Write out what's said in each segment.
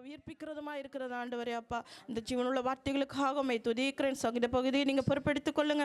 உயிர்ப்பிக்கிறதுமா இருக்கிறது ஆண்டவரே அப்பா. இந்த ஜீவனுள்ள வார்த்தைகளுக்காக மை துதிக்கிறேன். சங்கீத பகுதியை நீங்கள் பொறுப்பெடுத்துக் கொள்ளுங்க.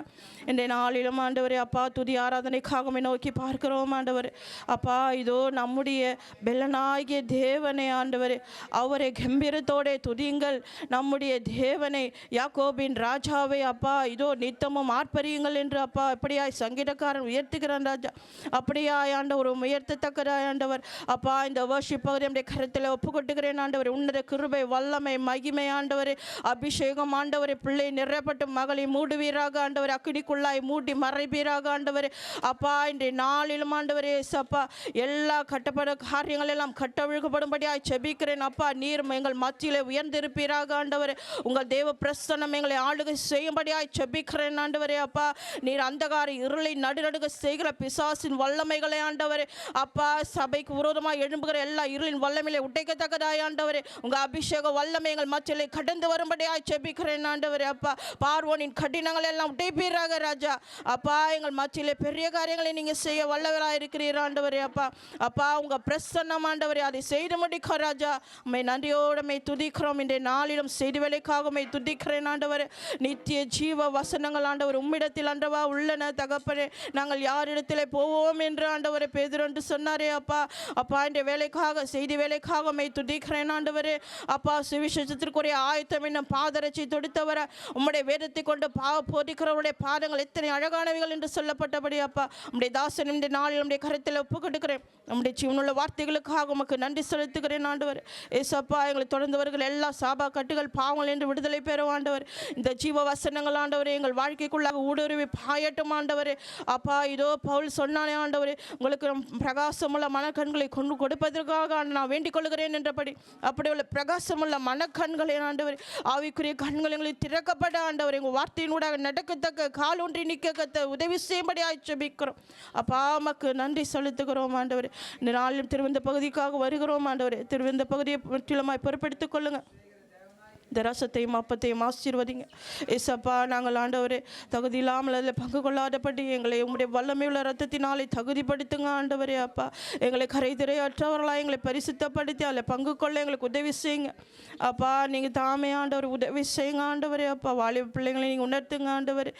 இன்றைய நாளிலும் ஆண்டவரே அப்பா துதி ஆராதனைக்காக நோக்கி பார்க்கிறோம் ஆண்டவர் அப்பா. இதோ நம்முடைய பெலனாகிய தேவனை ஆண்டவரே, அவரை கம்பீரத்தோടെ துதியுங்கள். நம்முடைய தேவனை, யாக்கோபின் ராஜாவை அப்பா இதோ நித்தமும் ஆர்ப்பரியுங்கள் என்று அப்பா அப்படியாய் சங்கீதக்காரன் உயர்த்துகிறான் ராஜா. அப்படியாய் ஆண்டவர் உயர்த்தத்தக்கதாய் ஆண்டவர் அப்பா இந்த வர்ஷிப் பகுதி நம்முடைய கருத்தில் ஒப்பு கொட்டுகிறேன் ஆண்டவர். உன்னத கிருபை வல்லமை மகிமை ஆண்டவரே, அபிஷேகம் ஆண்டவரே, பிள்ளை நிறைப்பட்டு மகளை மூடுவீராக ஆண்டவர், அக்கினிக்குள்ளாய் மூடி மறைப்பீராக ஆண்டவரே அப்பா. இன்றைய நாளிலும் ஆண்டவரே சப்பா எல்லா கட்டப்பட காரியங்கள் எல்லாம் கட்டவிழ்க்கப்படும்படியாய் செபிக்கிறேன் அப்பா. நீர் எங்கள் மத்தியிலே உயர்ந்திருப்பீராக ஆண்டவரே. உங்கள் தேவ பிரசன்னம் எங்களை ஆளுகை செய்யும்படியாய் செபிக்கிறேன் ஆண்டவரே அப்பா. நீர் அந்தகார இருளை நடுநடுக செய்கிற பிசாசின் வல்லமைகளை ஆண்டவரே அப்பா, சபைக்கு விரோதமாக எழும்புகிற எல்லா இருளின் வல்லமையிலே உடைக்கத்தக்கதாய் ஆண்டவரே, உங்கள் அபிஷேக வல்லமை எங்கள் மத்தியிலே கடந்து வரும்படியாய் செபிக்கிறேன் ஆண்டவரே அப்பா. பார்வோனின் கடினங்கள் எல்லாம் உடைப்பீராக ராஜா அப்பா. எங்கள் மத்தியிலே பெரிய காரியங்களை நீங்கள் செய்ய வல்லவராக இருக்கிறீர் ஆண்டவரே அப்பா. அப்பா உங்கள் பிரசன்னம் ஆண்டவரே அதை செய்து முடிக்க ராஜா. உம்மை நன்றியோடு மை துதிக்கிறோம். இன்றைய நாளிலும் செய்தி வேலைக்காக மை துதிக்கிறேன் ஆண்டவரே. நித்திய ஜீவ வசனங்கள் ஆண்டவர் உம்மிடத்தில் ஆண்டவா உள்ளன தகப்பனே. நாங்கள் யாரிடத்திலே போவோம் என்று ஆண்டவரை பேதுரு என்று சொன்னாரே அப்பா. அப்பா இந்த வேலைக்காக செய்தி வேலைக்காக மை துதிக்கிறேன் ஆண்டவரே அப்பா. சுவிசேஷத்திற்குரிய ஆயத்தம் என்னும் பாதரட்சி தொடுத்தவர உம்முடைய வேதத்தை கொண்டு போதிக்கிறவருடைய பாதங்கள் எத்தனை அழகானவைகள் என்று சொல்லப்பட்டபடி அப்பா உம்முடைய தாசன் இந்த நாளில் நம்முடைய கருத்தில் ஒப்பு கொடுக்கிறேன். நம்முடைய ஜீவனுள்ள வார்த்தைகளுக்காக உமக்கு நன்றி செலுத்துகிறேன் ஆண்டவர். ஏசப்பா எங்களை தொடர்ந்து வருகிற எல்லா சாபா கட்டுகள் பாவங்கள் என்று விடுதலை பெறும் ஆண்டவர். இந்த ஜீவ வசனங்கள் ஆண்டவரே எங்கள் வாழ்க்கைக்குள்ளாக ஊடுருவி பாயட்டும் ஆண்டவரே அப்பா. இதோ பவுல் சொன்னானே ஆண்டவரே, உங்களுக்கு பிரகாசமுள்ள மனக்கண்களை கொண்டு கொடுப்பதற்காக நான் வேண்டிக் கொள்கிறேன் என்றபடி அப்படி உள்ள பிரகாசமுள்ள மனக்கண்களை ஆண்டவர், ஆவிக்குரிய கண்கள் எங்களை திறக்கப்பட ஆண்டவர், எங்கள் வார்த்தையினூடாக நடக்கத்தக்க கால் ஒன்றி நிற்க உதவி செய்யும்படி ஆட்சேபிக்கிறோம் அப்பா. நமக்கு நன்றி செலுத்துகிறோம் ஆண்டவர். இந்த நாளில் திருவந்த பகுதிக்காக வருகிறோம் ஆண்டவர். திருவந்த பகுதியை முற்றிலுமாய் பொறுப்பெடுத்துக் கொள்ளுங்கள். இந்த ரசத்தையும் அப்பத்தையும் ஆசீர்வதிங்க ஏசப்பா. நாங்கள் ஆண்டவரே தகுதி இல்லாமல் அதில் பங்கு கொள்ளாதபடி எங்களை உங்களுடைய வல்லமையுள்ள ரத்தத்தினாலே தகுதிப்படுத்துங்க ஆண்டவரே அப்பா. எங்களை கரைதிரையற்றவர்களாக எங்களை பரிசுத்தப்படுத்தி அதில் பங்கு கொள்ள எங்களுக்கு உதவி செய்யுங்க அப்பா. நீங்கள் தாமே ஆண்டவர் உதவி செய்யுங்க ஆண்டவரே அப்பா. வாலிப பிள்ளைங்களை நீங்கள் உணர்த்துங்க ஆண்டவர்.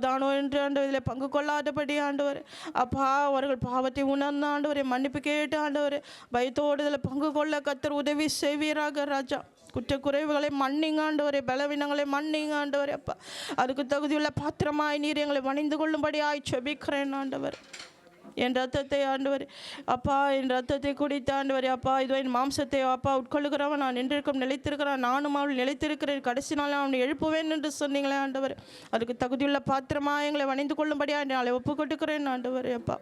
தானோ என்று ஆண்டவர் இதில் பங்கு கொள்ளாதபடி ஆண்டவர் அப்பா. அவர்கள் பாவத்தை உணர்ந்த ஆண்டவரை மன்னிப்பு கேட்டு ஆண்டவர் பயத்தோடு இதில் பங்கு கொள்ள கர்த்தர் உதவி செய்வீராக ராஜா. குற்றக்குறைவுகளை மன்னிங்க ஆண்டவரே, பலவீனங்களை மன்னிங்க ஆண்டவரே அப்பா. அதுக்கு தகுதியுள்ள பாத்திரமாய் நீர் எங்களை வணிந்து கொள்ளும்படியாய் செபிக்கிறேன் ஆண்டவர். என் ரத்தத்தை ஆண்டவர் அப்பா, என் ரத்தத்தை குடித்த ஆண்டவர் அப்பா. இதோ என் மாம்சத்தை அப்பா உட்கொள்ளுகிறவன் நான் என்றிருக்கும் நிலைத்திருக்கிறான், நானும் அவள் நிலைத்திருக்கிறேன், கடைசி நாள் அவனை எழுப்புவேன் என்று சொன்னீங்களே ஆண்டவர். அதுக்கு தகுதியுள்ள பாத்திரமாக எங்களை வணிந்து கொள்ளும்படியாக நாளை ஒப்பு கொடுக்கிறேன் ஆண்டவர் அப்பா.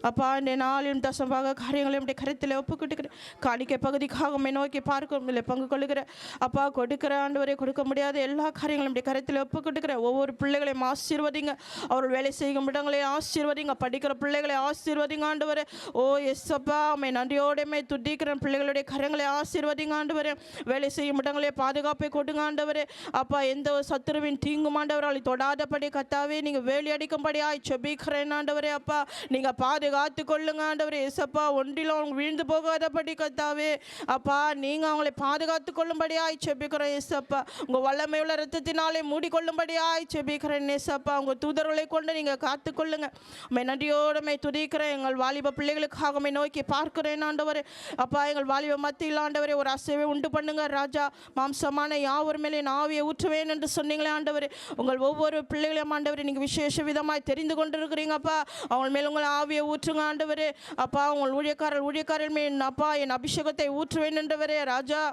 அப்பா இந்த நாளின் தசமாக காரியங்களை நம்முடைய கருத்தில் ஒப்புக்கிட்டுக்கிறேன். காணிக்கை பகுதிக்காக உம்மை நோக்கி பார்க்கும் இல்லை பங்கு கொள்ளுகிற அப்பா கொடுக்கிற ஆண்டவரை கொடுக்க முடியாத எல்லா காரியங்களும் நம்முடைய கருத்தில் ஒப்புக்கிட்டுக்கிறேன். ஒவ்வொரு பிள்ளைகளையும் ஆசீர்வதிங்க. அவர்கள் வேலை செய்யும் இடங்களையும் ஆசீர்வதிங்க. படிக்கிற பிள்ளைகளை ஆசீர்வதிங்க ஆண்டவரே. ஓ எஸ் அப்பா உம்மை நன்றியோடையுமே துதிக்கிறேன். பிள்ளைகளுடைய கரங்களை ஆசீர்வதிங்க ஆண்டவரே. வேலை செய்யும் இடங்களே பாதுகாப்பை கொடுங்க ஆண்டவரே அப்பா. எந்த ஒரு சத்துருவின் தீங்கும் ஆண்டவரால் தொடாதபடி கத்தாவே நீங்கள் வேலி அடிக்கும்படியாய் செபிக்கிறேன் ஆண்டவரே அப்பா. நீங்கள் பாதுகாத்து கொள்ளுங்க ஆண்டவரே ஏசப்பா. ஒன்றிலும் அவங்க வீழ்ந்து போகாதபடி கத்தாவே அப்பா நீங்கள் அவங்களை பாதுகாத்து கொள்ளும்படியாய் செபிக்கிறேன் ஏசப்பா. உங்கள் வல்லமையுள்ள ரத்தத்தினாலே மூடிக்கொள்ளும்படியாய் செபிக்கிறேன் ஏசப்பா. உங்கள் தூதர்களை கொண்டு நீங்கள் காத்துக்கொள்ளுங்க. உம்மை நன்றியோடுமை துதிக்கிறேன். எங்கள் வாலிப பிள்ளைகளுக்காக உம்மை நோக்கி பார்க்கிறேன் ஆண்டவரே அப்பா. எங்கள் வாலிப மத்தியில் ஆண்டவரே ஒரு அசைவை உண்டு பண்ணுங்க ராஜா. மாம்சமான யாவர் மேலே நான் ஆவியை ஊற்றுவேன் என்று சொன்னீங்களே ஆண்டவரே. உங்கள் ஒவ்வொரு பிள்ளைகளையும் ஆண்டவரே நீங்கள் விசேஷ விதமாய் தெரிந்து கொண்டிருக்கிறீங்கப்பா. அவங்க மேலே உங்கள் ஆவியை ஊற்றுங்க ஆண்டவரே அப்பா. உங்கள் ஊழியக்காரர் மேல் அப்பா என் அபிஷேகத்தை ஊற்றுவேன் என்றவரே ராஜா.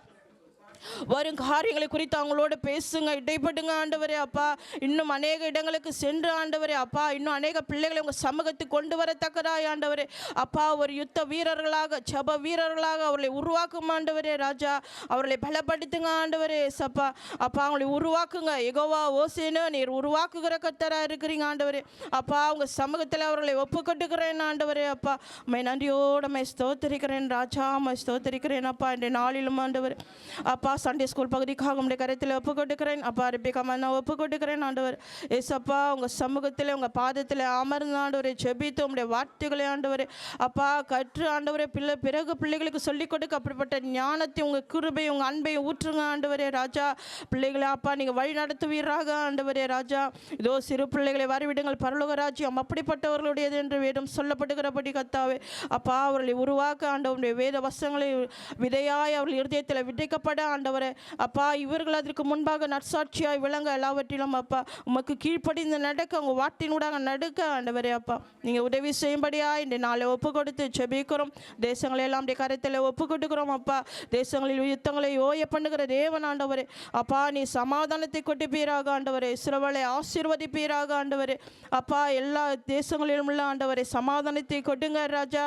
வரும் காரியங்களை குறித்து அவங்களோட பேசுங்க, இடைப்படுங்க ஆண்டவரே அப்பா. இன்னும் அநேக இடங்களுக்கு சென்று ஆண்டவரே அப்பா இன்னும் அநேக பிள்ளைகளை உங்கள் சமூகத்துக்கு கொண்டு வரத்தக்கதாய் ஆண்டவரே அப்பா. ஒரு யுத்த வீரர்களாக ஜப வீரர்களாக அவர்களை உருவாக்கும் ஆண்டவரே ராஜா. அவர்களை பலப்படுத்துங்க ஆண்டவரே சப்பா அப்பா. அவங்களை உருவாக்குங்க யெகோவா ஓசேனு நீர் உருவாக்குகிற கர்த்தராக இருக்கிறீங்க ஆண்டவரே அப்பா. உங்கள் சமூகத்தில் அவர்களை ஒப்புக்கொட்டுக்கிறேன் ஆண்டவரே அப்பா. உம்மை நன்றியோடு ஸ்தோத்தரிக்கிறேன் ராஜா. ஸ்தோத்தரிக்கிறேன் அப்பா. இந்த நாளிலும் ஆண்டவர் அப்பா அப்பா சண்டே ஸ்கூல் பகுதிக்காக உங்களுடைய கருத்தில் ஒப்பு கொடுக்கிறேன் அப்பா. ரெபிகா நான் ஒப்பு கொடுக்கிறேன் ஆண்டவர். ஏசப்பா உங்கள் சமூகத்தில் உங்கள் பாதத்தில் அமர்ந்து ஆண்டவரை ஜெபித்து உங்களுடைய வார்த்தைகளை ஆண்டவர் அப்பா கற்று ஆண்டவரை பிறகு பிள்ளைகளுக்கு சொல்லிக் கொடுக்க அப்படிப்பட்ட ஞானத்தை உங்கள் கிருபை உங்கள் அன்பை ஊற்றுங்க ஆண்டவரே ராஜா. பிள்ளைகளை அப்பா நீங்கள் வழி நடத்துவீராக ஆண்டவரே ராஜா. இதோ சிறு பிள்ளைகளை வரவிடுங்கள், பரலோக ராஜ்யம் அப்படிப்பட்டவர்களுடையது என்று வேதம் சொல்லப்படுகிறபடி கத்தாவே அப்பா அவர்களை உருவாக்க ஆண்டவருடைய வேத வசங்களை விதையாய் அவர்கள் இருதயத்தில் விதைக்கப்பட ஆண்டவரே அப்பா. இவர்கள் அதற்கு முன்பாக நற்சாட்சியாய் விளங்க எல்லாவற்றிலும் அப்பா உமக்கு கீழ்ப்படிந்து நடக்க உங்கள் வார்த்தையினூடாக நடக்க ஆண்டவரே அப்பா நீங்கள் உதவி செய்யும்படியா இந்த நாளை ஒப்பு கொடுத்து ஜெபிக்கிறோம். தேசங்களை எல்லாம் அப்படியே கருத்தில் ஒப்பு கொடுக்கிறோம் அப்பா. தேசங்களில் யுத்தங்களை ஓய பண்ணுகிற தேவன் ஆண்டவரே அப்பா. நீ சமாதானத்தை கொட்டிப்பீராக ஆண்டவரே. இஸ்ரவேலை ஆசீர்வதிப்பீராக ஆண்டவரே அப்பா. எல்லா தேசங்களிலும் உள்ள ஆண்டவரே சமாதானத்தை கொட்டுங்க ராஜா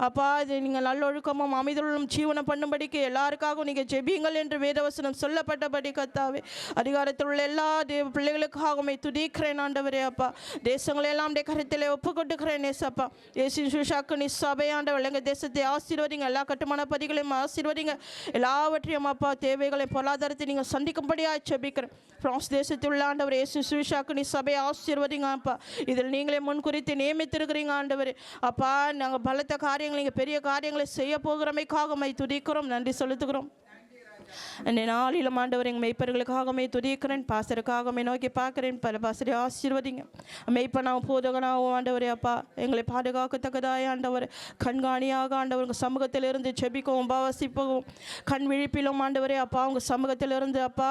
அப்பா. இது நீங்கள் நல்லொழுக்கமும் அமைதலும் ஜீவனம் பண்ணும்படிக்கு எல்லாருக்காகவும் நீங்கள் ஜெபியுங்கள் என்று வேதவசனம் சொல்லப்பட்டபடி கத்தாவே அதிகாரத்தில் உள்ள எல்லா பிள்ளைகளுக்காகவுமே துதிக்கிறேன் ஆண்டவரே அப்பா. தேசங்களெல்லாம் அப்படியே கருத்தில் ஒப்பு கொட்டுக்கிறேன் ஏசப்பா. ஏசின் சுஷாக்கு நீ சபை ஆண்டவர் எங்கள் தேசத்தை ஆசீர்வதிங்க, எல்லா கட்டுமான பதிகளையும் ஆசீர்வதிங்க, எல்லாவற்றையும் அப்பா தேவைகளை பொருளாதாரத்தை நீங்கள் சந்திக்கும்படியாக ஜெபிக்கிறேன். பிரான்ஸ் தேசத்தில் உள்ள ஆண்டவர் ஏசு சுவிசாக்கு நீ சபையை ஆசீர்வதிங்க அப்பா. இதில் நீங்களே முன் குறித்து நியமித்திருக்கிறீங்க ஆண்டவர் அப்பா. நாங்கள் பலத்த காரியங்கள் நீங்கள் பெரிய காரியங்களை செய்ய போகிறமைக்காக துதிக்கிறோம், நன்றி செலுத்துகிறோம். இந்த நாளிலும் ஆண்டவர் எங்கள் மெய்ப்பர்களுக்காகவே துதிக்கிறேன், பாசருக்காகவே நோக்கி பார்க்குறேன். பல பாசரை ஆசீர்வதிங்க. மெய்ப்பனாவும் போதகனாகவும் ஆண்டவரே அப்பா எங்களை பாதுகாக்கத்தக்கதாய் ஆண்டவர் கண்காணியாக ஆண்டவர் உங்கள் சமூகத்திலிருந்து செபிக்கவும் உபவாசிப்பவும் கண் விழிப்பிலும் ஆண்டவரே அப்பா உங்கள் சமூகத்திலிருந்து அப்பா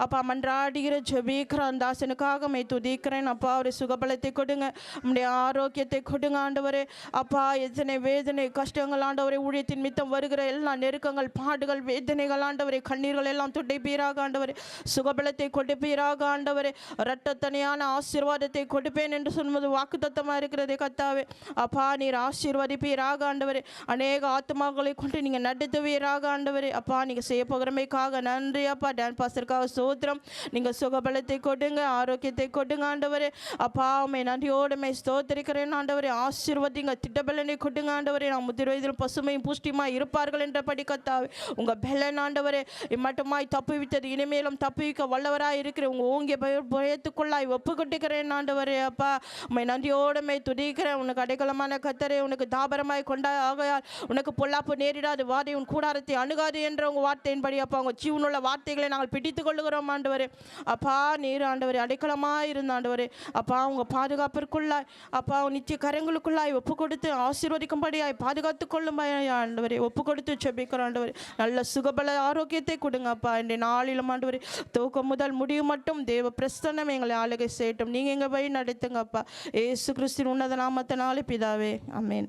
அப்பா மன்றாடுகிற ஜெபிக்கிற அந்த தாசனுக்காக துதிக்கிறேன் அப்பா. ஒரு சுகபலத்தை கொடுங்க, உங்களுடைய ஆரோக்கியத்தை கொடுங்க ஆண்டவரே அப்பா. எத்தனை வேதனை கஷ்டங்கள் ஆண்டவரை ஊழியத்தின் மித்தம் வருகிற எல்லா நெருக்கங்கள் பாடுகள் வேதனைகள் ஆண்டவரை கண்ணீர்கள் எல்லாம் துடைப்பீராக ஆண்டவரே. சுகபலத்தை கொடுப்பீராக ஆண்டவரே. இரட்டத்தனையான ஆசீர்வாதத்தை கொடுப்பேன் என்று சொன்னது வாக்குத்தத்தமாக இருக்கிறதே கத்தாவே அப்பா. நீர் ஆசீர்வதிப்பீராக ஆண்டவரே. அநேக ஆத்மாக்களை கொண்டு நீங்கள் நடத்துவீராக ஆண்டவரே அப்பா. நீங்கள் செய்ய போகிறமைக்காக நன்றி அப்பா. டான் பாஸ்டருக்காக சோத்திரம். நீங்கள் சுகபலத்தை கொடுங்க, ஆரோக்கியத்தை கொடுங்க ஆண்டவரே அப்பா. உண்மை நன்றியோடுமை ஸ்தோத்திரிக்கிறேன் ஆண்டவரே. ஆசீர்வதிங்க, திட்டபலனை கொடுங்க ஆண்டவரே. நான் முதிர் வயதில் பசுமையும் புஷ்டியுமாய் இருப்பார்கள் என்ற படி கத்தாவே உங்கள் பெலன் ஆண்டவரே இம்மட்டுமாய் தப்புவித்தது இனிமேலும் தப்புவிக்க வல்லவராய் இருக்கிற உங்கள் ஓங்கிய பயத்துக்குள்ளாய் ஒப்பு கொட்டுக்கிறேன் ஆண்டவரே அப்பா. உண்மை நன்றியோடுமை துதிக்கிறேன். உனக்கு அடைக்கலமான கத்தரே உனக்கு தாபரமாய் கொண்டா ஆகையால் உனக்கு பொல்லாப்பு நேரிடாது, வாதை உன் கூடாரத்தை அணுகாது என்ற உங்கள் வார்த்தையின்படி அப்பா உங்கள் ஜீவனுள்ள வார்த்தைகளை நாங்கள் பிடித்து கொள்ளுகிறோம் ஆண்டவரே அப்பா. நீர் ஆண்டவரே அடைக்கலமாக இருந்த ஆண்டவரே அப்பா உங்கள் பாதுகாப்பிற்குள்ளாய் அப்பா நித்திய கரங்களுக்குள்ளாய் ஒப்பு கொடுத்து ஆசீர்வதிக்கும்படியாய் பாதுகாத்து கொள்ளும் ஆண்டவரே ஒப்பு கொடுத்து செபிக்கிறோம் ஆண்டவரே. நல்ல சுகபல ஆரோக்கியத்தை கொடுங்க அப்பா. இந்த நாளிலும் ஆண்டவரே துவக்கம் முதல் முடிவு மட்டும் தேவ பிரசன்னம் எங்களை ஆளுகை செய்யட்டும். நீங்கள் எங்கள் வழி நடத்துங்க அப்பா. இயேசு கிறிஸ்துவின் உன்னத நாமத்தினாலே பிதாவே ஆமென்.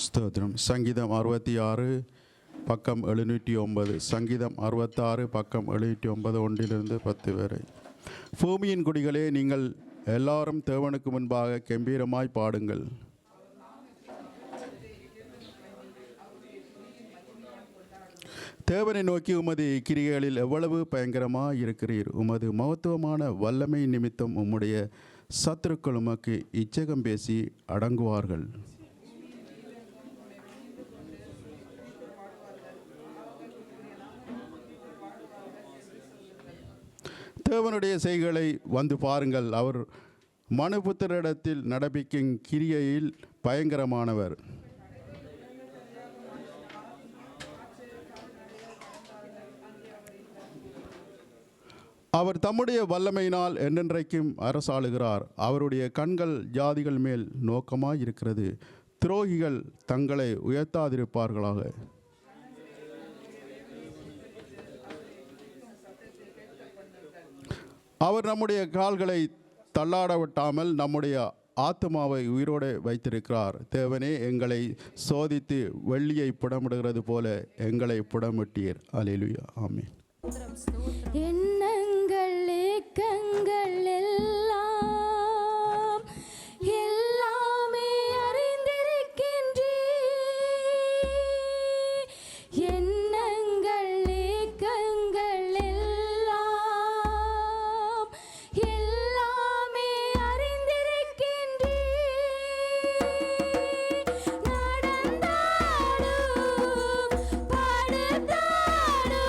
ஸ்தோத்திரம். சங்கீதம் 66 பக்கம் 709. சங்கீதம் 66 பக்கம் 709 1 10 வரை. பூமியின் குடிகளே நீங்கள் எல்லாரும் தேவனுக்கு முன்பாக கம்பீரமாய் பாடுங்கள். தேவனை நோக்கி உமது கிரிகளில் எவ்வளவு பயங்கரமாக இருக்கிறீர். உமது மகத்துவமான வல்லமை நிமித்தம் உம்முடைய சத்துருக்கள் உமக்கு இச்சகம் பேசி அடங்குவார்கள். தேவனுடைய செய்களை வந்து பாருங்கள். அவர் மனுபுத்திரிடத்தில் நடப்பிக்கும் கிரியையில் பயங்கரமானவர். அவர் தம்முடைய வல்லமையினால் என்றென்றைக்கும் அரசாளுகிறார். அவருடைய கண்கள் ஜாதிகள் மேல் நோக்கமாய் இருக்கிறது. துரோகிகள் தங்களை உயர்த்தாதிருப்பார்களாக. அவர் நம்முடைய கால்களை தள்ளாட விட்டாமல் நம்முடைய ஆத்மாவை உயிரோடு வைத்திருக்கிறார். தேவனே எங்களை சோதித்து வெள்ளியை புடமிடுகிறது போல எங்களை புடமிட்டீர். அல்லேலூயா ஆமென். எண்ணங்கள் ஏக்கங்கள் எல்லாம் எல்லாமே அறிந்திருக்கின்றீர். எண்ணங்கள் ஏக்கங்கள் எல்லாம் எல்லாமே அறிந்திருக்கின்றீர். நடந்தாடும் படுத்தாடும்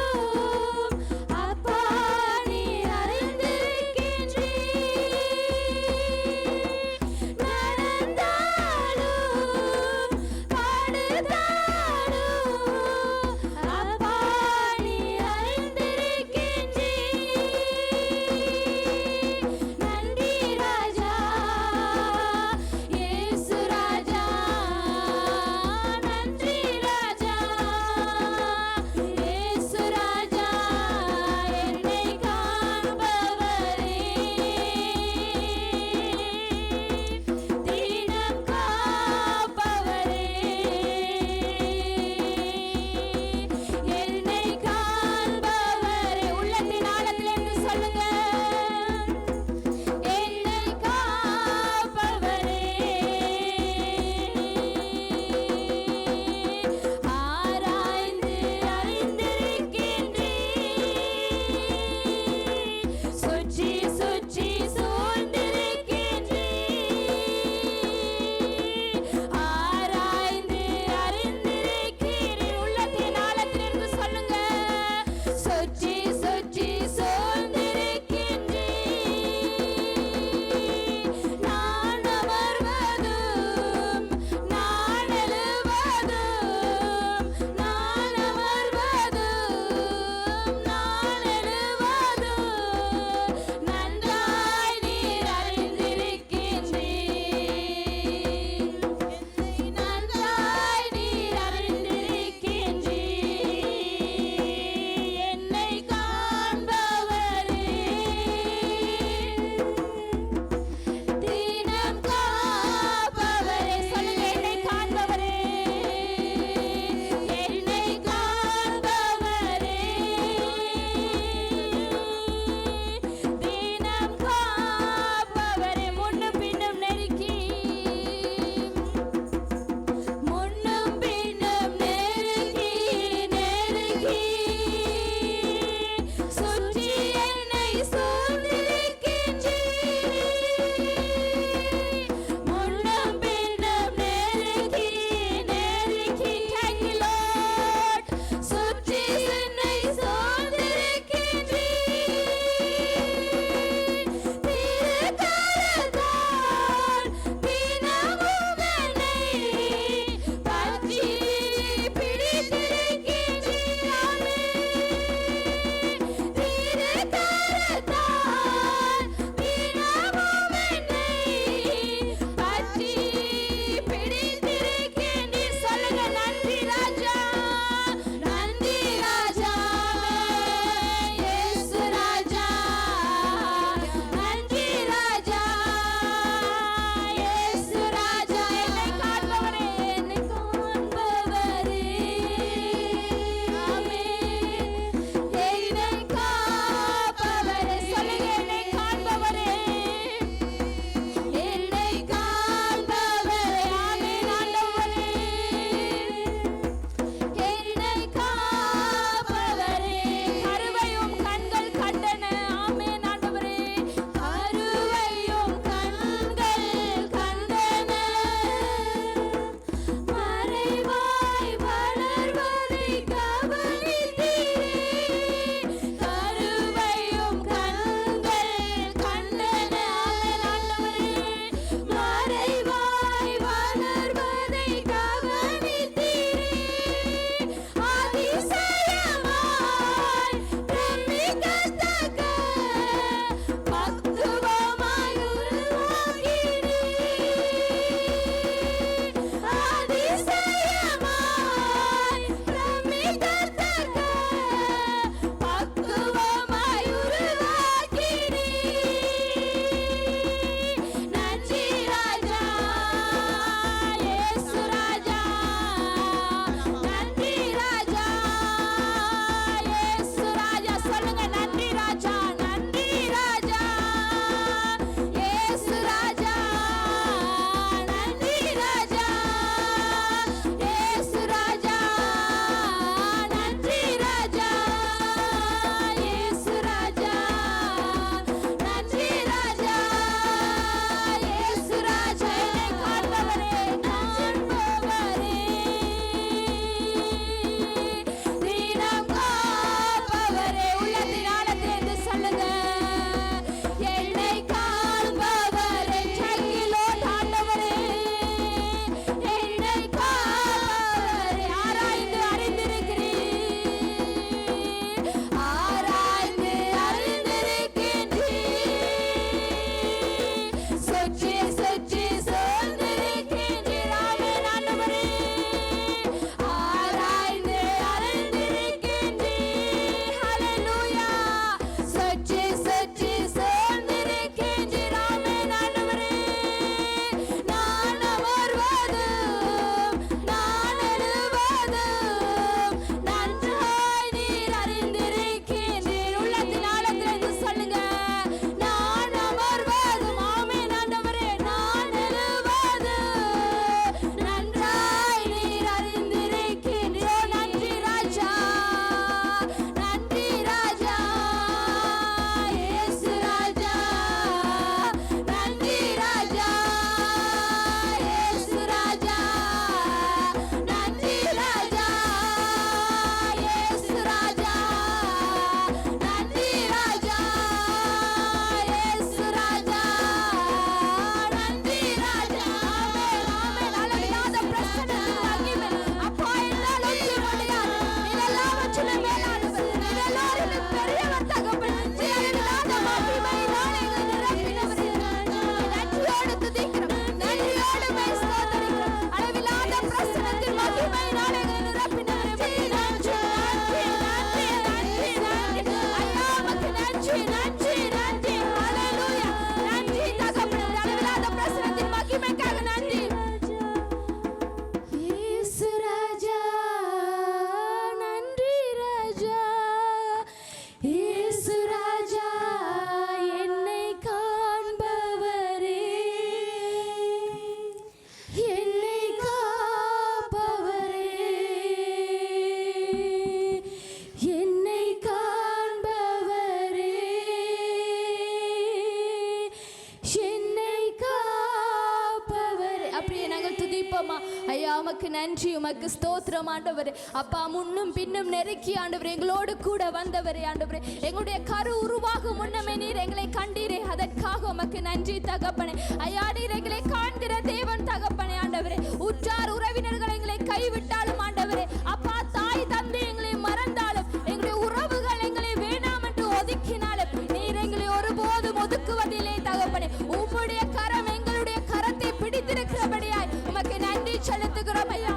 உமக்கு நன்றி, உமக்கு ஸ்தோத்திரம் ஆண்டவரே. அப்பா முன்னும் பின்னும் நெருக்கி ஆண்டவரே எங்களோடு கூட வந்தவரே ஆண்டவரே. எங்களுடைய கரு உருவாகும் முன்னமே நீர் எங்களை கண்டீரே, அதற்காக உமக்கு நன்றி தகப்பனே. ஐயா நீர் எங்களை காண்கிற தேவன் தகப்பனே ஆண்டவரே. உற்றார் உறவினர்கள் எங்களை கைவிட்டாலும் ஆண்டவரே, அப்பா தாய் தந்தை எங்களை மறந்தாலும், எங்களுடைய உறவுகள் எங்களை வேணாம் என்று ஒதுக்கினாலும் நீர் எங்களை ஒருபோதும் ஒதுக்குவதில்லை தகப்பனே. உம்முடைய கரம் எங்களுடைய கரத்தை பிடித்திருக்கிறபடியாய் உமக்கு நன்றி செலுத்துகிறோம் ஐயா.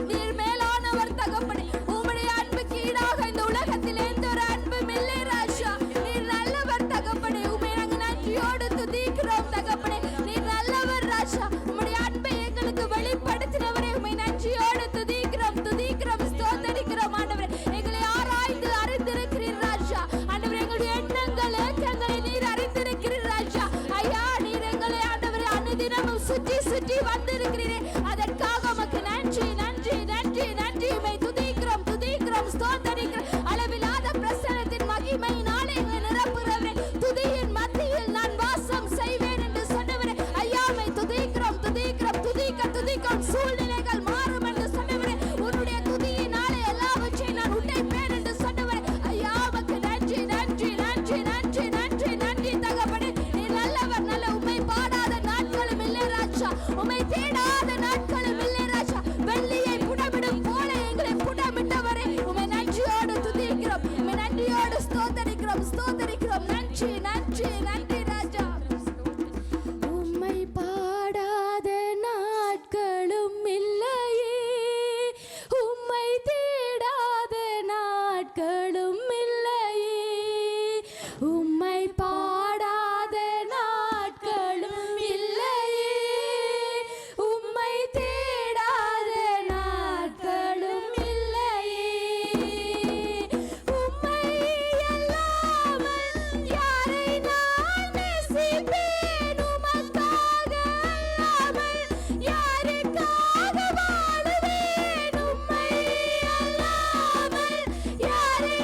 நீர் மேலானவர் தகப்பனே. உம்முடைய அன்புக்கு ஈடாக இந்த உலகத்தில் எந்த ஒரு அன்பும் இல்லை ராஜா. நீர் நல்லவர் தகப்பனே. உம்மை நாங்கள் நன்றியோடு துதிக்கிறோம் தகப்பனே. நீர் நல்லவர் ராஜா. உம்முடைய அன்பை எங்களுக்கு வெளிப்படுத்தினவரே உம்மை நன்றியோடு துதிக்கிறோம் துதிக்கிறோம் ஸ்தோத்தரிக்கிறோம் ஆண்டவரே. எங்களை ஆராய்ந்து அறிந்திருக்கிறீர் ராஜா. ஆண்டவரே எங்களுடைய எண்ணங்கள் ஏக்கங்களை நீர் அறிந்திருக்கிறீர் ராஜா. ஐயா நீர் எங்களை ஆண்டவரே அனுதினமும் சுற்றி சுற்றி வந்திருக்கிறீரே, அதற்காக உமக்கு நன்றி நன்றி நன்றி நன்றி. உம்மை துதிக்கிறோம் துதிக்கிறோம் ஸ்தோத்தரிக்கிறோம். அளவில்லாத பிரசன்னத்தின் மகிமையினாலே எங்களை நிரப்புகிறவரே, துதியின் மத்தியில் நான் வாசம் செய்வேன் என்று சொன்னவரே ஐயா உம்மை துதிக்கிறோம் துதிக்கிறோம் துதிக்கிறோம். சூழ்நிலைகள் மாறும் என்று சொன்னவரே, உன்னுடைய துதியினாலே எல்லாவற்றையும் நான் உடைப்பேன் என்று சொன்னவரே ஐயா உமக்கு நன்றி நன்றி நன்றி நன்றி நன்றி நன்றி தகப்பனே. நீ நல்லவர், நல்ல உம்மை பாடாத நாட்களும் இல்லை ராஜா. உம்மை தேடாத நாட்களும் இல்லை ராஜா. வெள்ளியை புடமிடும் போல எங்களை புடமிட்டவரே உம்மை நன்றியோடு துதிக்கிறோம், உம்மை நன்றியோடு ஸ்தோத்தரிக்கிறோம் ஸ்தோத்தரிக்கிறோம். நன்றி நன்றி நன்றி ராஜா. உம்மை பாடாத நாட்களும் இல்லையே, உம்மை தேடாத நாட்களும் இல்லையே, உம்மை பாடாத நாட்களும் இல்லையே, உம்மை தேடாத நாட்களும் இல்லையே. உம்மை அல்லாமல் யாரை நான் நேசிப்பேன், உமக்காக அல்லாமல் யாருக்காக வாழுவேன். உம்மை அல்லாமல் யாரை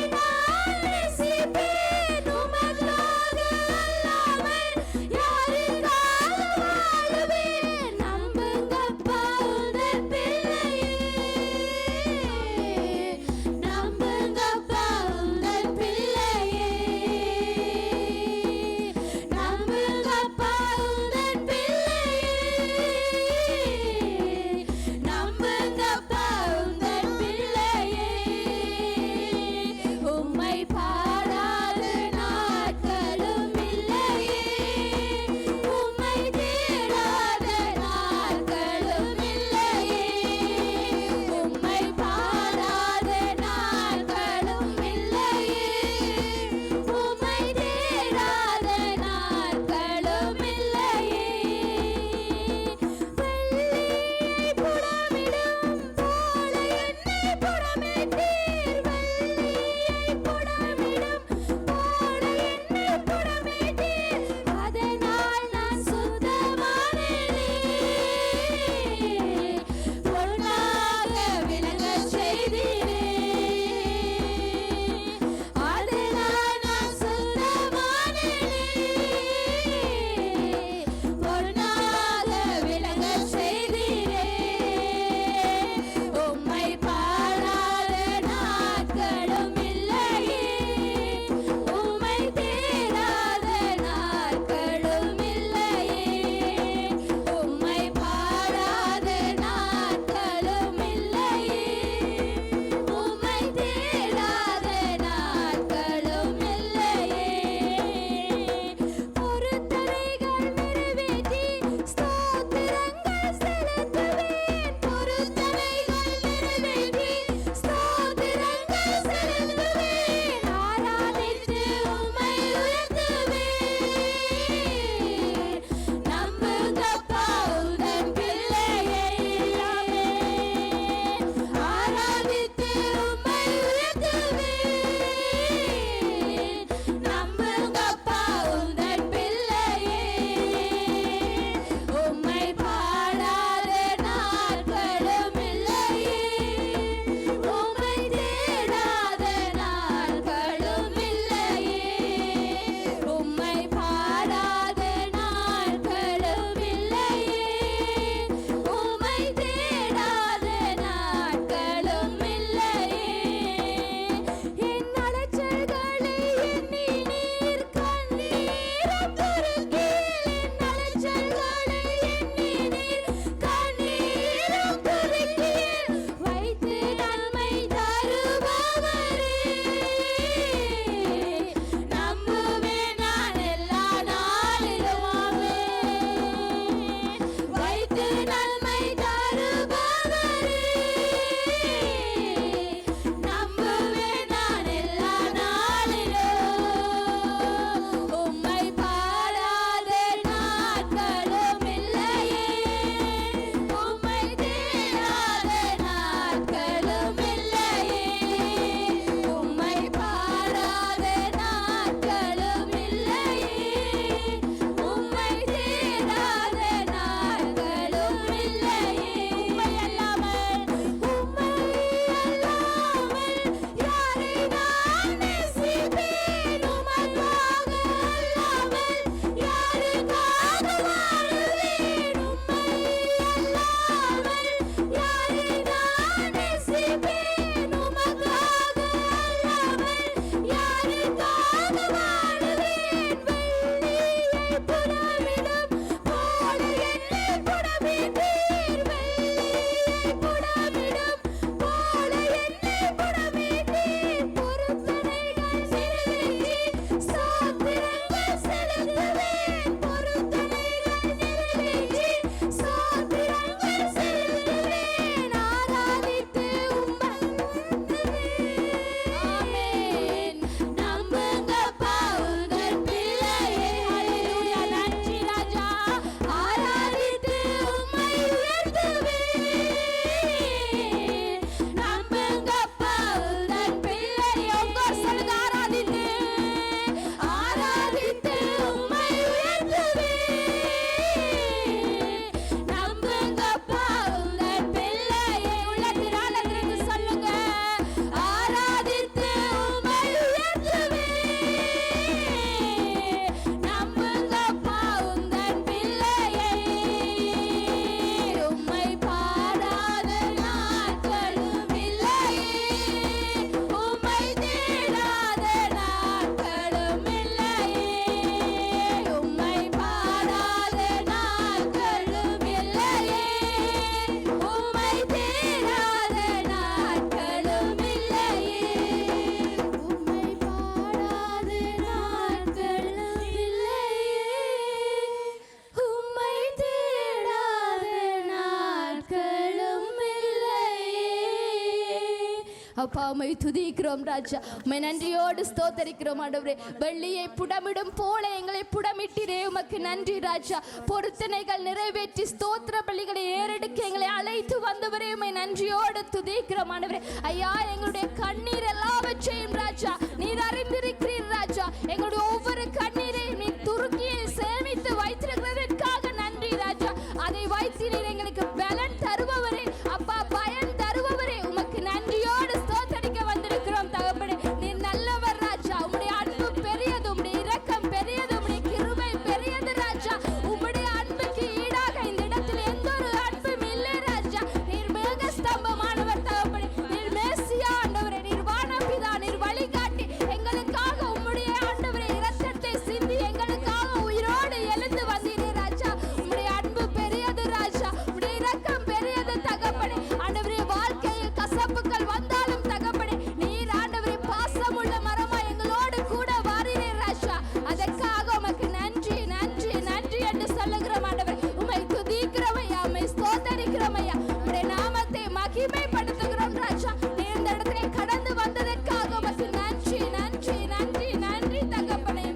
அப்பா உம்மை துதிக்கிறோம் ராஜா. உம்மை நன்றியோடு ஸ்தோத்தரிக்கிறோம் ஆண்டவரே. வெள்ளியை புடமிடும் போல எங்களை புடமிட்டிரே, உமக்கு நன்றி ராஜா. பொருத்தனைகள் நிறைவேற்றி ஸ்தோத்திர பலிகளை ஏறெடுக்க எங்களை அழைத்து வந்தவரே, உம்மை நன்றியோடு துதிக்கிறோம் ஆண்டவரே. ஐயா, எங்களுடைய கண்ணீர் எல்லாவற்றையும் ராஜா நீர் அறிந்திருக்கிறீர் ராஜா. எங்களுடைய ஒவ்வொரு கண்ணீரையும் நீர் துருக்கியை சேமித்து வைத்திருக்கிறதற்காக நன்றி ராஜா. அதை வைத்து நீர் எங்களுக்கு பலன் தருபவரே, அப்பா பயன் தருபவரே, உமக்கு நன்றியோடு ஸ்தோத்தரிக்க வந்திருக்கிறோம் தகப்பனே. நீர் நல்லவர் ராஜா. உம்முடைய அன்பு பெரியது, உம்முடைய இரக்கம் பெரியது, உம்முடைய கிருபை பெரியது ராஜா. உம்முடைய அன்புக்கு ஈடாக இந்த இடத்தில் எந்த ஒரு அன்பும் இல்லை ராஜா. நீர் மேக ஸ்தம்பமானவர் தகப்பனே. நீர் மேசியா ஆண்டவரே. நீர் வானபிதா. நீர் வழிகாட்டி எங்களுக்காக உம்முடைய ஆண்டவரே இரத்தத்தை சிந்தி எங்களுக்காக உயிரோடு எழுந்து வந்தீரே ராஜா. உம்முடைய அன்பு பெரியது ராஜா. உம்முடைய இரக்கம் பெரியது தகப்பனே. ஆண்டவரே, வாழ்க்கையில் கசப்புகள் வந்தாலும் தகப்பனே, நீர் ஆண்டவரே பாசமுள்ள மரமா எங்களோடு கூட வாரீரே ராஜா. அதற்காக உமக்கு நன்றி நன்றி நன்றி என்று சொல்லுகிறோம் ஆண்டவரே. உம்மை துதிக்கிறோம் ஐயா, உம்மை ஸ்தோத்தரிக்கிறோம் ஐயா. உம்முடைய நாமத்தை மகிமைப்படுத்துகிறோம் ராஜா. நீர் இந்த இடத்திலே கடந்து வந்ததற்காக உமக்கு நன்றி நன்றி நன்றி நன்றி தகப்பனே.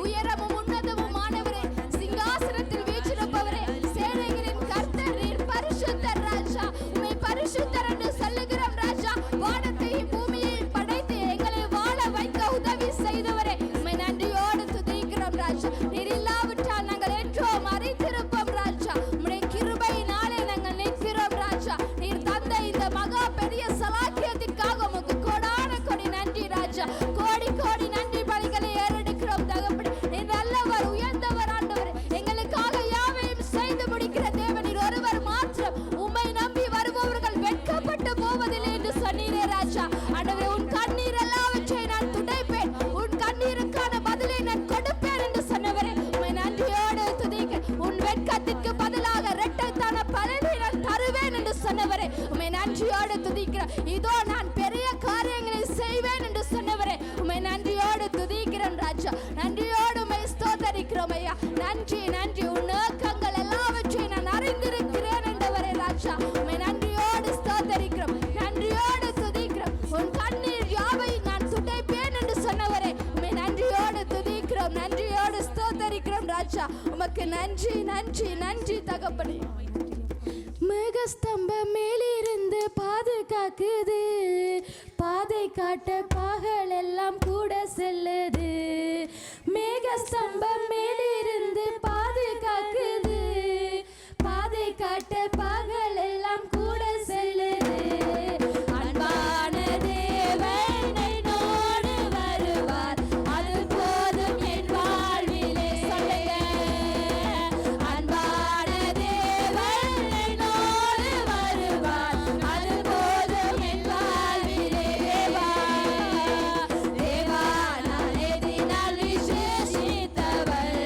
உயரமும் உன்னதமும் ஆனவரே, சிங்காசனத்தில் வீற்றிருப்பவரே, சேனைகளின் கர்த்தர், நீர் பரிசுத்தர் ராஜா. உம்மை பரிசுத்தர் என்று சொல்லுகிறோம் ராஜா. வானத்தையும் பூமியையும் படைத்து எங்களை வாழ வைக்க உதவி செய்தவரே, உம்மை நன்றியோடு துதிக்கிறோம் ராஜா. நீர் இல்லாவிட்டால் நாங்கள் என்றோ மறைத்திருப்போம் ராஜா. உம்முடைய கிருபையினாலே நாங்கள் நிற்கிறோம் ராஜா. நீர் தந்த இந்த மகா பெரிய சலாக்கியத்திற்காக உமக்கு கோடான கோடி நன்றி ராஜா. கோடி கோடி நன்றி பலிகளை ஏறெடுக்கிறோம் தகப்பனே. நீர் நல்லவர், உயர்ந்தவர் ஆண்டவர். எங்களுக்காக யாவையும் செய்து முடிக்கிற தேவன் நீர் ஒருவர் மாத்திரம். உம்மை நம்பி வருபவர்கள் வெட்கப்பட்டு போவதில்லை என்று சொன்னீரே ராஜா. ஆண்டவரே, உன் கண்ணீர் எல்லாவற்றை நான் துடைப்பேன், உன் கண்ணீருக்கான பதிலை நான் கொடுப்பேன் என்று சொன்னவரே, உம்மை நன்றியோடு துதிக்க. உன் வெட்கத்திற்கு பதிலாக இரட்டைத்தான பலனை நான் தருவேன் என்று சொன்னவரே, உம்மை நன்றியோடு துதிக்கிறேன். இதோ நான் பெரிய காரியங்களை செய்வேன் என்று சொன்னவரே, உம்மை நன்றியோடு துதிக்கிறேன் ராஜா. நன்றியோடு உம்மை ஸ்தோத்தரிக்கிறோம் ஐயா. நன்றி நன்றி. உன் நோக்கங்கள் எல்லாவற்றையும் நான் அறிந்திருக்கிறேன் என்றவரே ராஜா. உம்மை நன்றியோடு ஸ்தோத்தரிக்கிறோம், நன்றியோடு துதிக்கிறோம். உன் கண்ணீர் யாவை நான் துடைப்பேன் என்று சொன்னவரே, உம்மை நன்றியோடு துதிக்கிறோம், நன்றியோடு ஸ்தோத்தரிக்கிறோம் ராஜா. உமக்கு நன்றி நன்றி நன்றி தகப்பனே. மேகஸ்தம்பம் மேலிருந்து பாதுகாக்குது, பாதை காட்ட பாகள் எல்லாம் கூட செல்லுது. மேகஸ்தம்பம் மேலிருந்து பாதுகாக்குது, பாதை காட்ட பாகள் எல்லாம் கூட செல்லுது. அன்பான தேவன் என்னோடு வருவார், அது போதும் என் வாழ்விலே. சொல்லுங்க. அன்பான தேவன் என்னோடு வருவார், அது போதும் என் வாழ்விலே. தேவா தேவா நான் எதினால் விசேஷித்தவர்,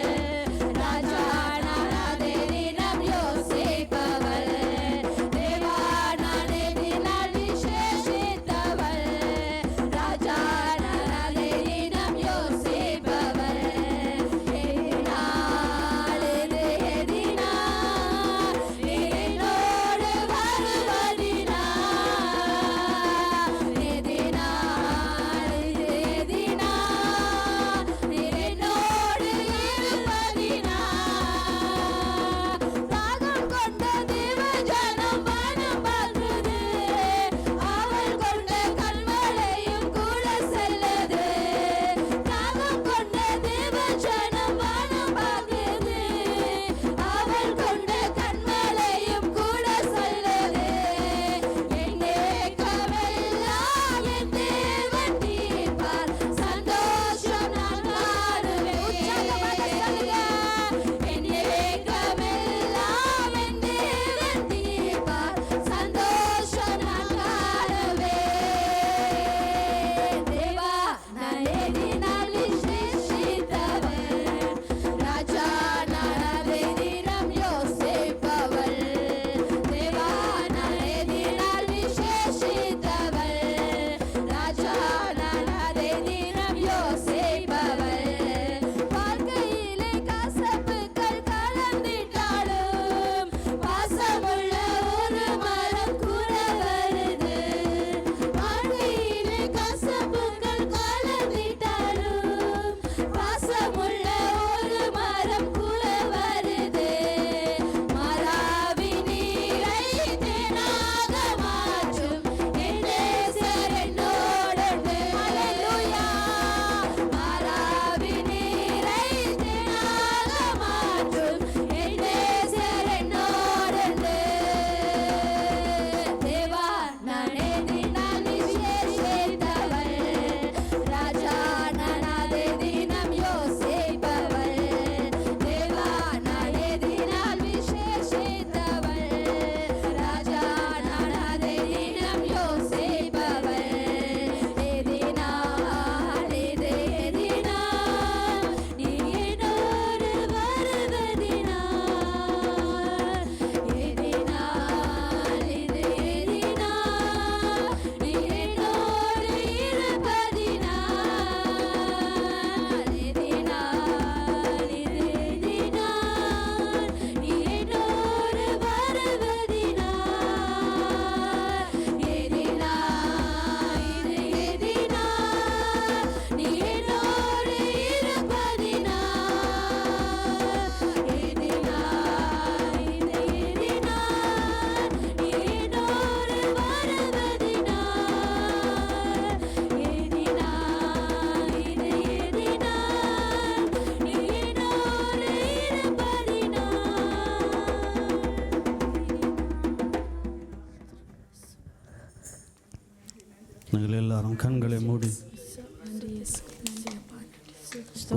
கண்களை மூடி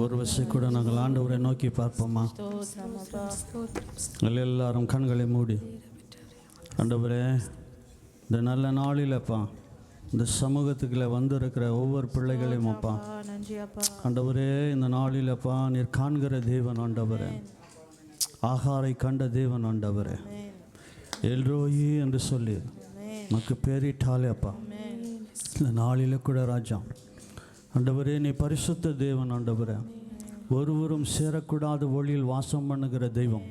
ஒரு வசை கூட நாங்கள் ஆண்டவரை நோக்கி பார்ப்போமா? எல்லாரும் கண்களை மூடி. ஆண்டவரே, இந்த நல்ல நாளிலப்பா இந்த சமூகத்துக்குள்ள வந்திருக்கிற ஒவ்வொரு பிள்ளைகளையும் அப்பா ஆண்டவரே, இந்த நாளிலப்பா நீர் காண்கிற தேவன் ஆண்டவரே, ஆகாரை கண்ட தேவன் ஆண்டவரே, எல்ரோயி என்று சொல்லி நமக்கு பேரிட்டாலே அப்பா இந்த நாளில் கூட ராஜா ஆண்டவரே, நீ பரிசுத்த தேவன் ஆண்டவரே, ஒருவரும் சேரக்கூடாத ஒளியில் வாசம் பண்ணுகிற தெய்வம்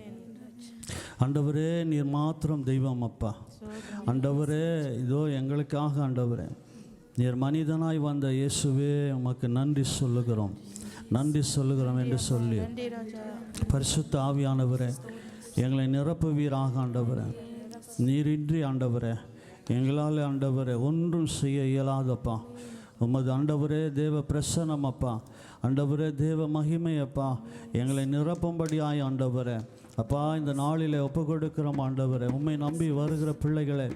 ஆண்டவரே, நீர் மாத்திரம் தெய்வம் அப்பா ஆண்டவரே. இதோ எங்களுக்காக ஆண்டவரே நீர் மனிதனாய் வந்த இயேசுவே உமக்கு நன்றி சொல்லுகிறோம், நன்றி சொல்லுகிறோம் என்று சொல்லி பரிசுத்த ஆவியானவரே எங்களை நிரப்புவீராக ஆண்டவரே. நீரின்றி ஆண்டவரே எங்களால் ஆண்டவரே ஒன்றும் செய்ய இயலாதப்பா. உமது ஆண்டவரே தேவ பிரசன்னம் அப்பா, ஆண்டவரே தேவ மகிமை அப்பா எங்களை நிரப்பும்படியாய் ஆண்டவரே அப்பா இந்த நாளில் ஒப்பு கொடுக்கிறோம் ஆண்டவரே. உம்மை நம்பி வருகிற பிள்ளைகளை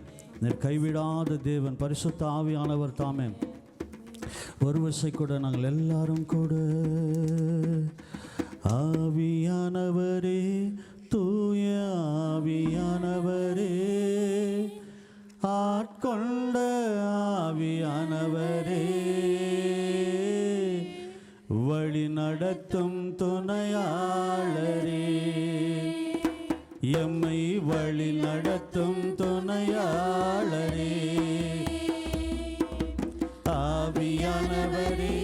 நீர் கைவிடாத தேவன் பரிசுத்த ஆவியானவர் தாமே. ஒரு வசை கூட நாங்கள் எல்லாரும் கூட ஆவியானவரே, தூய ஆவியானவரே, ஆட்கொண்ட ஆவியானவரே, வழி நடத்தும் துணையாளரே, எம்மை வழி நடத்தும் துணையாளரே, ஆவியானவரே,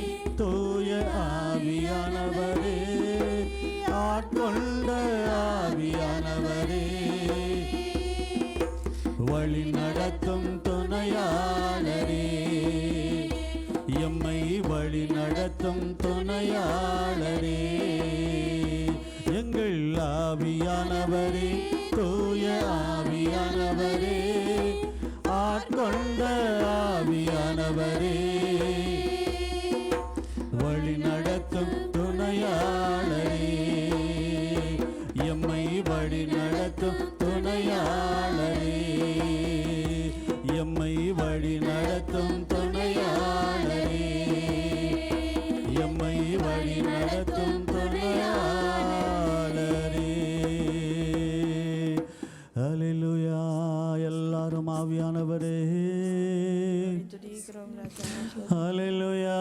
தூய ஆவியானவரே, ஆட்கொண்ட ஆவியானவரே, வழி நடத்தும் துணையாளரே, எம்மை வழி நடத்தும் துணையாளரே, எங்கள் ஆவியானவரே, தூய ஆவியானவரே, ஆட்கொண்ட ஆவியானவரே, வழி நடத்தும் துணையாளரே, எம்மை வழி நடத்தும் துணையாளரே, எம்மை வழி நடத்தும் துணையாளரே, எம்மை வழி நடத்தும் துணையாளரே. அல்லேலூயா. எல்லாரும் ஆவியானவரே, அல்லேலூயா.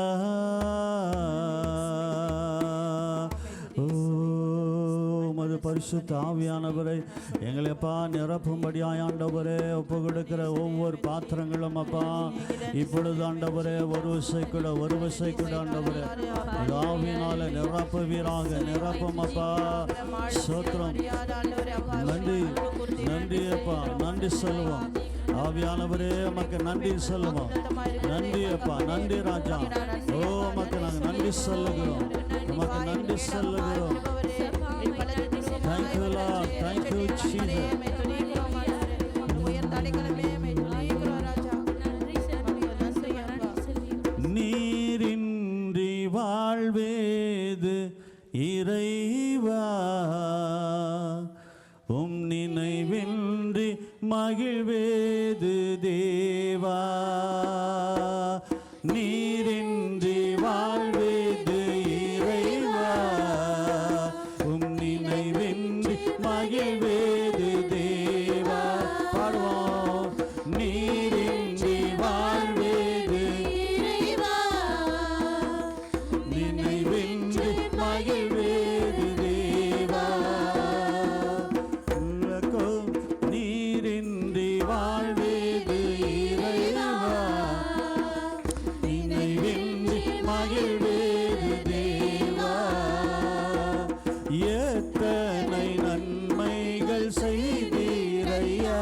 பரிசுத்த ஆவியானவரை எங்களைப்பா நிரப்பும்படியாய் ஆண்டவரே ஒப்பு கொடுக்கிற ஒவ்வொரு பாத்திரங்களும் அப்பா இப்பொழுது ஆண்டவரே ஒரு விசை கூட ஆண்டவரே ஆவியினால நிரப்புவீராக. நிரப்பும் அப்பா. சோத்திரம். நன்றி நன்றி அப்பா. நன்றி சொல்லுவோம் ஆவியானவரே, உமக்கு நன்றி சொல்லுவோம். நன்றி அப்பா. நன்றி ராஜா. ஓ உமக்கு நாங்கள் நன்றி சொல்லுகிறோம். உமக்கு நன்றி சொல்லுகிறோம். Thank you Lord. Thank you Jesus. நீரின்றி வாழ்வேது இறைவா, உம் நினைவின்றி மகிழ்வேது தேவா. நீரின்றி வாழ்வேது இறைவா, உம் நினைவின்றி மகிழ்வேது தேவா. பாடுவோம். நீரின்றி வாழ்வேது இறைவா, நினைவின்றி மகிழ்வேது தேவா. நீரின்றி வாழ்வேது இறைவா, நினைவின்றி மகிழ்வேது தேவா. எத்தனை நன்மைகள் செய்தீரையா,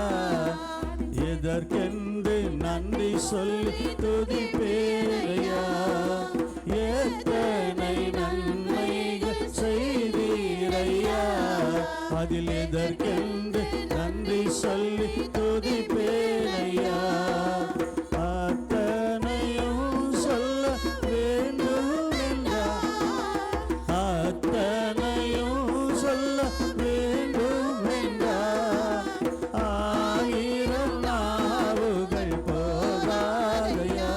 எதற்கென்று நன்றி சொல்லி துதிப்பேரையா. எத்தனை நன்மைகள் செய்தீரையா, அதில் எதற்கென்று நன்றி சொல்லி துதிப்பேரையா. அத்தனையும் சொல்ல வேண்டும் என்றார், அத்தனையும் சொல்ல வேண்டும் என்றார். ஆயிரம் நாவுகள் போகாதையா,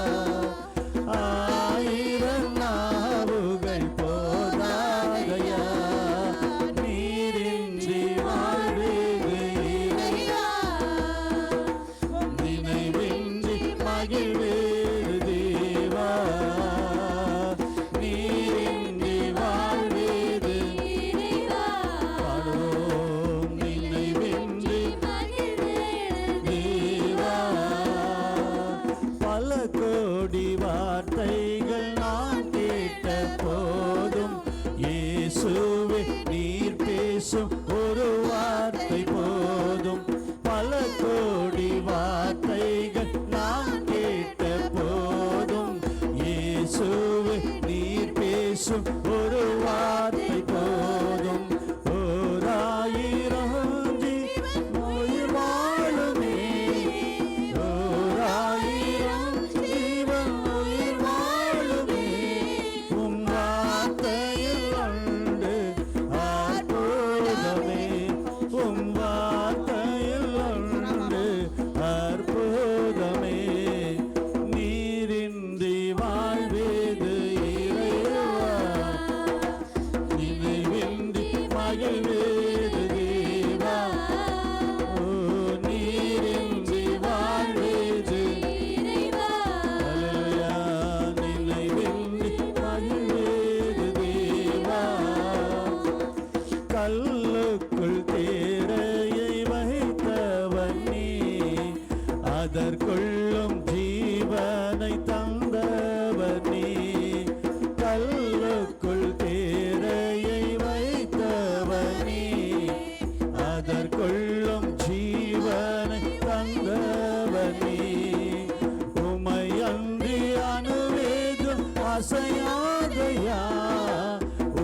பேசும் ஒரு வார்த்தை போதும், ஓராயிரம் ஜீவன் உயிர் வாழுமே, ஓராயிரம் ஜீவன் உயிர் வாழுமே. உம் வார்த்தையில் உண்டு அற்புதமே, உம் வார்த்தையில் உண்டு அற்புதமே. நீரின்றி வாழ்வேது இறைவா, நினைவின்றி மகிழ்வேது தேவா. ஓ, நீரின்றி வாழ்வேது இறைவா, அல்லேலூயா, நினைவின்றி மகிழ்வேது தேவா. கல்லுக்குள் தேரையை வைத்தவன் நீ, அதற்குள்ளும் ஜீவனை தந்தவர் நீ. கல்லுக்குள் தேரையை வைத்தவர் நீ, அதற்குள்ளும் ஜீவனை தந்தவர் நீ. உமை அன்றி அணுவேதும் அசையாதையா,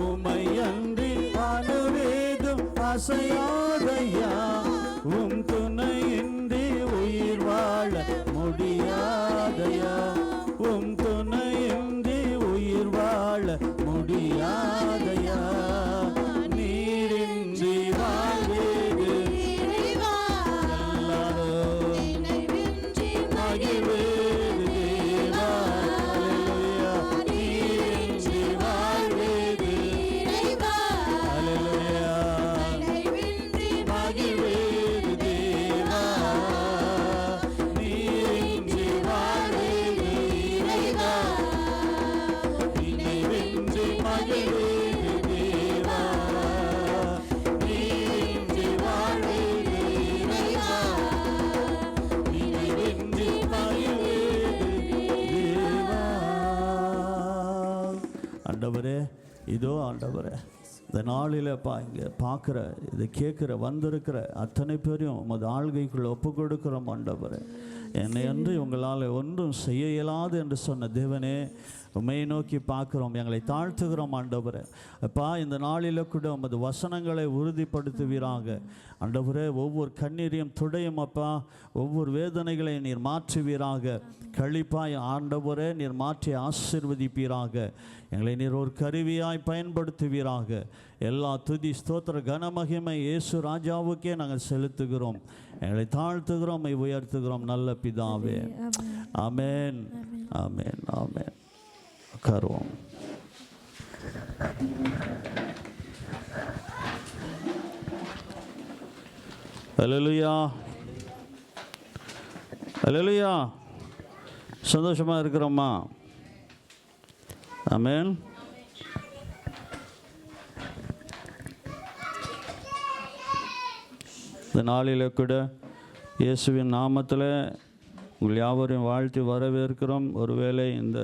உமை அன்றி அணுவேதும் அசையாதையா. உம் துணையின்றி உயிர் வாழ முடியாதையா, உம் துணையின்றி உயிர் வாழ முடியாதையா. நீரின்றி வாழ்வேது இறைவா, எல்லாரும் மகிழ்வேது தேவா. அல்லேலூயா, நீரின்றி வாழ்வேது இறைவா, அல்லேலூயா, மகிழ்வேது தேவா. நீரின்றி வாழ்வேது இறைவா, நினைவின்றி மகிழ்வேது தேவா. நீரின்றி வாழ்வேது இறைவா, நினைவின்றி மகிழ்வேது தேவா. ஆண்டவரே, இதோ ஆண்டவரே, இந்த நாளிலப்பா இங்கே பார்க்குற, இதை கேட்குற, வந்திருக்கிற அத்தனை பேரையும் உமது ஆள்கைக்குள்ளே ஒப்பு கொடுக்கிறோம் ஆண்டவரே. என்னை அன்று உங்களால் ஒன்றும் செய்ய இயலாது என்று சொன்ன தேவனே, உம்மையை நோக்கி பார்க்குறோம், எங்களை தாழ்த்துகிறோம் ஆண்டவரே. அப்பா, இந்த நாளில் கூட உமது வசனங்களை உறுதிப்படுத்துவீராக ஆண்டவரே. ஒவ்வொரு கண்ணீரையும் துடையும் அப்பா, ஒவ்வொரு வேதனைகளை நீர் மாற்றுவீராக. கழிப்பாய் ஆண்டவரே நீர் மாற்றி ஆசீர்வதிப்பீராக. எங்களை நீர் ஒரு கருவியாய் பயன்படுத்துவீராக. எல்லா துதி ஸ்தோத்திர கனமகிமை இயேசு ராஜாவுக்கே நாங்கள் செலுத்துகிறோம். எங்களை தாழ்த்துகிறோம், உயர்த்துகிறோம் நல்ல பிதாவே. ஆமென், ஆமென், ஆமென். உட்காருவோம். அல்லேலூயா, அல்லேலூயா. சந்தோஷமாக இருக்கிறோம்மா? ஆமென். இந்த நாளில் கூட இயேசுவின் நாமத்தில் உங்கள் யாவரையும் வாழ்த்து வரவேற்கிறோம். ஒருவேளை இந்த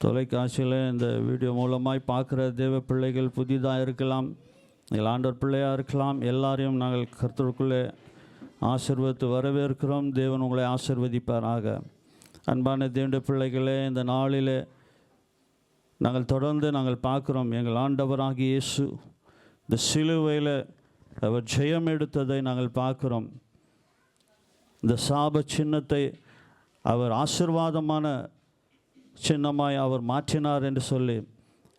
தொலைக்காட்சியில் இந்த வீடியோ மூலமாய் பார்க்குற தேவ பிள்ளைகள் புதிதாக இருக்கலாம், நீங்கள் ஆண்டவர் பிள்ளையாக இருக்கலாம். எல்லாரையும் நாங்கள் கர்த்தருக்குள்ளே ஆசீர்வதித்து வரவேற்கிறோம். தேவன் உங்களை ஆசீர்வதிப்பாராக. அன்பான தேவனுடைய பிள்ளைகளே, இந்த நாளில் நாங்கள் தொடர்ந்து பார்க்குறோம், எங்கள் ஆண்டவராகிய இயேசு இந்த சிலுவையில் அவர் ஜெயம் எடுத்ததை நாங்கள் பார்க்குறோம். இந்த சாப சின்னத்தை அவர் ஆசீர்வாதமான சின்னமாய் அவர் மாற்றினார் என்று சொல்லி,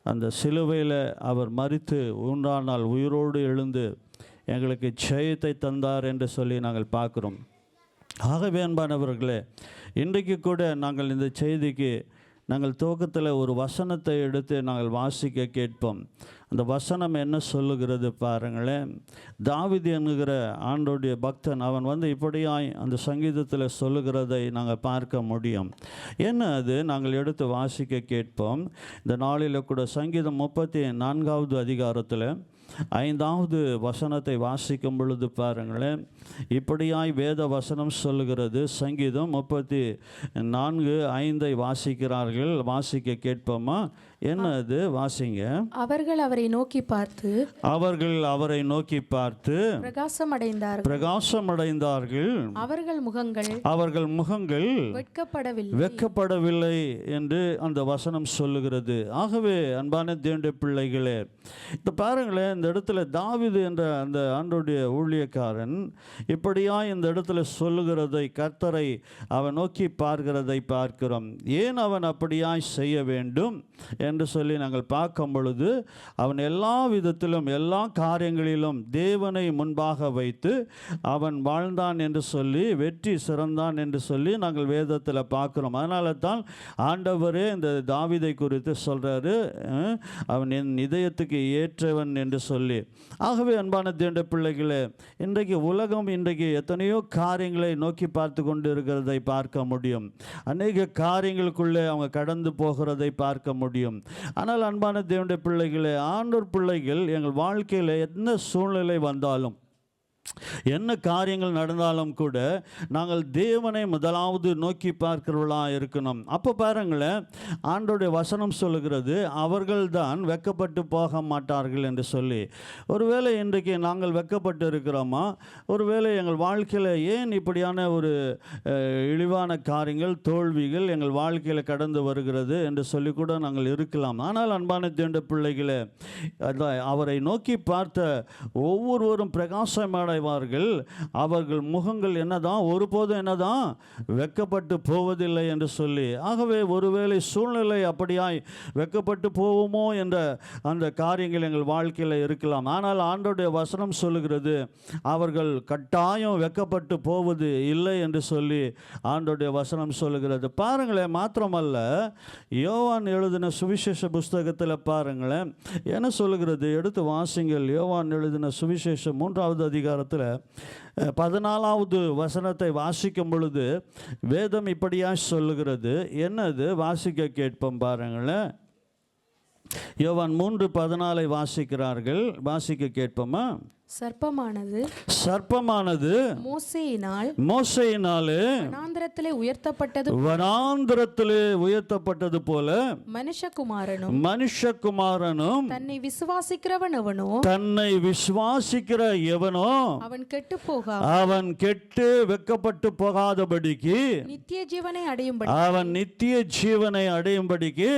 அந்த சிலுவையில் அவர் மரித்து 3ஆம் நாள் உயிரோடு எழுந்து எங்களுக்கு ஜெயத்தை தந்தார் என்று சொல்லி நாங்கள் பார்க்குறோம். ஆகவே அன்பானவர்களே, இன்றைக்கு கூட நாங்கள் இந்த செய்திக்கு நாங்கள் துவக்கத்தில் ஒரு வசனத்தை எடுத்து நாங்கள் வாசிக்க கேட்போம். அந்த வசனம் என்ன சொல்லுகிறது பாருங்களேன். தாவீது என்கிற ஆண்டோடைய பக்தன் அவன் இப்படியாய் அந்த சங்கீதத்தில் சொல்லுகிறதை நாங்கள் பார்க்க முடியும். என்ன அது? நாங்கள் எடுத்து வாசிக்க கேட்போம். இந்த நாளில் கூட சங்கீதம் 34வது அதிகாரத்தில் 5வது வசனத்தை வாசிக்கும் பொழுது பாருங்களேன், இப்படியாய் வேத வசனம் சொல்லுகிறது. சங்கீதம் 34:5 வாசிக்கிறார்கள். வாசிக்க கேட்போமா? என்ன அது? வாசிங்க. அவர்கள் அவரை நோக்கி பார்த்து பிரகாசமடைந்தார்கள். அவர்கள் முகங்கள் வெட்கப்படவில்லை என்று அந்த வசனம் சொல்லுகிறது. ஆகவே அன்பான தேவனுடைய பிள்ளைகளே, இந்த பாருங்களேன், இந்த இடத்துல தாவீது என்ற அந்த ஆண்டவருடைய ஊழியக்காரன் இப்படியா இந்த இடத்துல சொல்லுகிறதை, கர்த்தரை அவன் நோக்கி பார்க்கிறதை பார்க்கிறோம். ஏன் அவன் அப்படியாய் செய்ய வேண்டும் என்று சொல்லி நாங்கள் பார்க்கும் பொழுது, அவன் எல்லா விதத்திலும் எல்லா காரியங்களிலும் தேவனை முன்பாக வைத்து அவன் வாழ்ந்தான் என்று சொல்லி, வெற்றி சிறந்தான் என்று சொல்லி நாங்கள் வேதத்தில் பார்க்கிறோம். அதனால தான் ஆண்டவரே இந்த தாவீதை குறித்து சொல்றாரு, அவன் என் இதயத்துக்கு ஏற்றவன் என்று சொல்லி. ஆகவே அன்பான தேவனுடைய பிள்ளைகளே, இன்றைக்கு உலகம் இன்றைக்கு எத்தனையோ காரியங்களை நோக்கி பார்த்து கொண்டு இருக்கிறதை பார்க்க முடியும். அநேக காரியங்களுக்குள்ளே அவங்க கடந்து போகிறதை பார்க்க முடியும். ஆனால் அன்பான தேவனுடைய பிள்ளைகளே, ஆண்டவர் பிள்ளைகள் எங்கள் வாழ்க்கையில் என்ன சூழ்நிலை வந்தாலும், என்ன காரியங்கள் நடந்தாலும் கூட நாங்கள் தேவனை முதலாவது நோக்கி பார்க்கிறவர்களாக இருக்கணும். அப்போ பாருங்களேன், ஆண்டோடைய வசனம் சொல்லுகிறது, அவர்கள் தான் வெட்கப்பட்டு போக மாட்டார்கள் என்று சொல்லி. ஒருவேளை இன்றைக்கு நாங்கள் வெட்கப்பட்டு இருக்கிறோமா? ஒருவேளை எங்கள் வாழ்க்கையில் ஏன் இப்படியான ஒரு இழிவான காரியங்கள், தோல்விகள் எங்கள் வாழ்க்கையில் கடந்து வருகிறது என்று சொல்லி கூட நாங்கள் இருக்கலாம். ஆனால் அன்பான தேவனுடைய பிள்ளைகளே, அவரை நோக்கி பார்த்த ஒவ்வொருவரும் பிரகாசமான அவர்கள் முகங்கள் என்னதான் ஒருபோதும் என்னதான் வெட்கப்பட்டு போவதில்லை என்று சொல்லி. ஆகவே ஒருவேளை சூழ்நிலை அப்படியாய் வெட்கப்பட்டு போவோமோ என்ற அந்த காரியங்கள் எங்கள் வாழ்க்கையில் இருக்கலாம். ஆனால் ஆண்டவருடைய வசனம் சொல்லுகிறது, அவர்கள் கட்டாயம் வெட்கப்பட்டு போவது இல்லை என்று சொல்லி ஆண்டவருடைய வசனம் சொல்லுகிறது. பாருங்களேன், மாத்திரமல்ல, யோவான் எழுதின சுவிசேஷ புஸ்தகத்தில் பாருங்களேன் என்ன சொல்லுகிறது, எடுத்து வாசிங்கள். யோவான் எழுதின சுவிசேஷம் 3வது அதிகாரம் 14வது வசனத்தை வாசிக்கும் பொழுது வேதம் இப்படியா சொல்லுகிறது. என்னது? வாசிக்க கேட்போம் பாருங்களேன். யோவான் 3:14 வாசிக்கிறார்கள். வாசிக்க கேட்போமா? சர்ப்பமானது மோசேயினாலே வனாந்திரத்திலே உயர்த்தப்பட்டது போல மனுஷகுமாரனும் தன்னை விசுவாசிக்கிற எவனோ அவன் கெட்டு வெட்கப்பட்டு போகாதபடிக்கு அவன் நித்திய ஜீவனை அடையும்படிக்கு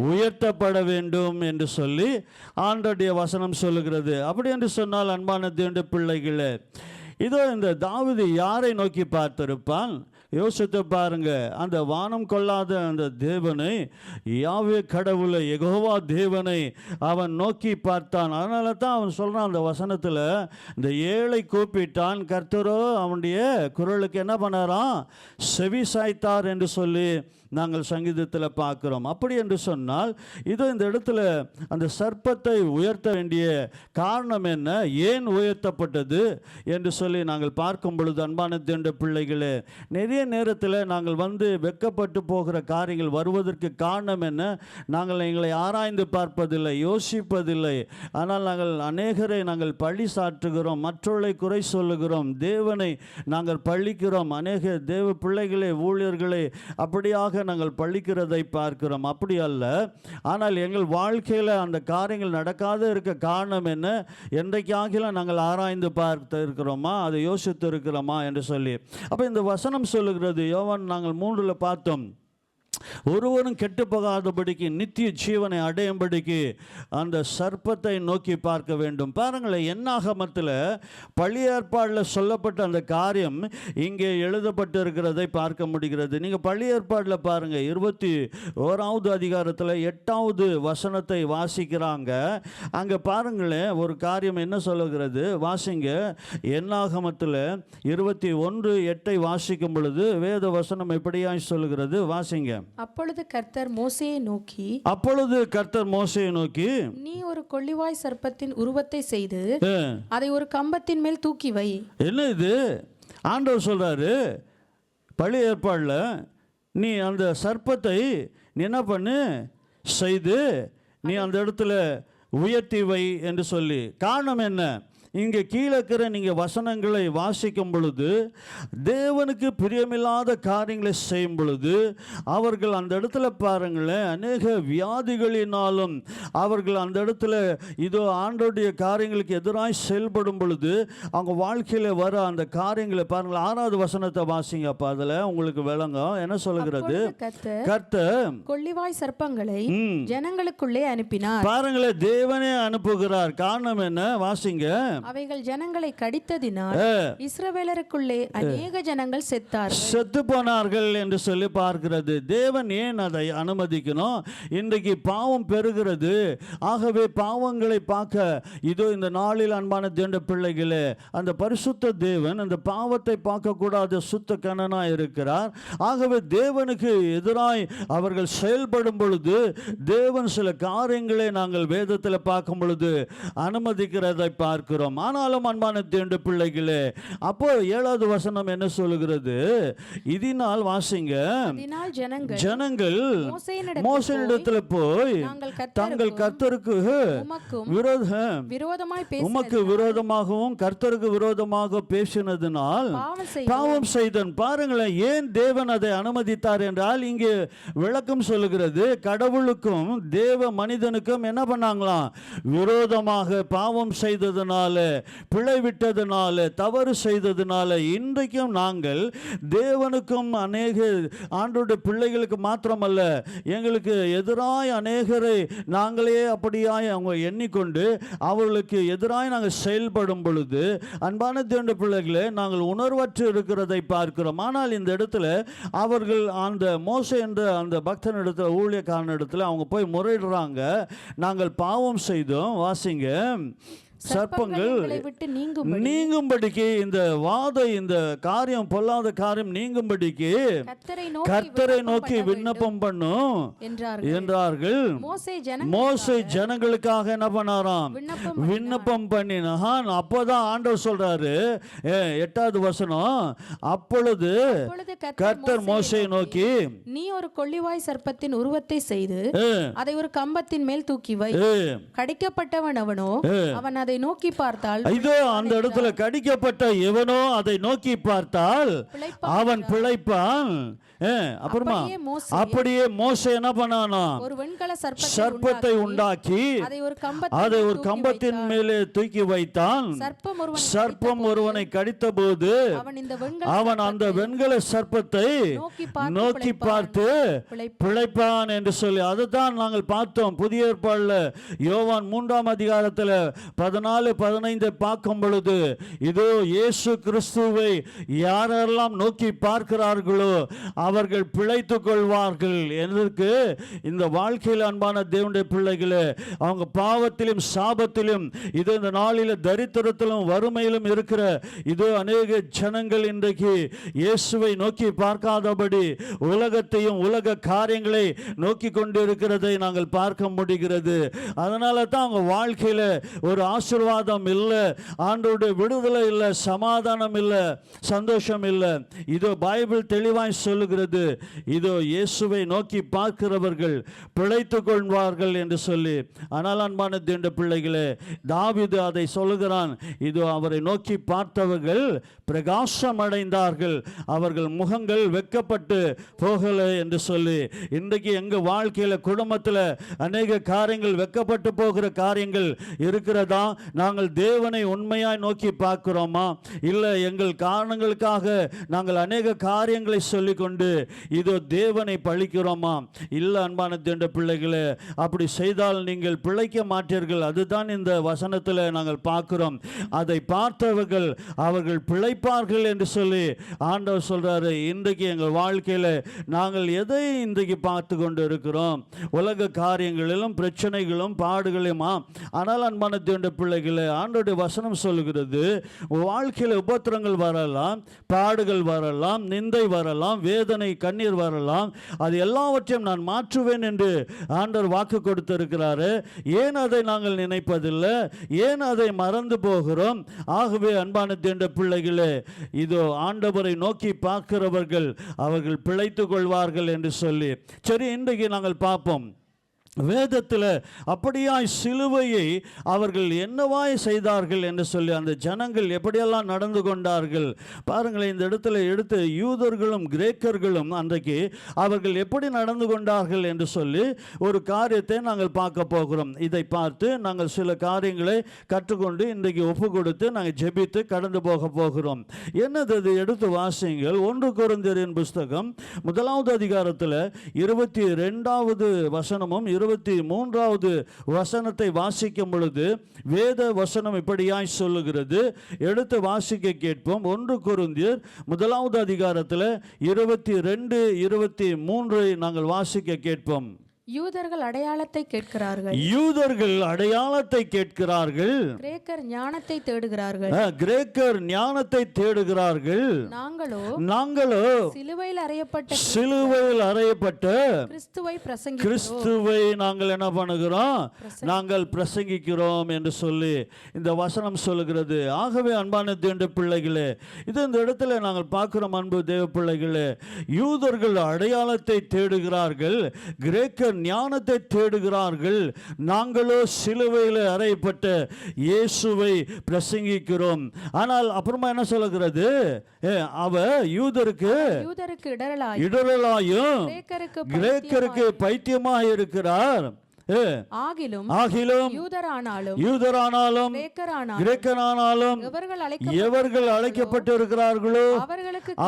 உயர்த்தப்பட வேண்டும் என்று சொல்லி ஆண்டவருடைய வசனம் சொல்லுகிறது. அப்படி என்று சொன்னால் அன்பான தேவனுடைய பிள்ளைகளே, இதோ இந்த தாவீது யாரை நோக்கி பார்த்திருப்பான்? யோசித்து பாருங்க. அந்த வானம் கொள்ளாத அந்த தேவனை, யாவே கடவுளை, யெகோவா தேவனை அவன் நோக்கி பார்த்தான். அதனால தான் அவன் சொல்றான் அந்த வசனத்தில், இந்த ஏழை கூப்பிட்டான், கர்த்தரோ அவனுடைய குரலுக்கு என்ன பண்ணாராம்? செவி சாய்த்தார் என்று சொல்லி நாங்கள் சங்கீதத்தில் பார்க்கிறோம். அப்படி என்று சொன்னால் இதோ இந்த இடத்துல அந்த சர்ப்பத்தை உயர்த்த வேண்டிய காரணம் என்ன, ஏன் உயர்த்தப்பட்டது என்று சொல்லி நாங்கள் பார்க்கும் பொழுது அன்பான தேவனுடைய பிள்ளைகளே, நிறைய நேரத்தில் நாங்கள் வெட்கப்பட்டு போகிற காரியங்கள் வருவதற்கு காரணம் என்ன? நாங்கள் எங்களை ஆராய்ந்து பார்ப்பதில்லை, யோசிப்பதில்லை. ஆனால் நாங்கள் அநேகரை நாங்கள் பழி சாற்றுகிறோம், மற்றவர்களை குறை சொல்லுகிறோம், தேவனை நாங்கள் பழிக்கிறோம். அநேக தேவ பிள்ளைகளை, ஊழியர்களை அப்படியாக நாங்கள் பழிக்கிறதை பார்க்கிறோம். அப்படி அல்ல. ஆனால் எங்கள் வாழ்க்கையில் அந்த காரியங்கள் நடக்காத இருக்க காரணம் என்ன? என்றைக்காக நாங்கள் ஆராய்ந்து பார்த்து இருக்கிறோமா, அதை யோசித்து இருக்கிறோமா என்று சொல்லி. அப்போ இந்த வசனம் சொல்லுகிறது, யோவான் நாங்கள் 3ல் பார்த்தோம், ஒருவரும் கெட்டு போகாதபடிக்கு நித்திய ஜீவனை அடையும்படிக்கு அந்த சர்ப்பத்தை நோக்கி பார்க்க வேண்டும். பாருங்களேன், என்னாகமத்தில் பழைய ஏற்பாடில் சொல்லப்பட்ட அந்த காரியம் இங்கே எழுதப்பட்டு இருக்கிறதை பார்க்க முடிகிறது. நீங்கள் பழைய ஏற்பாடில் பாருங்கள், 21வது அதிகாரத்தில் 8வது வசனத்தை வாசிக்கிறாங்க. அங்கே பாருங்களேன், ஒரு காரியம் என்ன சொல்லுகிறது, வாசிங்க. என்னாகமத்தில் 21:8 வாசிக்கும் பொழுது வேத வசனம் எப்படியாய் சொல்லுகிறது, வாசிங்க. அப்பொழுது கர்த்தர் மோசேயை நோக்கி, நீ ஒரு கொள்ளிவாய் சர்ப்பத்தின் உருவத்தை செய்து அதை ஒரு கம்பத்தின் மேல் தூக்கி வை. என்ன இது? ஆண்டவர் சொல்றாரு, பழைய ஏற்பாடுல நீ அந்த சர்ப்பத்தை நீ என்ன பண்ணு செய்து நீ அந்த இடத்துல உயர்த்தி வை என்று சொல்லி. காரணம் என்ன? இங்கே கீழே இருக்கிற நீங்கள் வசனங்களை வாசிக்கும் பொழுது தேவனுக்கு பிரியமில்லாத காரியங்களை செய்யும் பொழுது அவர்கள் அந்த இடத்துல பாருங்களேன், அநேக வியாதிகளினாலும் அவர்கள் அந்த இடத்துல இதோ ஆண்டோடைய காரியங்களுக்கு எதிராக செயல்படும் பொழுது அவங்க வாழ்க்கையில் வர அந்த காரியங்களை பாருங்கள். 6வது வசனத்தை வாசிங்கப்பா, அதில் உங்களுக்கு விளங்கும் என்ன சொல்லுகிறது. கர்த்தர் கொள்ளிவாய் சர்ப்பங்களை ஜனங்களுக்குள்ளே அனுப்பினார். பாருங்களேன், தேவனே அனுப்புகிறார். காரணம் என்ன? வாசிங்க. அவைகள் ஜனங்களை கடித்ததினால் இஸ்ரவேலருக்குள்ளே அநேக ஜனங்கள் செத்து போனார்கள் என்று சொல்லி பார்க்கிறது. தேவன் ஏன் அதை அனுமதிக்கணும்? இன்றைக்கு பாவம் பெறுகிறது. ஆகவே பாவங்களை பார்க்க இதோ இந்த நாளில் அன்பான தேவனுடைய பிள்ளைகளே, அந்த பரிசுத்த தேவன் அந்த பாவத்தை பார்க்கக்கூடாத சுத்த கணனாய் இருக்கிறார். ஆகவே தேவனுக்கு எதிராய் அவர்கள் செயல்படும் பொழுது தேவன் சில காரியங்களை நாங்கள் வேதத்தில் பார்க்கும் பொழுது அனுமதிக்கிறதை பார்க்கிறோம். ஆனாலும் அன்பான தேவனுடைய பிள்ளைகளே, அப்போ 7வது வசனம் என்ன சொல்லுகிறது? இதனால் வாசிங்க, ஜனங்கள் மோசேயினிடத்தில் போய் தங்கள் கர்த்தருக்கு உமக்கு விரோதமாகவும் கர்த்தருக்கு விரோதமாக பேசினதினால் பாவம் செய்தன். பாருங்களேன், ஏன் தேவன் அதை அனுமதித்தார் என்றால் இங்கே விளக்கம் சொல்லுகிறது. கடவுளுக்கும் தேவ மனிதனுக்கும் என்ன பண்ணாங்களாம்? விரோதமாக பாவம் செய்ததுனால, பிழை விட்டதுனால, தவறு செய்ததுனால இன்றைக்கும் நாங்கள் தேவனுக்கும் அநேக ஆண்டோட பிள்ளைகளுக்கு மாத்திரமல்ல, எங்களுக்கு எதிராய் அநேகரை நாங்களே அப்படியாய் அவங்க எண்ணிக்கொண்டு அவர்களுக்கு எதிராய் நாங்கள் செயல்படும் பொழுது அன்பான தேவனுடைய பிள்ளைகளே, நாங்கள் உணர்வற்று இருக்கிறதை பார்க்கிறோம். ஆனால் இந்த இடத்துல அவர்கள் அந்த மோசே என்ற அந்த பக்தன் இடத்துல, ஊழியக்காரன் இடத்துல அவங்க போய் முறையிடுறாங்க. நாங்கள் பாவம் செய்தோம். வாசிங்க, சர்ப்பங்கள் நீங்கும்படிக்கு, இந்த இந்த காரியம் பொல்லாத காரியம் நீங்கும்படிக்கு கர்த்தரை நோக்கி விண்ணப்பம் பண்ணும் என்றார்கள். மோசே ஜனங்களுக்காக என்ன பண்ணாராம்? விண்ணப்பம் பண்ணினான். அப்போதான் ஆண்டவர் சொல்றாரு, 8வது வசனம், அப்பொழுது கர்த்தர் மோசேயை நோக்கி, நீ ஒரு கொள்ளிவாய் சர்ப்பத்தின் உருவத்தை செய்து அதை ஒரு கம்பத்தின் மேல் தூக்கி வை. கடிக்கப்பட்டவன் அவனோ அவன் அதை நோக்கி பார்த்தால், இதோ அந்த இடத்துல கடிக்கப்பட்ட எவனோ அதை நோக்கி பார்த்தால் அவன் பிழைப்பான். அப்புறமா அப்படியே மோசே என்ன பண்ணானா? ஒரு வெண்கல சர்ப்பத்தை உண்டாக்கி அதை ஒரு கம்பத்தின் மேலே தூக்கி வைத்தான். சர்ப்பம் ஒருவனை கடித்த போது அவன் அந்த வெண்கல சர்ப்பத்தை நோக்கி பார்த்து பிழைப்பான் என்று சொல்லி, அதுதான் நாங்கள் பார்த்தோம் புதிய ஏற்பாடுல யோவான் 3ஆம் அதிகாரத்தில் 14-15 பார்க்கும் பொழுது, இதோ இயேசு கிறிஸ்துவை யாரெல்லாம் நோக்கி பார்க்கிறார்களோ அவர்கள் பிழைத்துக் கொள்வார்கள். எதற்கு? இந்த வாழ்க்கையில் அன்பான தேவனுடைய பிள்ளைகளே, அவங்க பாவத்திலும் சாபத்திலும் இதோ இந்த நாளில் தரித்திரத்திலும் வறுமையிலும் இருக்கிற இதோ அநேக ஜனங்கள் இன்றைக்கு இயேசுவை நோக்கி பார்க்காதபடி உலகத்தையும் உலக காரியங்களை நோக்கி கொண்டு இருக்கிறதை நாங்கள் பார்க்க முடிகிறது. அதனால தான் அவங்க வாழ்க்கையில் ஒரு ஆசீர்வாதம் இல்லை, ஆண்டவருடைய விடுதலை இல்லை, சமாதானம் இல்லை, சந்தோஷம் இல்லை. இதோ பைபிள் தெளிவாய் சொல்லுகிறது, இதோ இயேசுவை நோக்கி பார்க்கிறவர்கள் பிழைத்துக் கொள்வார்கள் என்று சொல்லி. ஆனால் அன்பான தேவனுடைய பிள்ளைகளே, தாவீது அதை சொல்லுகிறான், இதோ அவரை நோக்கி பார்த்தவர்கள் பிரகாசம் அடைந்தார்கள், அவர்கள் முகங்கள் வெட்கப்பட்டு போகல என்று சொல்லி. இன்றைக்கு எங்க வாழ்க்கையில குடும்பத்தில் அநேக காரியங்கள் வெட்கப்பட்டு போகிற காரியங்கள் இருக்கிறதா? நாங்கள் தேவனை உண்மையாய் நோக்கி பார்க்கிறோமா? இல்லை எங்கள் காரணங்களுக்காக நாங்கள் அநேக காரியங்களை சொல்லிக்கொண்டு இதோ தேவனை பழிக்கிறோமா? இல்லை அன்பான தேவனுடைய பிள்ளைகளே, அப்படி செய்தால் நீங்கள் பிழைக்க மாட்டீர்கள். அதுதான் இந்த வசனத்தில் நாங்கள் பார்க்கிறோம். அதை பார்த்தவர்கள் அவர்கள் பிழைப்பார்கள் என்று சொல்லி ஆண்டவர் சொல்றாரு. இன்றைக்கு எங்கள் வாழ்க்கையில் நாங்கள் எதை இன்றைக்கு பார்த்து கொண்டு இருக்கிறோம்? உலக காரியங்களிலும் பிரச்சனைகளும் பாடுகளுமா? ஆனால் அன்பான தேவனுடைய பிள்ளைகளே, ஆண்டவருடைய வசனம் சொல்லுகிறது, வாழ்க்கையில் உபத்திரங்கள் வரலாம், பாடுகள் வரலாம், நிந்தை வரலாம், வேதனை கண்ணீர் வரலாம், அது எல்லாவற்றையும் நான் மாற்றுவேன் என்று ஆண்டவர் வாக்கு கொடுத்திருக்கிறாரு. ஏன் அதை நாங்கள் நினைப்பதில்லை? ஏன் அதை மறந்து போகிறோம்? ஆகவே அன்பான தேவனுடைய பிள்ளைகளே, இதோ ஆண்டவரை நோக்கி பார்க்கிறவர்கள் அவர்கள் பிழைத்துக் கொள்வார்கள் என்று சொல்லி. சரி, இன்றைக்கு நாங்கள் பார்ப்போம். வேதத்தில் அப்படியாய் சிலுவையை அவர்கள் என்னவாய் செய்தார்கள் என்று சொல்லி அந்த ஜனங்கள் எப்படியெல்லாம் நடந்து கொண்டார்கள் பாருங்களேன். இந்த இடத்துல எடுத்து யூதர்களும் கிரேக்கர்களும் அன்றைக்கு அவர்கள் எப்படி நடந்து கொண்டார்கள் என்று சொல்லி ஒரு காரியத்தை நாங்கள் பார்க்க போகிறோம். இதை பார்த்து நாங்கள் சில காரியங்களை கற்றுக்கொண்டு இன்றைக்கு ஒப்பு கொடுத்து நாங்கள் ஜெபித்து கடந்து போக போகிறோம். என்னது அது? எடுத்து வாசியுங்கள். 1 கொரிந்தியரின் புஸ்தகம் 1வது அதிகாரத்தில் 22வது வசனமும் 23வது வசனத்தை வாசிக்கும் பொழுது வேத வசனம் இப்படியாய் சொல்லுகிறது. எடுத்து வாசிக்க கேட்போம். 1 கொரிந்தியர் 1வது அதிகாரத்தில் 22, 23 நாங்கள் வாசிக்க கேட்போம். யூதர்கள் அடையாளத்தை கேட்கிறார்கள், யூதர்கள் அடையாளத்தை கேட்கிறார்கள், கிரேக்கர் ஞானத்தை தேடுகிறார்கள், கிரேக்கர் ஞானத்தை தேடுகிறார்கள், நாங்களோ சிலுவையில் அறையப்பட்ட கிறிஸ்துவை நாங்கள் என்ன பண்ணுகிறோம்? நாங்கள் பிரசங்கிக்கிறோம் என்று சொல்லி இந்த வசனம் சொல்லுகிறது. ஆகவே அன்பான தேவ பிள்ளைகளே, இது இந்த இடத்துல நாங்கள் பார்க்கிறோம். அன்பு தேவ பிள்ளைகளே, யூதர்கள் அடையாளத்தை தேடுகிறார்கள், கிரேக்கர் ஞானத்தை தேடுகிறார்கள், நாங்களோ சிலுவையில் அறையப்பட்ட இயேசுவை பிரசங்கிக்கிறோம். ஆனால் அப்புறமா என்ன சொல்லுகிறது? அவ யூதருக்கு இடரலாயும் கிரேக்கருக்கு பைத்தியமாக இருக்கிறார். ஆகிலும் யூதரானாலும் கிரேக்கரானாலும் எவர்கள் அழைக்கப்பட்டிருக்கிறார்களோ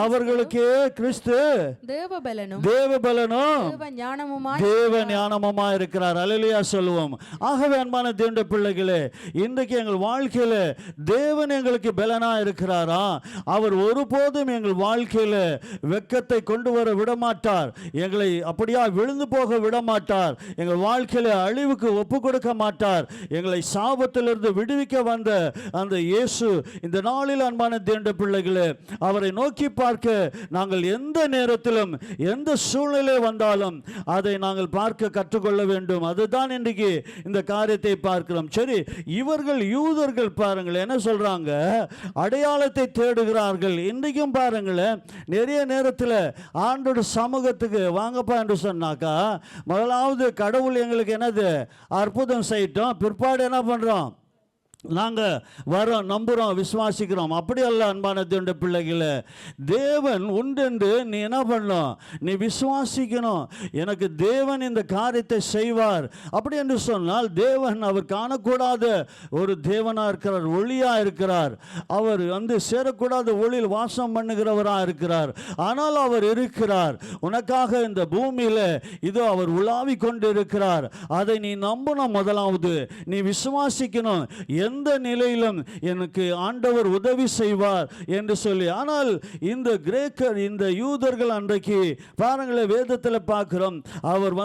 அவர்களுக்கே கிறிஸ்து தேவபலனும் தேவ ஞானமுமாய் இருக்கிறார். அல்லேலூயா சொல்லுவோம். ஆகவே அன்பான தேவனுடைய பிள்ளைகளே, இன்றைக்கு எங்கள் வாழ்க்கையில தேவன் எங்களுக்கு பலனா இருக்கிறாரா? அவர் ஒருபோதும் எங்கள் வாழ்க்கையில வெட்கத்தை கொண்டு வர விடமாட்டார், எங்களை அப்படியா விழுந்து போக விடமாட்டார், எங்கள் வாழ்க்கையில அழிவுக்கு ஒப்பு கொடுக்க மாட்டார். எங்களை சாபத்திலிருந்து விடுவிக்க வந்த அந்த இயேசு இந்த நாளில் அன்பான தேவனுடைய பிள்ளைகளே, அவரை நோக்கி பார்க்க நாங்கள் எந்த நேரத்திலும் எந்த சூழ்நிலை வந்தாலும் அதை நாங்கள் பார்க்க கற்றுக்கொள்ள வேண்டும். அதுதான் இன்றைக்கு இந்த காரியத்தை பார்க்கிறோம். சரி, இவர்கள் யூதர்கள் பாருங்கள் என்ன சொல்றாங்க? அடையாளத்தை தேடுகிறார்கள். இன்றைக்கும் பாருங்களேன், நிறைய நேரத்தில் ஆண்டோட சமூகத்துக்கு வாங்கப்பா என்று சொன்னாக்கா முதலாவது கடவுள் எங்களுக்கு என்னது அற்புதம் செய்யட்டும், பிற்பாடு என்ன பண்றோம்? நாங்கள் வரோம், நம்புகிறோம், விசுவாசிக்கிறோம். அப்படி அல்ல அன்பான தேவனுடைய பிள்ளைகளே. தேவன் உண்டென்று நீ என்ன பண்ணணும்? நீ விசுவாசிக்கணும். எனக்கு தேவன் இந்த காரியத்தை செய்வார் அப்படி என்று சொன்னால், தேவன் அவர் காணக்கூடாத ஒரு தேவனாக இருக்கிறார், ஒளியாக இருக்கிறார். அவர் சேரக்கூடாத ஒளியில் வாசம் பண்ணுகிறவராக இருக்கிறார். ஆனால் அவர் இருக்கிறார் உனக்காக இந்த பூமியில். இதோ அவர் உலாவி கொண்டு இருக்கிறார். அதை நீ நம்பணும். முதலாவது நீ விசுவாசிக்கணும். எந்த நிலையிலும் எனக்கு ஆண்டவர் உதவி செய்வார் என்று சொல்லி. ஆனால் இந்த கிரேக்கர், இந்த யூதர்கள் அன்றைக்கு பாருங்களேன், வேதத்தில் பார்க்கிறோம், அவர்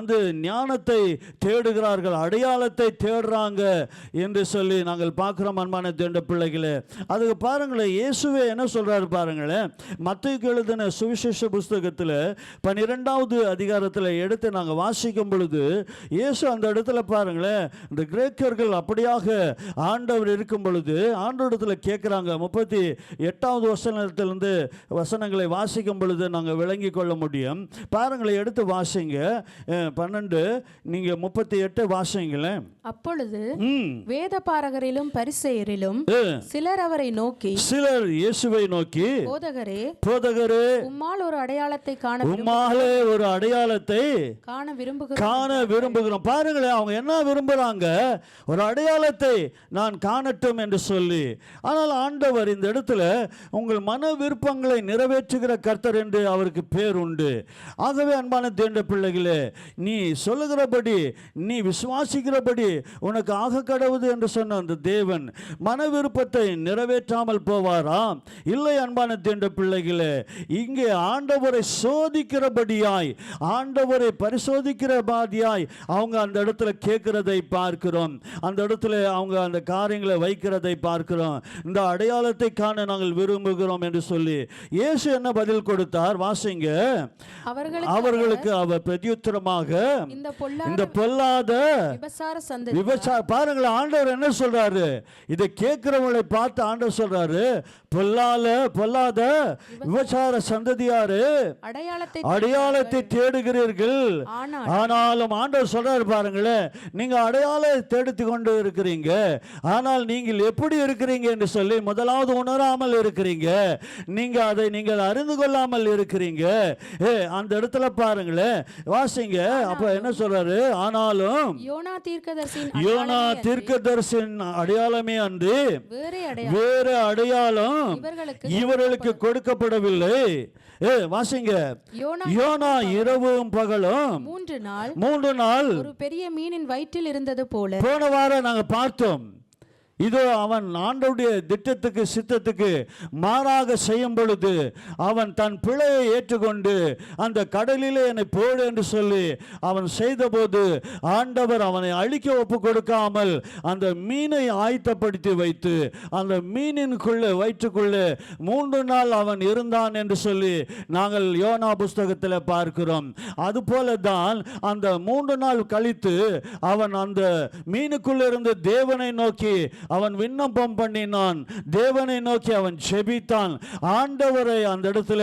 ஞானத்தை தேடுகிறார்கள், அடையாளத்தை தேடுறாங்க என்று சொல்லி நாங்கள் பார்க்கிறோம். அன்பான தேவ பிள்ளைகளே, அதுக்கு பாருங்களேன், இயேசுவே என்ன சொல்றாரு பாருங்களேன். மத்தேயுக்கு எழுதின சுவிசேஷ புஸ்தகத்தில் 12வது அதிகாரத்தில் எடுத்து நாங்கள் வாசிக்கும் பொழுது இயேசு அந்த இடத்துல பாருங்களேன், இந்த கிரேக்கர்கள் அப்படியாக ஆண்டவர் இருக்கும் பொழுது ஆண்டவரிடத்தில் கேட்குறாங்க. 38வது வசனத்திலிருந்து வசனங்களை வாசிக்கும் பொழுது நாங்கள் விளங்கி கொள்ள முடியும். பாருங்களேன், எடுத்து வாசிங்க. 12 நீங்க 38 வாசிங்களேன். அப்பொழுது வேதபாரகரிலும் பரிசேயரிலும் சிலர் அவரை நோக்கி, சிலர் இயேசுவை நோக்கி, போதகரே உம்மால் ஒரு அடையாளத்தை காண விரும்புகிறோம். பாருங்களேன், அவங்க என்ன விரும்புறாங்க? ஒரு அடையாளத்தை நான் காணட்டும் என்று சொல்லி. ஆனால் ஆண்டவர் இந்த இடத்துல உங்கள் மன விருப்பங்களை நிறைவேற்றுகிற கர்த்தர் என்று அவருக்கு பேர் உண்டு. ஆகவே அன்பான தேவ பிள்ளைகளே, நீ சொல்லுகிறபடி, நீ விசுவாசிக்கிறபடி உனக்கு ஆக கடவுது என்று சொன்ன அந்த தேவன் மன விருப்பத்தை நிறைவேற்றாமல் போவாரா? இல்லை அன்பான தேவ பிள்ளைகளே, இங்கே ஆண்டவரை சோதிக்கிறபடியாய், ஆண்டவரை பரிசோதிக்கிறபடியாய் அவங்க அந்த இடத்துல கேட்கிறதை பார்க்கிறோம். அந்த இடத்துல அவங்க அந்த காரியம் காரியங்களை வைக்கிறதை பார்க்கிறோம். இந்த அடையாளத்தை காண நாங்கள் விரும்புகிறோம் என்று சொல்லி இயேசு என்ன பதில் கொடுத்தார்? வாசிங்க. அவர்களுக்கு அவர் பிரதியுத்தரமாக, இந்த பொல்லாத பாருங்கள், ஆண்டவர் என்ன சொல்றாரு? இதை கேட்கிறவங்களை பார்த்து ஆண்டவர் சொல்றாரு, பொல்லாத விபச்சார சந்ததியாரு, அடையாளத்தை தேடுகிறீர்கள். ஆனாலும் ஆண்டவர் சொல்றாரு பாருங்களேன், நீங்க அடையாளத்தை தேடித்து கொண்டு இருக்கிறீங்க, ஆனால் நீங்கள் எப்படி இருக்கிறீங்க என்று சொல்லி முதலாவது உணராமல் இருக்கிறீங்க, அதை நீங்கள் அறிந்து கொள்ளாமல் இருக்கிறீங்க. அந்த இடத்துல பாருங்களேன், வாசிங்க. அப்ப என்ன சொல்றாரு? ஆனாலும் யோனா தீர்க்கதரிசியின் அடையாளமே அன்றி வேறு அடையாளம் இவர்களுக்கு கொடுக்கப்படவில்லை. வாசிங்க. யோனா இரவும் பகலும் 3 நாள் ஒரு பெரிய மீனின் வயிற்றில் இருந்தது போல. போன வாரம் நாங்க பார்த்தோம். இதோ அவன் ஆண்டவருடைய திட்டத்துக்கு சித்தத்துக்கு மாறாக செய்யும் பொழுது அவன் தன் பிழையை ஏற்றுக்கொண்டு அந்த கடலிலே என்னை போடு என்று சொல்லி அவன் செய்தபோது ஆண்டவர் அவனை அழிக்க ஒப்பு கொடுக்காமல் அந்த மீனை ஆயத்தப்படுத்தி வைத்து அந்த மீனின்குள்ளே வயிற்றுக்குள்ளே 3 நாள் அவன் இருந்தான் என்று சொல்லி நாங்கள் யோனா புஸ்தகத்தில் பார்க்கிறோம். அதுபோல தான் அந்த 3 நாள் கழித்து அவன் அந்த மீனுக்குள்ளே இருந்து தேவனை நோக்கி அவன் விண்ணப்பம் பண்ணினான், தேவனை நோக்கி அவன் ஜெபித்தான், ஆண்டவரை அந்த இடத்துல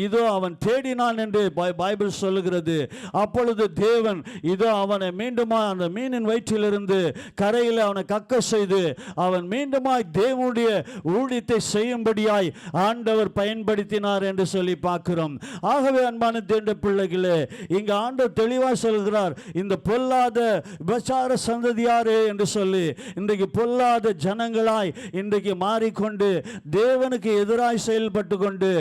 இதோ அவன் தேடினான் என்று பைபிள் சொல்லுகிறது. அப்பொழுது தேவன் இதோ அவனை மீண்டுமா அந்த மீனின் வயிற்றிலிருந்து கரையில் அவனை கக்க செய்து அவன் மீண்டுமாய் தேவனுடைய ஊழியத்தை செய்யும்படியாய் ஆண்டவர் பயன்படுத்தினார் என்று சொல்லி பார்க்கிறோம். ஆகவே அன்பான தேவனுடைய பிள்ளைகளே, இங்கு ஆண்டவர் தெளிவாக சொல்கிறார், இந்த பொல்லாத விபச்சார சந்ததியாரே என்று சொல்லி இன்றைக்கு பொல்லாத ஜனங்களாய் இன்றைக்கு மாறிக்கொண்டு தேவனுக்கு எதிராய் செயல்பட்டு கொண்டு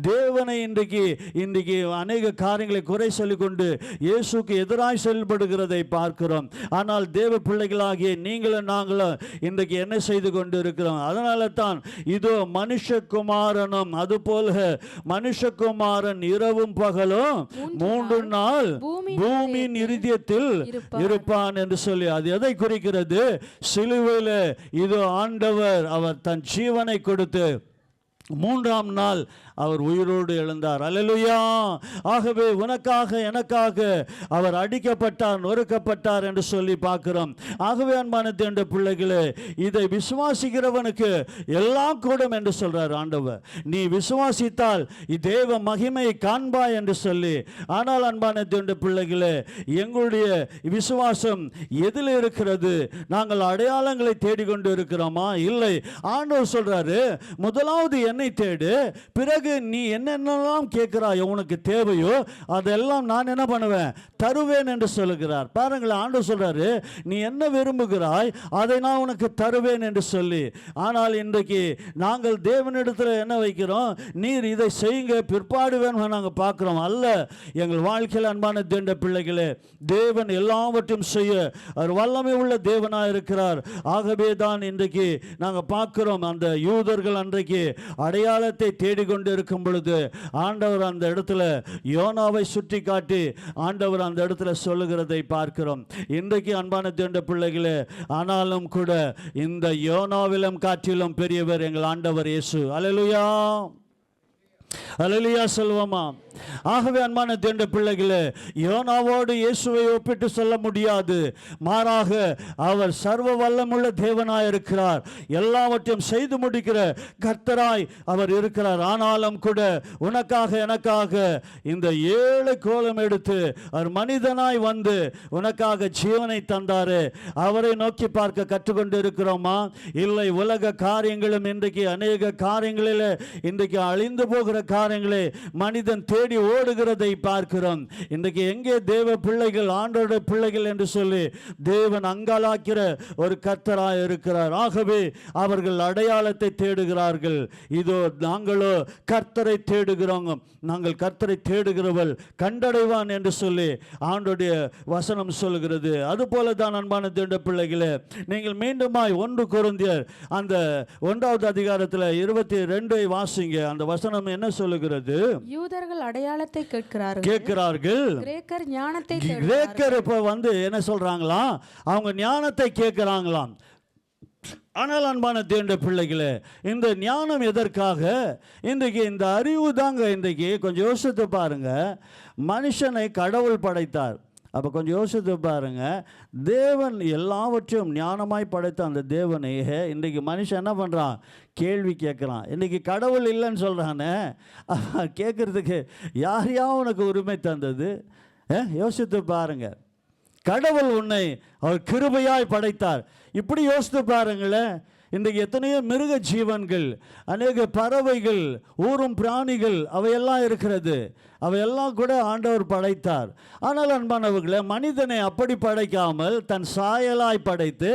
தேவனை இன்றைக்கு அநேக காரியங்களை குறை சொல்லிக்கொண்டு இயேசுக்கு எதிராய் செயல்படுகிறதை பார்க்கிறோம். ஆனால் தேவ பிள்ளைகளாகிய நீங்களும் நாங்களும் இன்றைக்கு என்ன செய்து கொண்டு இருக்கிறோம்? அதனால தான் இதோ மனுஷகுமாரனும் அதுபோல மனுஷகுமாரன் இரவும் பகலும் 3 நாள் பூமியின் இருதயத்தில் இருப்பான் என்று சொல்லி அது எதை குறிக்கிறது? சிலுவையில் இதோ ஆண்டவர் அவர் தன் ஜீவனை கொடுத்து 3ஆம் நாள் அவர் உயிரோடு எழுந்தார். அல்லேலூயா. ஆகவே உனக்காக எனக்காக அவர் அடிக்கப்பட்டார், நொறுக்கப்பட்டார் என்று சொல்லி பார்க்கிறோம். ஆகவே அன்பான தேவனுடைய பிள்ளைகளே, இதை விசுவாசிக்கிறவனுக்கு எல்லாம் கூடும் என்று சொல்றார் ஆண்டவர். நீ விசுவாசித்தால் தேவ மகிமையை காண்பாய் என்று சொல்லி. ஆனால் அன்பான தேவனுடைய பிள்ளைகளே, எங்களுடைய விசுவாசம் எதில் இருக்கிறது? நாங்கள் அடையாளங்களை தேடிக்கொண்டு இருக்கிறோமா? இல்லை. ஆண்டவர் சொல்றாரு, முதலாவது என்னை தேடு, பிறகு நீ என்னென்னலாம் கேட்கிறாயோ உனக்கு தேவையோ அதெல்லாம் நான் என்ன பண்ணுவேன்? தருவேன் என்று சொல்லுகிறார். பாருங்கள், ஆண்டவர் சொல்றாரு, நீ என்ன விரும்புகிறாய் அதை நான் உனக்கு தருவேன் என்று சொல்லி. ஆனால் இன்றைக்கு நாங்கள் தேவனிடத்தில் என்ன வைக்கிறோம்? நீர் இதை செய்யுங்க, பிற்பாடு வேணும் நாங்கள் பார்க்கிறோம். அல்ல, எங்கள் வாழ்க்கையில் அன்பான தேவனுடைய பிள்ளைகளே, தேவன் எல்லாவற்றையும் செய்ய அவர் வல்லமை உள்ள தேவனாக இருக்கிறார். ஆகவே தான் இன்றைக்கு நாங்கள் பார்க்கிறோம், அந்த யூதர்கள் அன்றைக்கு அடையாளத்தை தேடிக்கொண்டு இருக்கும் பொழுது ஆண்டவர் அந்த இடத்துல யோனாவை சுட்டி காட்டி ஆண்டவர் அந்த இடத்துல சொல்லுகிறதை பார்க்கிறோம். இன்றைக்கு அன்பான தேவனுடைய பிள்ளைகளே, ஆனாலும் கூட இந்த யோனாவிலும் காற்றிலும் பெரியவர் எங்கள் ஆண்டவர் இயேசு. அல்லேலூயா, அல்லேலூயா சொல்வோமா? ஆகவே அன்பான தேவனுடைய பிள்ளைகளே, யோனாவோடு இயேசுவை ஒப்பிட்டு சொல்ல முடியாது. மாறாக அவர் சர்வ வல்லமுள்ள தேவனாய் இருக்கிறார், எல்லாவற்றையும் செய்து முடிக்கிற கர்த்தராய் அவர் இருக்கிறார். ஆனாலும் கூட உனக்காக எனக்காக இந்த 7 கோலம் எடுத்து அவர் மனிதனாய் வந்து உனக்காக ஜீவனை தந்தாரு. அவரை நோக்கி பார்க்க கற்றுக்கொண்டு இருக்கிறோமா? இல்லை. உலக காரியங்களும் இன்றைக்கு அநேக காரியங்களில் இன்றைக்கு அழிந்து போகிற காரியங்களை மனிதன் தேடி ஓடுகிறதை பார்க்கிறோம். இன்றைக்கு எங்கே தேவ பிள்ளைகள், ஆண்டவருடைய பிள்ளைகள் என்று சொல்லி தேவன் அங்காளாக்கிற ஒரு கர்த்தராய் இருக்கிறார். ஆகவே அவர்கள் அடையாளத்தை தேடுகிறார்கள். இதோ நாங்களோ கர்த்தரை தேடுகிறோம், நாங்கள் கர்த்தரை தேடுகிறவள் கண்டடைவான் என்று சொல்லி ஆண்டவருடைய வசனம் சொல்கிறது. அதுபோல தான் அன்பான தேவனுடைய பிள்ளைகளே, நீங்கள் மீண்டுமாய் 1 கொரிந்தியர் அந்த 1வது அதிகாரத்தில் 22 வாசிங்க. அந்த வசனம் என்ன சொல்லுகிறது? யூதர்கள் அடையாளத்தை கேட்கிறார்கள், கிரேக்கர் ஞானத்தை. கிரேக்கர் இப்ப வந்து என்ன சொல்றாங்களாம்? அவங்க ஞானத்தை கேட்கிறாங்களாம். ஆனால் அன்பான தேவனுடைய பிள்ளைகளே, இந்த ஞானம் எதற்காக? இன்றைக்கு இந்த அறிவு தாங்க. இன்றைக்கு கொஞ்சம் யோசித்து பாருங்க, மனுஷனை கடவுள் படைத்தார். அப்போ கொஞ்சம் யோசித்து பாருங்க, தேவன் எல்லாவற்றையும் ஞானமாய் படைத்த அந்த தேவனையே இன்றைக்கு மனுஷன் என்ன பண்ணுறான்? கேள்வி கேட்குறான். இன்றைக்கி கடவுள் இல்லைன்னு சொல்கிறானே, கேட்குறதுக்கு யாரையா உனக்கு உரிமை தந்தது? யோசித்து பாருங்க. கடவுள் உன்னை அவர் கிருபையாய் படைத்தார். இப்படி யோசித்து பாருங்களேன். இன்றைக்கு எத்தனையோ மிருக ஜீவன்கள், அநேக பறவைகள், ஊரும் பிராணிகள் அவையெல்லாம் இருக்கிறது. அவையெல்லாம் கூட ஆண்டவர் படைத்தார். ஆனால் அன்பானவர்களே, மனிதனை அப்படி படைக்காமல் தன் சாயலாய் படைத்து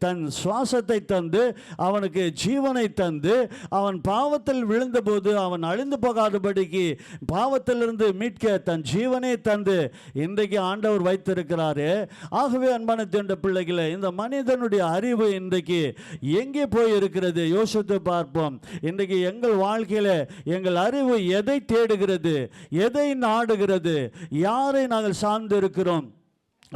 தன் சுவாசத்தை தந்து அவனுக்கு ஜீவனை தந்து அவன் பாவத்தில் விழுந்தபோது அவன் அழிந்து போகாதபடிக்கு பாவத்திலிருந்து மீட்க தன் ஜீவனை தந்து இன்றைக்கு ஆண்டவர் வைத்திருக்கிறாரு. ஆகவே அன்பான தேவனுடைய பிள்ளைகளே, இந்த மனிதனுடைய அறிவு இன்றைக்கு எங்கே போய் இருக்கிறது? யோசித்து பார்ப்போம். இன்றைக்கு எங்கள் வாழ்க்கையில் எங்கள் அறிவு எதை தேடுகிறது? எதை நாடுகிறது? யாரை நாங்கள் சார்ந்து இருக்கிறோம்?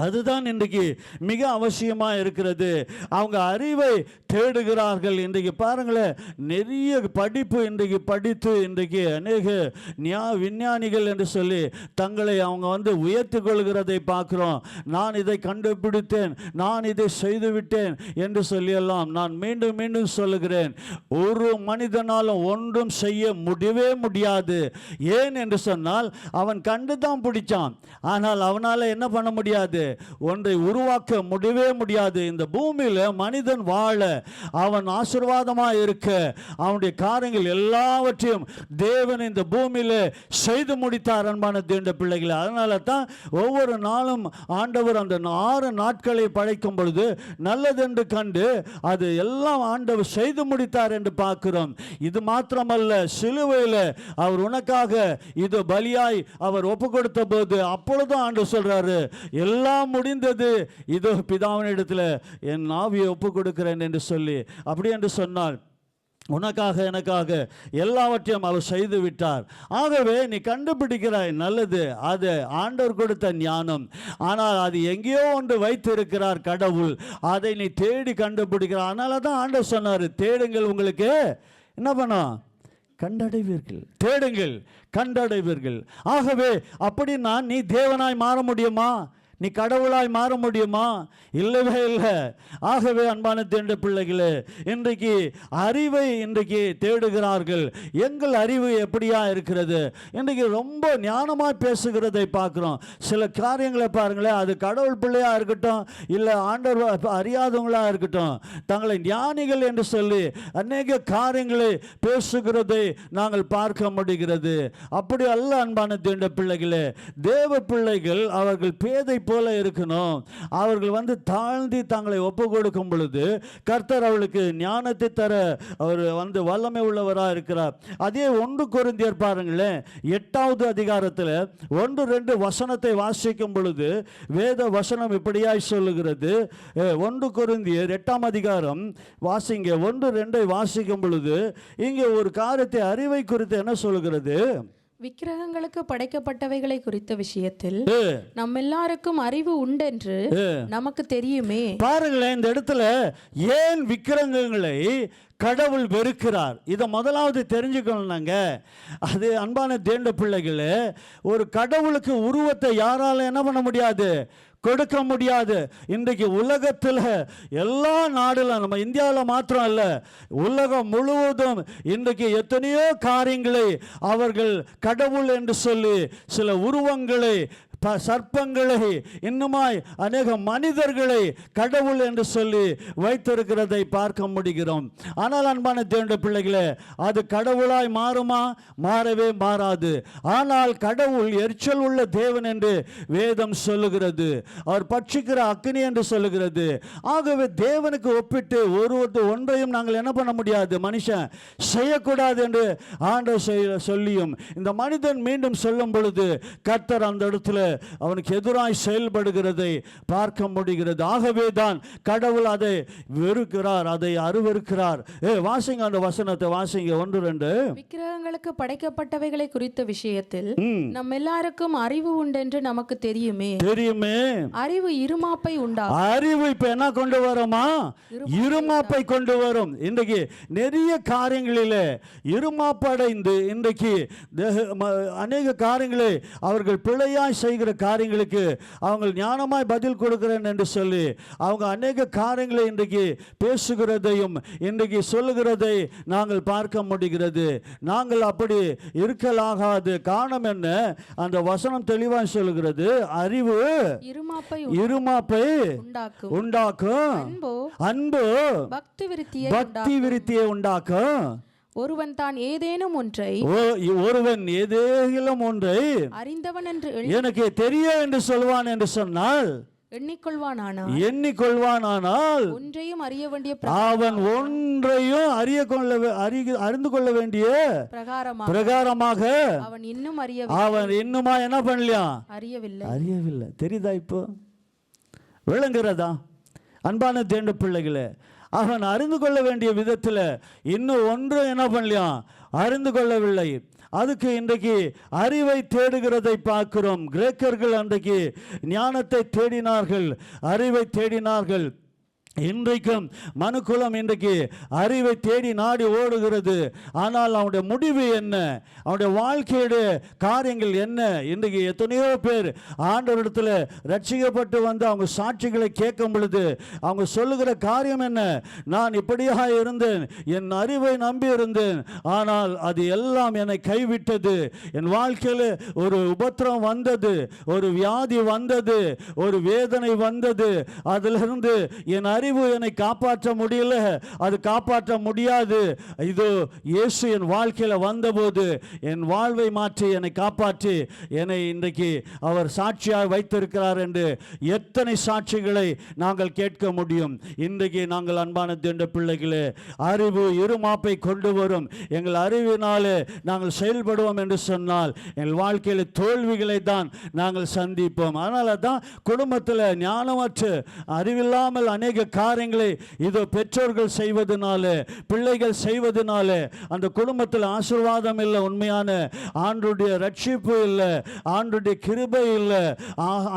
அதுதான் இன்றைக்கு மிக அவசியமாக இருக்கிறது. அவங்க அறிவை தேடுகிறார்கள். இன்றைக்கு பாருங்களேன், நிறைய படிப்பு இன்றைக்கு படித்து இன்றைக்கு அநேக விஞ்ஞானிகள் என்று சொல்லி தங்களை அவங்க உயர்த்தி கொள்கிறதை பார்க்குறோம். நான் இதை கண்டுபிடித்தேன், நான் இதை செய்துவிட்டேன் என்று சொல்லியெல்லாம் நான் மீண்டும் மீண்டும் சொல்லுகிறேன், ஒரு மனிதனாலும் ஒன்றும் செய்ய முடியவே முடியாது. ஏன் என்று சொன்னால், அவன் கண்டு தான் பிடிச்சான், ஆனால் அவனால் என்ன பண்ண முடியாது? ஒன்றை உருவாக்க முடியவே முடியாது. இந்த பூமியில் மனிதன் வாழ, அவன் ஆசீர்வாதமாக இருக்க, அவனுடைய காரியங்கள் எல்லாவற்றையும் தேவன் இந்த பூமியில் செய்து முடித்தார். அன்பான தேவனுடைய பிள்ளைகளை, அதனால தான் ஒவ்வொரு நாளும் ஆண்டவர் அந்த 6 நாட்களை படைக்கும் பொழுது நல்லதென்று கண்டு அது எல்லாம் ஆண்டவர் செய்து முடித்தார் என்று பார்க்கிறோம். இது மாத்திரமல்ல, சிலுவையில் அவர் உனக்காக இது பலியாய் அவர் ஒப்பு கொடுத்த போது அப்பொழுதும் ஆண்டவர் சொல்றாரு, எல்லாம் முடிந்தது, இதோ பிதாவினிடத்தில் என் ஆவியை ஒப்பு கொடுக்கிறேன் என்று சொல்லி. அப்படி என்று சொன்னால் உனக்காக எனக்காக எல்லாவற்றையும் அவர் செய்து விட்டார். ஆகவே நீ கண்டுபிடிக்கிறாய், நல்லது, அது ஆண்டவர் கொடுத்த ஞானம். ஆனால் அது எங்கேயோ ஒன்று வைத்திருக்கிறார் கடவுள், அதை நீ தேடி கண்டுபிடிக்கிறார். அதனால தான் ஆண்டவர் சொன்னார், தேடுங்கள், உங்களுக்கு என்ன பண்ணும்? கண்டடைவீர்கள். தேடுங்கள், கண்டடைவீர்கள். ஆகவே அப்படின்னா நீ தேவனாய் மாற முடியுமா? நீ கடவுளாய் மாற முடியுமா? இல்லவே இல்லை. ஆகவே அன்பான தேவனுடைய பிள்ளைகளே, இன்றைக்கு அறிவை இன்றைக்கு தேடுகிறார்கள். எங்கள் அறிவு எப்படியா இருக்கிறது? இன்றைக்கு ரொம்ப ஞானமாக பேசுகிறதை பார்க்குறோம். சில காரியங்களை பாருங்களேன், அது கடவுள் பிள்ளையாக இருக்கட்டும், இல்லை ஆண்டவர் அறியாதவங்களாக இருக்கட்டும், தங்களை ஞானிகள் என்று சொல்லி அநேக காரியங்களை பேசுகிறதை நாங்கள் பார்க்க முடிகிறது. அப்படி அல்ல அன்பான தேவனுடைய பிள்ளைகளே. தேவ பிள்ளைகள் அவர்கள் பேதை போல இருக்கணும். அவர்கள் தாழ்ந்தி தங்களை ஒப்பு கொடுக்கும் பொழுது கர்த்தர் அவளுக்கு ஞானத்தை தர அவர் வல்லமை உள்ளவராக இருக்கிறார். அதே 1 கொரிந்தியர் பாருங்களேன், 8வது அதிகாரத்தில் 1-2 வசனத்தை வாசிக்கும் பொழுது வேத வசனம் இப்படியாய் சொல்லுகிறது. 1 கொரிந்தியர் 8ஆம் அதிகாரம் வாசிங்க. 1-2 வாசிக்கும் பொழுது இங்கே ஒரு காரியத்தை, அறிவை குறித்து என்ன சொல்லுகிறது? விக்கிரகங்களுக்கு படைக்கப்பட்டவைகளை குறித்த விஷயத்தில் நம்ம எல்லாருக்கும் அறிவு உண்டென்று நமக்கு தெரியுமே. பாருங்களேன், இந்த இடத்துல ஏன் விக்கிரகங்களை கடவுள் வெறுக்கிறார்? இதை முதலாவது தெரிஞ்சுக்கணும்னாங்க. அது அன்பான தேவனுடைய பிள்ளைகளே, ஒரு கடவுளுக்கு உருவத்தை யாரால என்ன பண்ண முடியாது? கொடுக்க முடியாது. இன்றைக்கு உலகத்தில் எல்லா நாடுல, நம்ம இந்தியாவில் மாத்திரம் அல்ல, உலகம் முழுவதும் இன்றைக்கு எத்தனையோ காரியங்களை அவர்கள் கடவுள் என்று சொல்லி சில உருவங்களை, சர்ப்பங்களை, இன்னுமாய் அநேக மனிதர்களை கடவுள் என்று சொல்லி வைத்திருக்கிறதை பார்க்க முடிகிறோம். ஆனால் அன்பான தேவனுடைய பிள்ளைகளே, அது கடவுளாய் மாறுமா? மாறவே மாறாது. ஆனால் கடவுள் எரிச்சல் உள்ள தேவன் என்று வேதம் சொல்லுகிறது. அவர் பட்சிக்கிற அக்கினி என்று சொல்லுகிறது. ஆகவே தேவனுக்கு ஒப்பிட்டு ஒன்றையும் நாங்கள் என்ன பண்ண முடியாது, மனுஷன் செய்யக்கூடாது என்று ஆண்டவர் சொல்லியும் இந்த மனிதன் மீண்டும் சொல்லும் பொழுது கர்த்தர் அந்த இடத்துல அவனுக்கு எதிராய் செயல்படுகிறதை பார்க்க முடிகிறது. ஆகவே தான் கடவுள் அதை வெறுக்கிறார், அதை அருவருக்கிறார். வாசிங்க அந்த வசனத்தை, வாசிங்க 1-2. விக்கிரகங்களுக்கு படைக்கப்பட்டவைகளை குறித்த விஷயத்தில் நம் எல்லாருக்கும் அறிவு உண்டென்று நமக்கு தெரியுமே. அறிவு இருமாப்பை உண்டாகும். அறிவு இப்ப என்ன கொண்டு வருமா? இருமாப்பை கொண்டு வரும். இன்றைக்கு நிறைய காரியங்களிலே இருமாப்படைந்து இன்றைக்கு அநேக காரியங்களை அவர்கள் பிழையாய் செய்கிற காரியங்களுக்கு அவங்க ஞானமாய் பதில் கொடுக்கிறேன் என்று சொல்லி அவங்க அநேக காரியங்களை இன்றைக்கு பேசுகிறதையும் இன்றைக்கு சொல்லுகிறதை நாங்கள் பார்க்க முடிகிறது. நாங்கள் அப்படி இருக்கலாகாது. காரணம் என்ன? அந்த வசனம் தெளிவாக சொல்லுகிறது, அறிவு இருமாப்பை உண்டாக்கும், அன்பு பக்தி விருத்தியை உண்டாக்கும். ஒருவன் ஏதேனும் ஒன்றை அறிந்தவன் என்று எனக்கு தெரியும் என்று சொல்வான் என்று சொன்னால் எண்ணிக்கொள்வானானால் ஒன்றையும் அறிய வேண்டிய அவன் ஒன்றையும் அறிந்து கொள்ள வேண்டிய பிரகாரமாக அவன் இன்னுமா என்ன பண்ணலையா? அறியவில்லை. தெரியுதா? இப்போ விளங்குறதா? அன்பான தேவனுடைய பிள்ளைகளே, அவன் அறிந்து கொள்ள வேண்டிய விதத்தில் இன்னும் ஒன்று என்ன பண்ணலையா? அறிந்து கொள்ளவில்லை. அதுக்கு இன்றைக்கு அறிவை தேடுகிறதை பார்க்கிறோம். கிரேக்கர்கள் அன்றைக்கு ஞானத்தை தேடினார்கள், அறிவை தேடினார்கள். இன்றைக்கும் மனுக்குலம் இன்றைக்கு அறிவை தேடி நாடி ஓடுகிறது. ஆனால் அவனுடைய முடிவு என்ன? அவனுடைய வாழ்க்கையுடைய காரியங்கள் என்ன? இன்றைக்கு எத்தனையோ பேர் ஆண்டவரிடத்தில் ரட்சிக்கப்பட்டு வந்து அவங்க சாட்சிகளை கேட்கும் பொழுது அவங்க சொல்லுகிற காரியம் என்ன? நான் இப்படியாக இருந்தேன், என் அறிவை நம்பி இருந்தேன், ஆனால் அது எல்லாம் என்னை கைவிட்டது. என் வாழ்க்கையில் ஒரு உபத்திரம் வந்தது, ஒரு வியாதி வந்தது, ஒரு வேதனை வந்தது. அதிலிருந்து என் அறிவு என்னை காப்பாற்ற முடியல, அது காப்பாற்ற முடியாது. இதோ இயேசு என் வாழ்க்கையில் வந்தபோது என் வாழ்வை மாற்றி என்னை காப்பாற்றி என்னை இன்றைக்கு அவர் சாட்சியாக வைத்திருக்கிறார் என்று எத்தனை சாட்சிகளை நாங்கள் கேட்க முடியும். இன்றைக்கு நாங்கள் அன்பான தேவனுடைய பிள்ளைகளே, அறிவு இருமாப்பை கொண்டு வரும். எங்கள் அறிவினாலே நாங்கள் செயல்படுவோம் என்று சொன்னால் எங்கள் வாழ்க்கையில் தோல்விகளை தான் நாங்கள் சந்திப்போம். அதனால தான் குடும்பத்தில் ஞானமற்ற அறிவில்லாமல் அநேக காரியங்களை இதோ பெற்றோர்கள் செய்வதனால, பிள்ளைகள் செய்வதனால அந்த குடும்பத்தில் ஆசீர்வாதம் இல்லை, உண்மையான ஆண்டவருடைய ரட்சிப்பு இல்லை, ஆண்டவருடைய கிருபை இல்லை,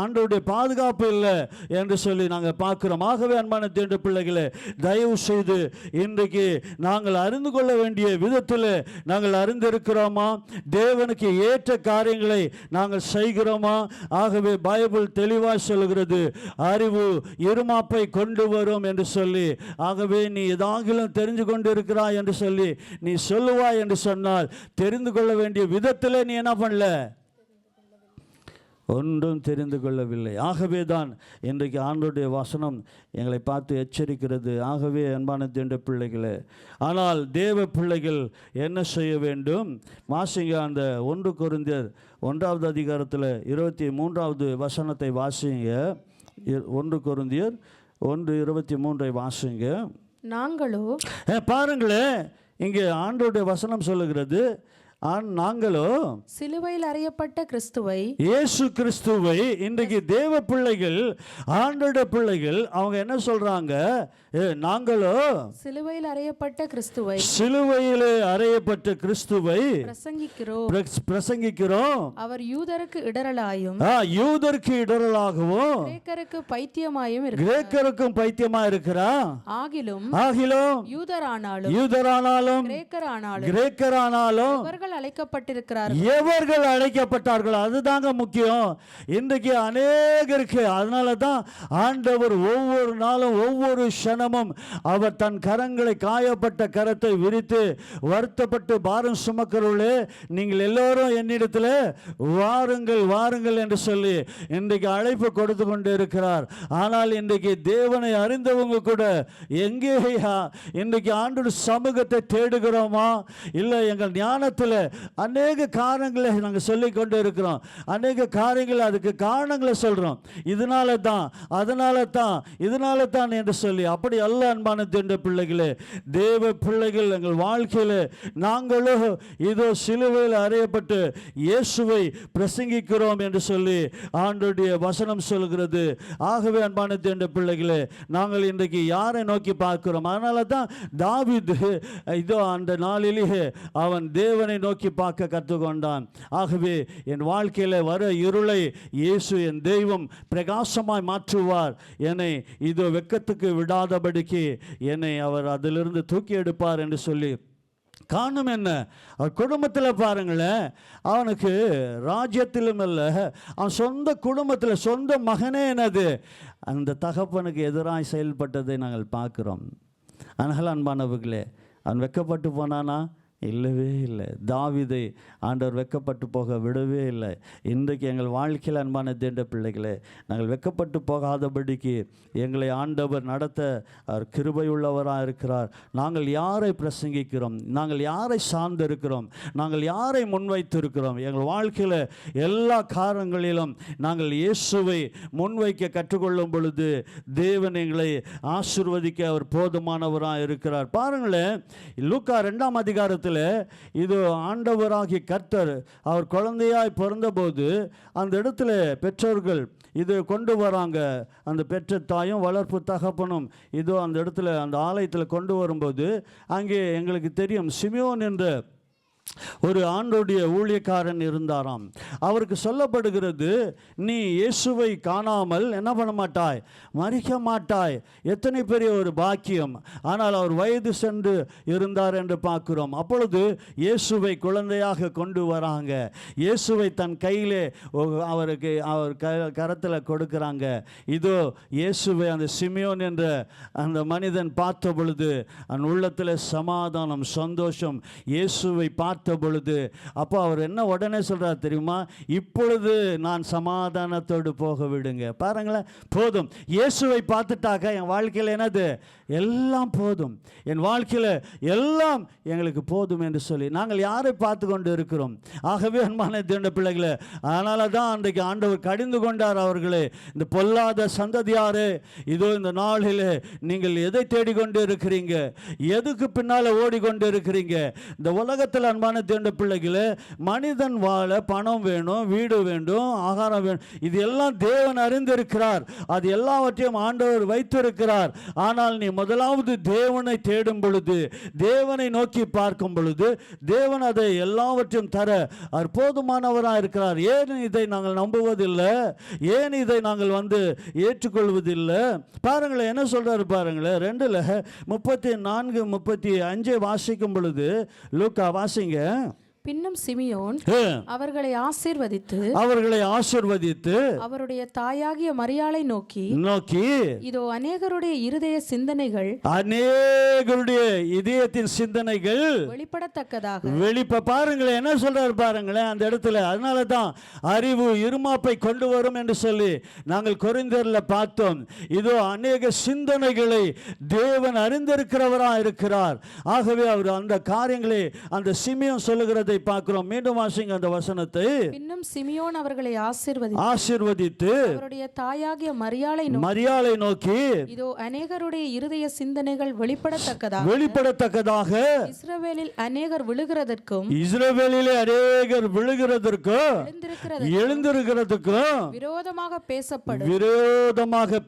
ஆண்டவருடைய பாதுகாப்பு இல்லை என்று சொல்லி நாங்கள் பார்க்கிறோம். ஆகவே அன்பான தேவனுடைய பிள்ளைகளே, தயவு செய்து இன்றைக்கு நாங்கள் அறிந்து கொள்ள வேண்டிய விதத்தில் நாங்கள் அறிந்திருக்கிறோமா? தேவனுக்கு ஏற்ற காரியங்களை நாங்கள் செய்கிறோமா? ஆகவே பைபிள் தெளிவாக சொல்கிறது, அறிவு இருமாப்பை கொண்டு வரும் என்று சொல்லி. ஆகவே நீ ஏதாகிலும் தெரிந்து கொண்டு இருக்கிறாய் என்று சொல்லி நீ சொல்லுவாய் என்று சொன்னால் தெரிந்து கொள்ள வேண்டிய விதத்தில் நீ என்ன பண்ணல? ஒன்றும் தெரிந்து கொள்ளவில்லை. ஆகவே தான் இன்றைக்கு ஆண்டவருடைய வசனம் எங்களை பார்த்து எச்சரிக்கிறது. ஆகவே அன்பான தேவனுடைய பிள்ளைகளே, ஆனால் தேவ பிள்ளைகள் என்ன செய்ய வேண்டும்? வாசிங்க அந்த 1 கொரிந்தியர் 1வது அதிகாரத்தில் 23வது வசனத்தை வாசிங்க. 1 கொரிந்தியர் 1:23 வாசிங்க. நாங்களோ பாருங்களேன், இங்கே ஆண்டவருடைய வசனம் சொல்லுகிறது, நாங்களோ சிலுவையில் அறையப்பட்ட கிறிஸ்துவை, இயேசு கிறிஸ்துவை, இன்றைக்கு தேவ பிள்ளைகள் ஆண்டவருடைய பிள்ளைகள் அவங்க என்ன சொல்றாங்க? நாங்களோ சிலுவையில் அறையப்பட்ட கிறிஸ்துவை, சிலுவையில் அறையப்பட்ட கிறிஸ்துவை பிரசங்கிக்கிறோம். அவர் யூதருக்கு இடரலாயும் கிரேக்கருக்கு பைத்தியமாயும் கிரேக்கருக்கும் பைத்தியமா இருக்கிறார். ஆகிலும் யூதரானாலும் கிரேக்கரானாலும் எவர்கள் அழைக்கப்பட்டார்கள், அதுதாங்க முக்கியம். இன்றைக்கு அநேகருக்கு அதனால தான் ஆண்டவர் ஒவ்வொரு நாளும் ஒவ்வொரு க்ஷணமும் அவர் தன் கரங்களை, காயப்பட்ட கரத்தை விரித்து வருத்தப்பட்டு பாரம் சுமக்கிறவர்களே நீங்கள் எல்லோரும் என்னிடத்தில் வாருங்கள் வாருங்கள் என்று சொல்லி இன்றைக்கு அழைப்பு கொடுத்து கொண்டு இருக்கிறார். ஆனால் இன்றைக்கு தேவனை அறிந்தவங்க கூட எங்கேயா இன்றைக்கு ஆண்டவர் சமூகத்தை தேடுகிறோமா? இல்லை எங்கள் ஞானத்தில் அநேக காரணங்களை நாங்கள் சொல்லிக் கொண்டு இருக்கிறோம், அநேக காரியங்கள் அதுக்கு காரணங்களை சொல்கிறோம். இதனால தான் அதனால தான் இதனால தான் என்று சொல்லி அப்படி அல்ல. அன்பான தேவனுடைய பிள்ளைகளே, தேவ பிள்ளைகள் எங்கள் வாழ்க்கையில் நாங்களோ இதோ சிலுவையில் அறையப்பட்டு இயேசுவை பிரசங்கிக்கிறோம் என்று சொல்லி ஆண்டவருடைய வசனம் சொல்கிறது. ஆகவே அன்பான தேவனுடைய பிள்ளைகளே, நாங்கள் இன்றைக்கு யாரை நோக்கி பார்க்கிறோம்? அதனால தான் தாவீது இதோ அந்த நாளிலேயே அவன் தேவனை நோக்கி பார்க்க கற்றுக்கொண்டான். ஆகவே என் வாழ்க்கையில் வர இருளை இயேசு என் தெய்வம் பிரகாசமாய் மாற்றுவார். என்னை இதோ வெட்கத்துக்கு விடாதபடிக்கு என்னை அவர் அதிலிருந்து தூக்கி எடுப்பார் என்று சொல்லி காரணம் என்ன? அவர் குடும்பத்தில் பாருங்களேன், அவனுக்கு ராஜ்யத்திலும் இல்லை, அவன் சொந்த குடும்பத்தில் சொந்த மகனே என்னது அந்த தகப்பனுக்கு எதிராக செயல்பட்டதை நாங்கள் பார்க்குறோம். அதனால் அன்பானவர்களே, அவன் வெட்கப்பட்டு போனானா? இல்லவே இல்லை. தாவீதை ஆண்டவர் வெட்கப்பட்டு போக விடவே இல்லை. இன்றைக்கு எங்கள் வாழ்க்கையில் அன்பான தேண்ட பிள்ளைகளே, நாங்கள் வெட்கப்பட்டு போகாதபடிக்கு எங்களை ஆண்டவர் நடத்த அவர் கிருபையுள்ளவராக இருக்கிறார். நாங்கள் யாரை பிரசங்கிக்கிறோம், நாங்கள் யாரை சார்ந்து இருக்கிறோம், நாங்கள் யாரை முன்வைத்திருக்கிறோம், எங்கள் வாழ்க்கையில் எல்லா காரணங்களிலும் நாங்கள் இயேசுவை முன்வைக்க கற்றுக்கொள்ளும் பொழுது தேவன் எங்களை ஆசீர்வதிக்க அவர் போதுமானவராக இருக்கிறார். பாருங்களேன், லூக்கா 2ஆம் அதிகாரத்தில் இது ஆண்டவராகிய கர்த்தர் அவர் குழந்தையாய் பிறந்தபோது அந்த இடத்துல பெற்றோர்கள் இது கொண்டு வராங்க. அந்த பெற்ற தாயும் வளர்ப்பு தகப்பனும் இதோ அந்த இடத்துல அந்த ஆலயத்தில் கொண்டு வரும்போது அங்கே எங்களுக்கு தெரியும் சிமியோன் என்ற ஒரு ஆண்டோடைய ஊழியக்காரன் இருந்தாராம். அவருக்கு சொல்லப்படுகிறது, நீ இயேசுவை காணாமல் என்ன பண்ண மாட்டாய், மரிக்க மாட்டாய். எத்தனை பெரிய ஒரு பாக்கியம். ஆனால் அவர் வயது சென்று இருந்தார் என்று பார்க்கிறோம். அப்பொழுது இயேசுவை குழந்தையாக கொண்டு வராங்க. இயேசுவை தன் கையிலே அவருக்கு அவர் கரத்தில் கொடுக்குறாங்க. இதோ இயேசுவை அந்த சிமியோன் என்ற அந்த மனிதன் பார்த்த பொழுது அந்த உள்ளத்தில் சமாதானம் சந்தோஷம். இயேசுவை பார்த்த பொழுது அப்போ அவர் என்ன உடனே சொல்றார் தெரியுமா? இப்பொழுது நான் சமாதானத்தோடு போக விடுங்க. பாருங்களேன், போதும். இயேசுவை பார்த்துட்டாக்க என் வாழ்க்கையில் என்னது எல்லாம் போதும், என் வாழ்க்கையில் எல்லாம் எங்களுக்கு போதும் என்று சொல்லி நாங்கள் யாரை பார்த்து கொண்டு இருக்கிறோம்? ஆகவே அன்பான தேவனுடைய பிள்ளைகளே, அதனால தான் அன்றைக்கு ஆண்டவர் கடிந்து கொண்டார் அவர்களே, இந்த பொல்லாத சந்ததியாரே, இதோ இந்த நாளிலே நீங்கள் எதை தேடிக்கொண்டு இருக்கிறீங்க, எதுக்கு பின்னால் ஓடிக்கொண்டு இருக்கிறீங்க? இந்த உலகத்தில் அன்பான தேவனுடைய பிள்ளைகளே, மனிதன் வாழ பணம் வேணும், வீடு வேண்டும், ஆகாரம் வேணும், இது எல்லாம் தேவன் அறிந்திருக்கிறார். அது எல்லாவற்றையும் ஆண்டவர் வைத்திருக்கிறார். ஆனால் நீ முதலாவது தேவனை தேடும் பொழுது, தேவனை நோக்கி பார்க்கும் பொழுது தேவன் அதை எல்லாவற்றையும் தர போதுமானவராக இருக்கிறார். ஏன் இதை நாங்கள் நம்புவதில்லை? ஏன் இதை நாங்கள் ஏற்றுக்கொள்வதில்லை? பாருங்களேன் என்ன சொல்றாரு பாருங்களேன். 2:34-35 வாசிக்கும் பொழுது, லூக்கா வாசிங்க. பின்னும் சிமியோன் அவர்களை ஆசீர்வதித்து அவருடைய தாயாகிய மரியாளை நோக்கி இதோ அநேகருடைய இதயத்தின் சிந்தனைகள் வெளிப்படத்தக்கதாக பாருங்களேன் என்ன சொல்றாரு பாருங்களேன் அந்த இடத்துல. அதனால தான் அறிவு இருமாப்பை கொண்டு வரும் என்று சொல்லி நாங்கள் கொரிந்தியர்ல பார்த்தோம். இதோ அநேக சிந்தனைகளை தேவன் அறிந்திருக்கிறவராக இருக்கிறார். ஆகவே அவர் அந்த காரியங்களை அந்த சிமியோன் சொல்லுகிறதை பார்க்கிறோம். மீண்டும் வாசிங்க அந்த வசனத்தை. பின்னும் சிமியோன் அவர்களை ஆசீர்வதித்து அவருடைய தாயாகிய மரியாளை நோக்கி இதோ அநேகருடைய இருதய சிந்தனைகள் வெளிப்படத்தக்கதாக இஸ்ரவேலில் அநேகர் விழுகிறதற்கும் எழுந்திருக்கிறதுக்கும் விரோதமாக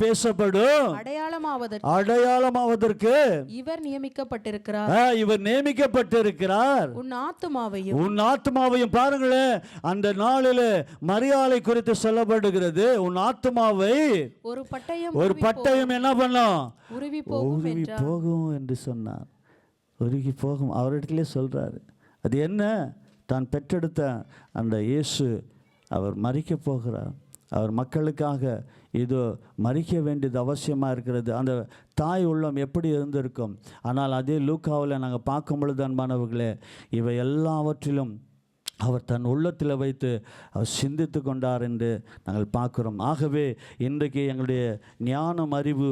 பேசப்படும் அடையாளமாவதற்கு இவர் நியமிக்கப்பட்டிருக்கிறார். உன் ஆத்துமாவையும் பாருங்களேன், அந்த நாளில் மரியாதை குறித்து சொல்லப்படுகிறது. உன் ஆத்துமாவை ஒரு பட்டயம் என்ன பண்ணும், உருவி போகும் என்று சொன்னார். உருகி போகும் அவரிடத்திலே சொல்றாரு. அது என்ன? தான் பெற்றெடுத்த அந்த இயேசு அவர் மரிக்க போகிறார். அவர் மக்களுக்காக இதோ மரிக்க வேண்டியது அவசியமாக இருக்கிறது. அந்த தாய் உள்ளம் எப்படி இருந்திருக்கும். ஆனால் அதே லூக்காவில் நாங்கள் பார்க்கும் பொழுது அன்பானவர்களே, இவை எல்லாவற்றிலும் அவர் தன் உள்ளத்தில் வைத்து அவர் சிந்தித்து கொண்டார் என்று நாங்கள் பார்க்குறோம். ஆகவே இன்றைக்கு எங்களுடைய ஞானம் அறிவு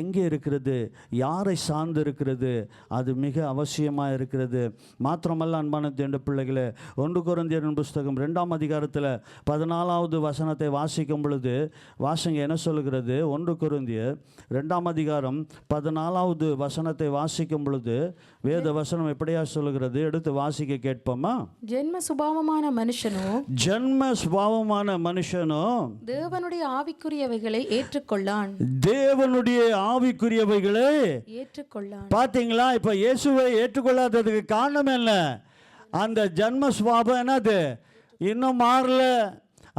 எங்கே இருக்கிறது, யாரை சார்ந்து இருக்கிறது, அது மிக அவசியமாக இருக்கிறது. மாத்திரமல்ல அன்பான தேவனுடைய பிள்ளைகளே, 1 கொரிந்தியர் புஸ்தகம் 2ஆம் அதிகாரத்தில் 14வது வசனத்தை வாசிக்கும் பொழுது வாசிங்க என்ன சொல்லுகிறது. 1 கொரிந்தியர் 2ஆம் அதிகாரம் 14வது வசனத்தை வாசிக்கும் பொழுது வேத வசனம் எப்படியா சொல்லுகிறது? எடுத்து வாசிக்க கேட்போமா? ஜென்ம சுபாவமான மனுஷனோ தேவனுடைய ஆவிக்குரியவைகளை ஏற்றுக்கொள்ளான். பாத்தீங்களா? இப்ப இயேசுவை ஏற்றுக்கொள்ளாததுக்கு காரணம் என்ன? அந்த ஜன்ம சுபாவம் என்னது இன்னும் மாறல.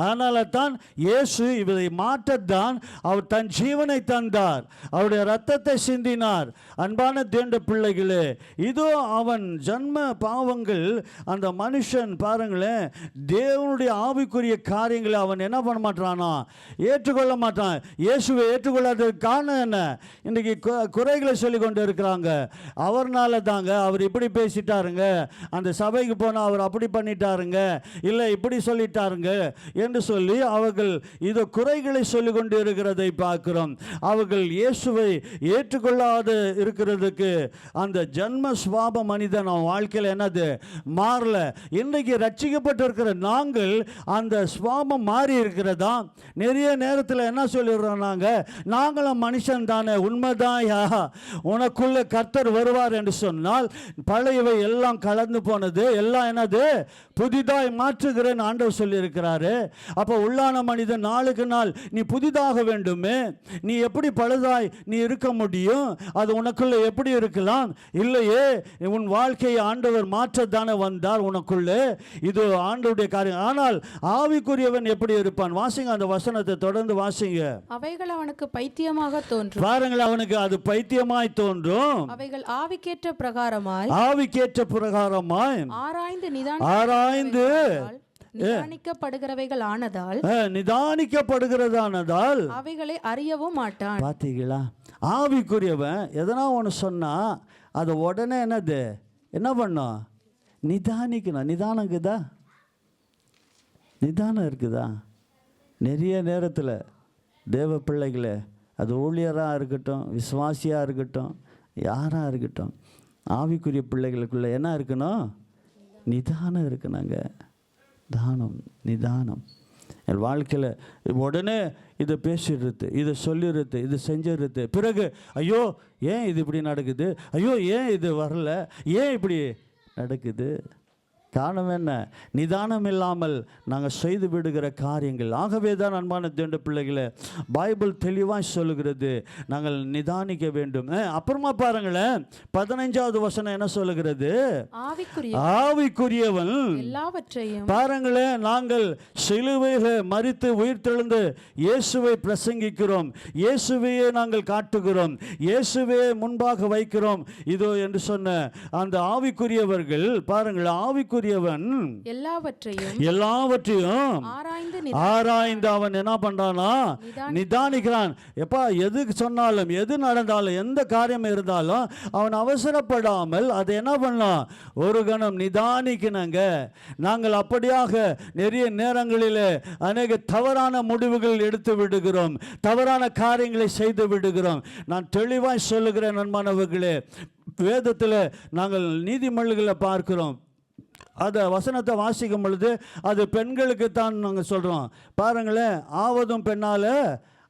அதனால தான் இயேசு இதை மாற்றத்தான் அவர் தன் ஜீவனை தந்தார், அவருடைய இரத்தத்தை சிந்தினார். அன்பான தேவனுடைய பிள்ளைகளே, இதோ அவன் ஜன்ம பாவங்கள் அந்த மனுஷன் பாருங்களேன், தேவனுடைய ஆவிக்குரிய காரியங்களை அவன் என்ன பண்ண மாட்டானா, ஏற்றுக்கொள்ள மாட்டான். இயேசுவை ஏற்றுக்கொள்ளாததுக்கு காரணம் என்ன? இன்றைக்கி குறைகளை சொல்லி கொண்டு இருக்கிறாங்க. அவர்னால தாங்க அவர் இப்படி பேசிட்டாருங்க, அந்த சபைக்கு போனால் அவர் அப்படி பண்ணிட்டாருங்க, இல்லை இப்படி சொல்லிட்டாருங்க என்று சொல்லி அவர்கள் இது குறைகளை சொல்லிக் கொண்டு இருக்கிறதை பார்க்கிறோம். அவர்கள் இயேசுவை ஏற்றுக்கொள்ளாது இருக்கிறதுக்கு அந்த ஜன்ம சுபாவ மனிதன் அவன் வாழ்க்கையில் என்னது மாறல. இன்றைக்கு ரட்சிக்கப்பட்டிருக்கிற நாங்கள் அந்த சுபாவம் மாறி இருக்கிறதா? நிறைய நேரத்தில் என்ன சொல்லிடுறோம், நாங்களும் மனுஷன் தானே, உண்மைதான் யா, உனக்குள்ள கர்த்தர் வருவார் என்று சொன்னால் பழையவை எல்லாம் கலந்து போனது, எல்லாம் என்னது புதிதாய் மாற்றுகிறேன் ஆண்டவர் சொல்லி இருக்கிறாரு. அப்போ உள்ளான மனிதன் நாளுக்கு நாள் நீ புதிதாக வேண்டுமே, நீ எப்படி பழுதாய் நீ இருக்க முடியும்? அது உனக்குள்ள எப்படி இருக்கலாம்? இல்லையே, உன் வாழ்க்கையை ஆண்டவர் மாற்றத்தானே வந்தார் உனக்குள்ளே. இது ஆண்டவருடைய காரியம். ஆனால் ஆவிக்குரியவன் எப்படி இருப்பான்? வாசிங்க அந்த வசனத்தை தொடர்ந்து வாசிங்க. அவைகள் அவனுக்கு பைத்தியமாக தோன்றும். பாருங்கள், அவனுக்கு அது பைத்தியமாய் தோன்றும். அவைகள் ஆவிக்கேற்ற பிரகாரமாய் ஆராய்ந்து நிதானிக்கப்படுகிறவைகள் ஆனதால் அவைகளை அறியவும் மாட்டான். பார்த்தீங்களா? ஆவிக்குரியவன் எதனா ஒன்று சொன்னா அதை உடனே என்னது என்ன பண்ணும்? நிதானிக்கணும். நிதானம் இருக்குதா? நிறைய நேரத்தில் தேவ பிள்ளைகளை, அது ஊழியராக இருக்கட்டும், விசுவாசியாக இருக்கட்டும், யாராக இருக்கட்டும், ஆவிக்குரிய பிள்ளைகளுக்குள்ள என்ன இருக்கணும்? நிதானம் இருக்கணுங்க. நிதானம். என் வாழ்க்கையில் உடனே இதை பேசிடுறது, இதை சொல்லிடுறது, இது செஞ்சிடுறது. பிறகு ஐயோ ஏன் இது இப்படி நடக்குது, ஐயோ ஏன் இது வரல, ஏன் இப்படி நடக்குது? காரணம் என்ன? நிதானம் இல்லாமல் நாங்கள் செய்து விடுகிற காரியங்கள். ஆகவே தான் அன்பான தேவனுடைய பிள்ளைகளை பைபிள் தெளிவாக சொல்லுகிறது, நாங்கள் நிதானிக்க வேண்டும். அப்புறமா பாருங்களேன், 15வது வசனம் என்ன சொல்லுகிறது? ஆவிக்குரியவன் எல்லாவற்றையும். பாருங்களேன், நாங்கள் சிலுவையிலே மரித்து உயிர்த்தெழுந்து இயேசுவை பிரசங்கிக்கிறோம், இயேசுவையே நாங்கள் காட்டுகிறோம், இயேசுவே முன்பாக வைக்கிறோம் இதோ என்று சொன்ன அந்த ஆவிக்குரியவர்கள் பாருங்கள், ஆவிக்குரியவன் எல்லாவற்றையும் ஆராய்ந்து அவன் என்ன பண்றானா? நிதானிக்கிறான். எப்பா, எது சொன்னாலும், எது நடந்தாலும், எந்த காரியம் இருந்தாலும் அவன் அவசரப்படாமல் அதை என்ன பண்ணலாம்? ஒரு கணம் நிதானிக்கணுங்க. நாங்கள் அப்படியாக நிறைய நேரங்களில் அநேக தவறான முடிவுகள் எடுத்து விடுகிறோம், தவறான காரியங்களை செய்து விடுகிறோம். நான் தெளிவாய் சொல்லுகிறேன் நண்பனவர்களே, வேதத்தில் நாங்கள் நீதிமொழிகளை பார்க்கிறோம். அதை வசனத்தை வாசிக்கும் பொழுது அது பெண்களுக்கு தான் நாங்கள் சொல்கிறோம். பாருங்களேன், ஆவதும் பெண்ணால்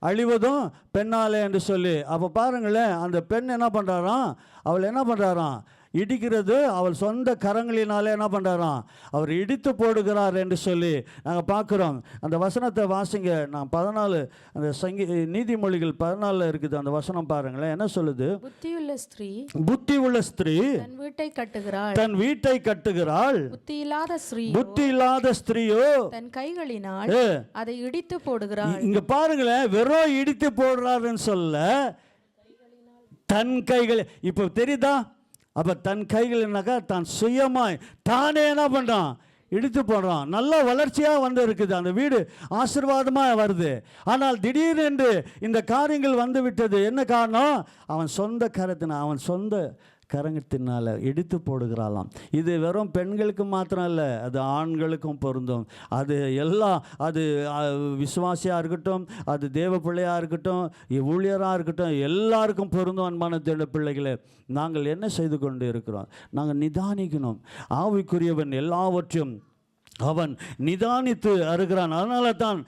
அழிவதும் பெண்ணாலே என்று சொல்லி. அப்போ பாருங்களேன், அந்த பெண் என்ன பண்ணுறாராம்? அவள் என்ன பண்ணுறாராம்? இடிக்கிறது அவள் சொந்த கரங்களினாலே என்ன பண்ணுறாராம்? அவர் இடித்து போடுகிறார் என்று சொல்லி நாங்கள் பார்க்குறோம். அந்த வசனத்தை வாசிங்க. நான் 14 அந்த நீதிமொழிகள் 14 இருக்குது அந்த வசனம் பாருங்களேன், என்ன சொல்லுது? புத்தியுள்ள ஸ்திரீ தன் வீட்டை கட்டுகிறாள், புத்தியில்லாத ஸ்திரீயோ தன் கைகளினால் அதை இடித்து போடுகிறாள். இங்க பாருங்களேன், வெறும் இடித்து போடுறாருன்னு சொல்ல, தன் கைகள். இப்போ தெரியுதா? அப்போ தன் கைகள்னாக்கா தான் சுயமாய் தானே என்ன பண்ணுறான்? இடித்து போடுறான். நல்ல வளர்ச்சியாக வந்து இருக்குது, அந்த வீடு ஆசீர்வாதமாக வருது. ஆனால் திடீரென்று இந்த காரியங்கள் வந்து விட்டது. என்ன காரணம்? அவன் சொந்த கரங்கத்தினால் இடித்து போடுகிறாளாம். இது வெறும் பெண்களுக்கு மாத்திரம் இல்லை, அது ஆண்களுக்கும் பொருந்தும். அது அது விசுவாசியாக இருக்கட்டும், அது தேவ பிள்ளையாக இருக்கட்டும், ஊழியராக இருக்கட்டும், எல்லாருக்கும் பொருந்தும். அன்பான தேவ பிள்ளைகளே, நாங்கள் என்ன செய்து கொண்டு இருக்கிறோம்? நாங்கள் நிதானிக்கணும். ஆவிக்குரியவன் எல்லாவற்றையும் அவன் நிதானித்து அருகிறான். அதனால தான்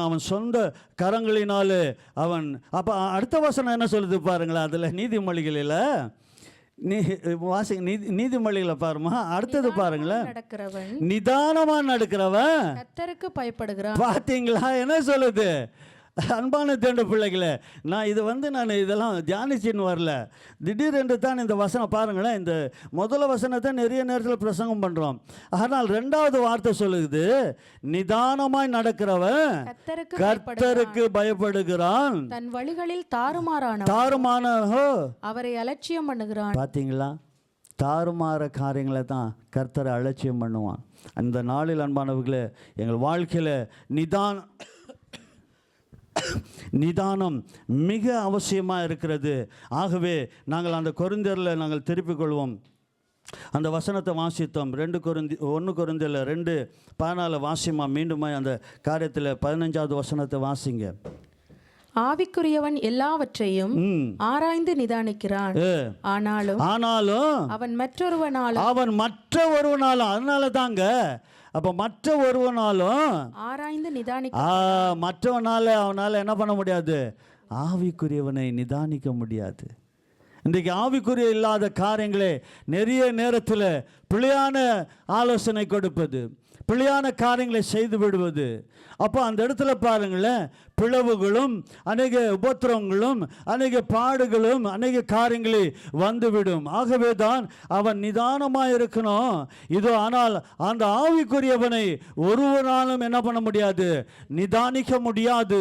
அவன் சொந்த கரங்களினாலே அவன். அப்போ அடுத்த வசனம் என்ன சொல்லுது பாருங்களேன், அதில் நீதிமொழிகளில் நீதிமொழிகளை பாருமா. அடுத்தது பாருங்களேன், நிதானமா நடக்கிறவன் கர்த்தருக்கு பயப்படுகிறான். பாத்தீங்களா என்ன சொல்லுது? அன்பான தேண்ட பிள்ளைகளே, நான் இதெல்லாம் தியானிச்சின்னு வரல. திடீரென்று தான் இந்த வசனம் பாருங்களேன், இந்த முதல் வசனத்தை நிறைய நேரத்தில் பிரசங்கம் பண்ணுறோம். ஆனால் 2வது வார்த்தை சொல்லுது, நிதானமாய் நடக்கிறவன் கர்த்தருக்கு பயப்படுகிறான், தன் வழிகளில் தாறுமாறான அவரை அலட்சியம் பண்ணுகிறான். பார்த்தீங்களா, தாறுமாற காரியங்களை தான் கர்த்தரை அலட்சியம் பண்ணுவான். அந்த நாளில் அன்பானவர்களே, எங்கள் வாழ்க்கையில் நிதானம் மிக அவசியமாக இருக்கிறது. ஆகவே நாங்கள் அந்த கொரிந்தியரில் நாங்கள் திருப்பிக் கொள்வோம். அந்த வசனத்தை வாசித்தோம். 1 கொரிந்தியர் 2:14 வாசிமா. மீண்டுமாய் அந்த காரியத்தில் 15வது வசனத்தை வாசிங்க. ஆவிக்குரியவன் எல்லாவற்றையும் ஆராய்ந்து நிதானிக்கிறான், ஆனாலும் அவன் மற்றொருவனாலும் அதனால தாங்க. அப்போ மற்ற ஒருவனாலும் ஆராய்ந்து அவனால் என்ன பண்ண முடியாது? ஆவிக்குரியவனை நிதானிக்க முடியாது. இன்றைக்கு ஆவிக்குரிய இல்லாத காரியங்களே நிறைய நேரத்தில் பிழையான ஆலோசனை கொடுப்பது, பிழையான காரியங்களை செய்து விடுவது. அப்போ அந்த இடத்துல பாருங்களேன், பிளவுகளும் அநேக உபத்திரவங்களும் அநேக பாடுகளும் அநேக காரியங்களை வந்துவிடும். ஆகவே தான் அவன் நிதானமாக இருக்கணும். இதோ ஆனால் அந்த ஆவிக்குரியவனை ஒருவராலும் என்ன பண்ண முடியாது? நிதானிக்க முடியாது.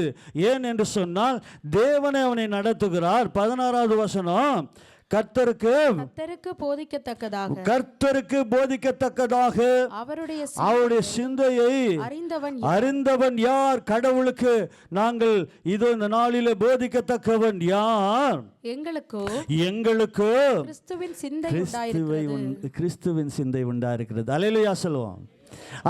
ஏன் என்று சொன்னால் தேவனை அவனை நடத்துகிறார். 16வது வசனம், கர்த்தருக்கு போதிக்கத்தக்கதாக அவருடைய சிந்தையை அறிந்தவன் யார்? கடவுளுக்கு நாங்கள் இதோ இந்த நாளிலே போதிக்கத்தக்கவன் யார்? எங்களுக்கோ கிறிஸ்துவின் சிந்தை உண்டாயிருக்கிறது. அல்லேலூயா சொல்லுவோம்.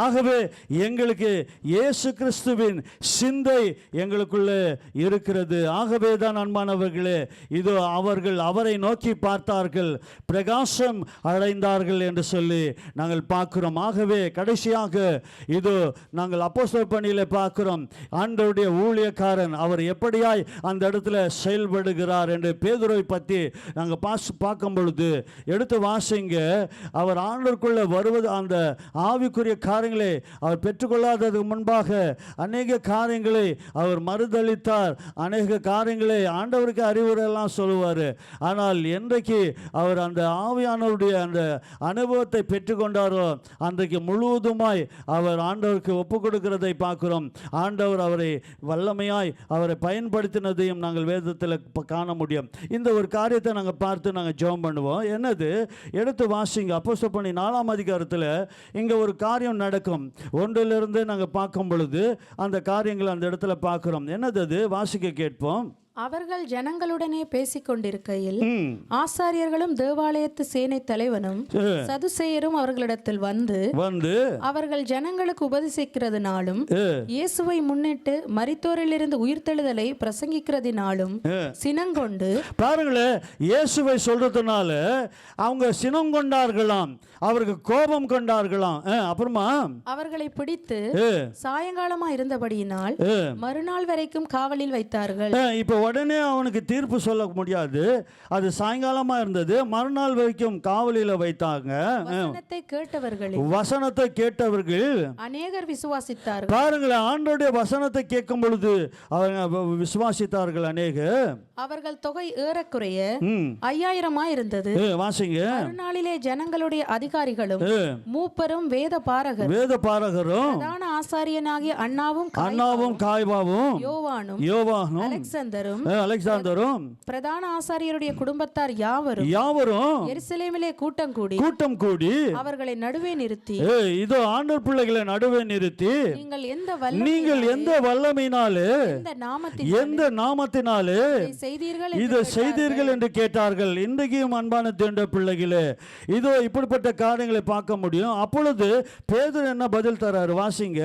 ஆகவே எங்களுக்கு இயேசு கிறிஸ்துவின் சிந்தை எங்களுக்குள்ளே இருக்கிறது. ஆகவே தான் அன்பானவர்களே, இதோ அவர்கள் அவரை நோக்கி பார்த்தார்கள், பிரகாசம் அடைந்தார்கள் என்று சொல்லி நாங்கள் பார்க்கிறோம். ஆகவே கடைசியாக இதோ நாங்கள் அப்போஸ்தலர் பணியிலே பார்க்கிறோம், ஆண்டவருடைய ஊழியக்காரன் அவர் எப்படியாய் அந்த இடத்துல செயல்படுகிறார் என்று பேதுருவை பற்றி நாங்கள் பார்க்கும் பொழுது எடுத்து வாசிங்க. அவர் ஆண்டவருக்குள்ளே வருவது, அந்த ஆவிக்குரிய காரியங்களை அவர் பெற்றுக்கொள்ளாததுக்கு முன்பாக அநேக காரியங்களை அவர் மறுதளித்தார். அநேக காரியங்களை ஆண்டவருக்கு அறிவுரையெல்லாம் சொல்லுவார். ஆனால் என்றைக்கு அவர் அந்த ஆவியானவருடைய அந்த அனுபவத்தை பெற்றுக்கொண்டாரோ அன்றைக்கு முழுவதுமாய் அவர் ஆண்டவருக்கு ஒப்பு கொடுக்கிறதை பார்க்கிறோம். ஆண்டவர் அவரை வல்லமையாய் அவரை பயன்படுத்தினதையும் நாங்கள் வேதத்தில் காண முடியும். இந்த ஒரு காரியத்தை நாங்கள் பார்த்து நாங்கள் ஜெபம் பண்ணுவோம். என்னது? எடுத்து வாசிங்க. அப்போஸ்தலர் பணி 4ஆம் அதிகாரத்தில் இங்கே ஒரு காரியம் நடக்கும். 1லிருந்து நாங்கள் பார்க்கும் பொழுது அந்த காரியங்கள் அந்த இடத்துல பார்க்கிறோம். என்னது அது? வாசிக்க கேட்போம். அவர்கள் ஜனங்களுடனே பேசிக் கொண்டிருக்கையில் ஆசாரியர்களும் தேவாலயத்து சேனை தலைவனும் சதுசேயரும் அவர்களிடத்தில் வந்து அவர்கள் ஜனங்களுக்கு உபதேசிக்கிறதுனாலும் இயேசுவை முன்னிட்டு மரித்தோரிலிருந்து உயிர்த்தெழுதலை பிரசங்கிக்கிறதுனாலும் சினங்கொண்டு, பாருங்களேன், இயேசுவை சொல்றதுனால அவங்க சினம் கொண்டார்களாம், அவருக்கு கோபம் கொண்டார்களாம். அப்புறமா அவர்களை பிடித்து சாயங்காலமா இருந்தபடியினால் மறுநாள் வரைக்கும் காவலில் வைத்தார்கள். இப்போ உடனே அவனுக்கு தீர்ப்பு சொல்ல முடியாது, அது சாயங்காலமா இருந்தது. மறுநாள் வரைக்கும் காவலில் வைத்தாங்க. வசனத்தை கேட்டவர்கள் அநேகர் விசுவாசித்தார்கள். பாருங்களேன், ஆண்டவருடைய வசனத்தை கேட்கும் பொழுது அவங்க விசுவாசித்தார்கள் அநேகர். அவர்கள் தொகை ஏறக்குறைய 5000 இருந்தது. வாசிங்க. மறுநாளிலே ஜனங்களுடைய அதிகாரிகளும் மூப்பரும் வேத பாரகரும் பிரதான ஆசாரியனாகிய அன்னாவும் காய்பாவும் யோவானும் அலெக்சாந்தரும் பிரதான ஆசாரியருடைய குடும்பத்தார் யாவரும் எருசலேமிலே கூட்டம் கூடி அவர்களை நடுவே நிறுத்தி, இதோ ஆண்டவர் பிள்ளைகளை நடுவே நிறுத்தி, நீங்கள் எந்த வல்லமையினாலே எந்த நாமத்தினாலே இதை செய்தீர்கள் என்று கேட்டார்கள். இன்றைக்கும் அன்பான தேவனுடைய பிள்ளைகளே, இதோ இப்படிப்பட்ட காரியங்களை பார்க்க முடியும். அப்பொழுது பேதுரு என்ன பதில் தராரு? வாசிங்க.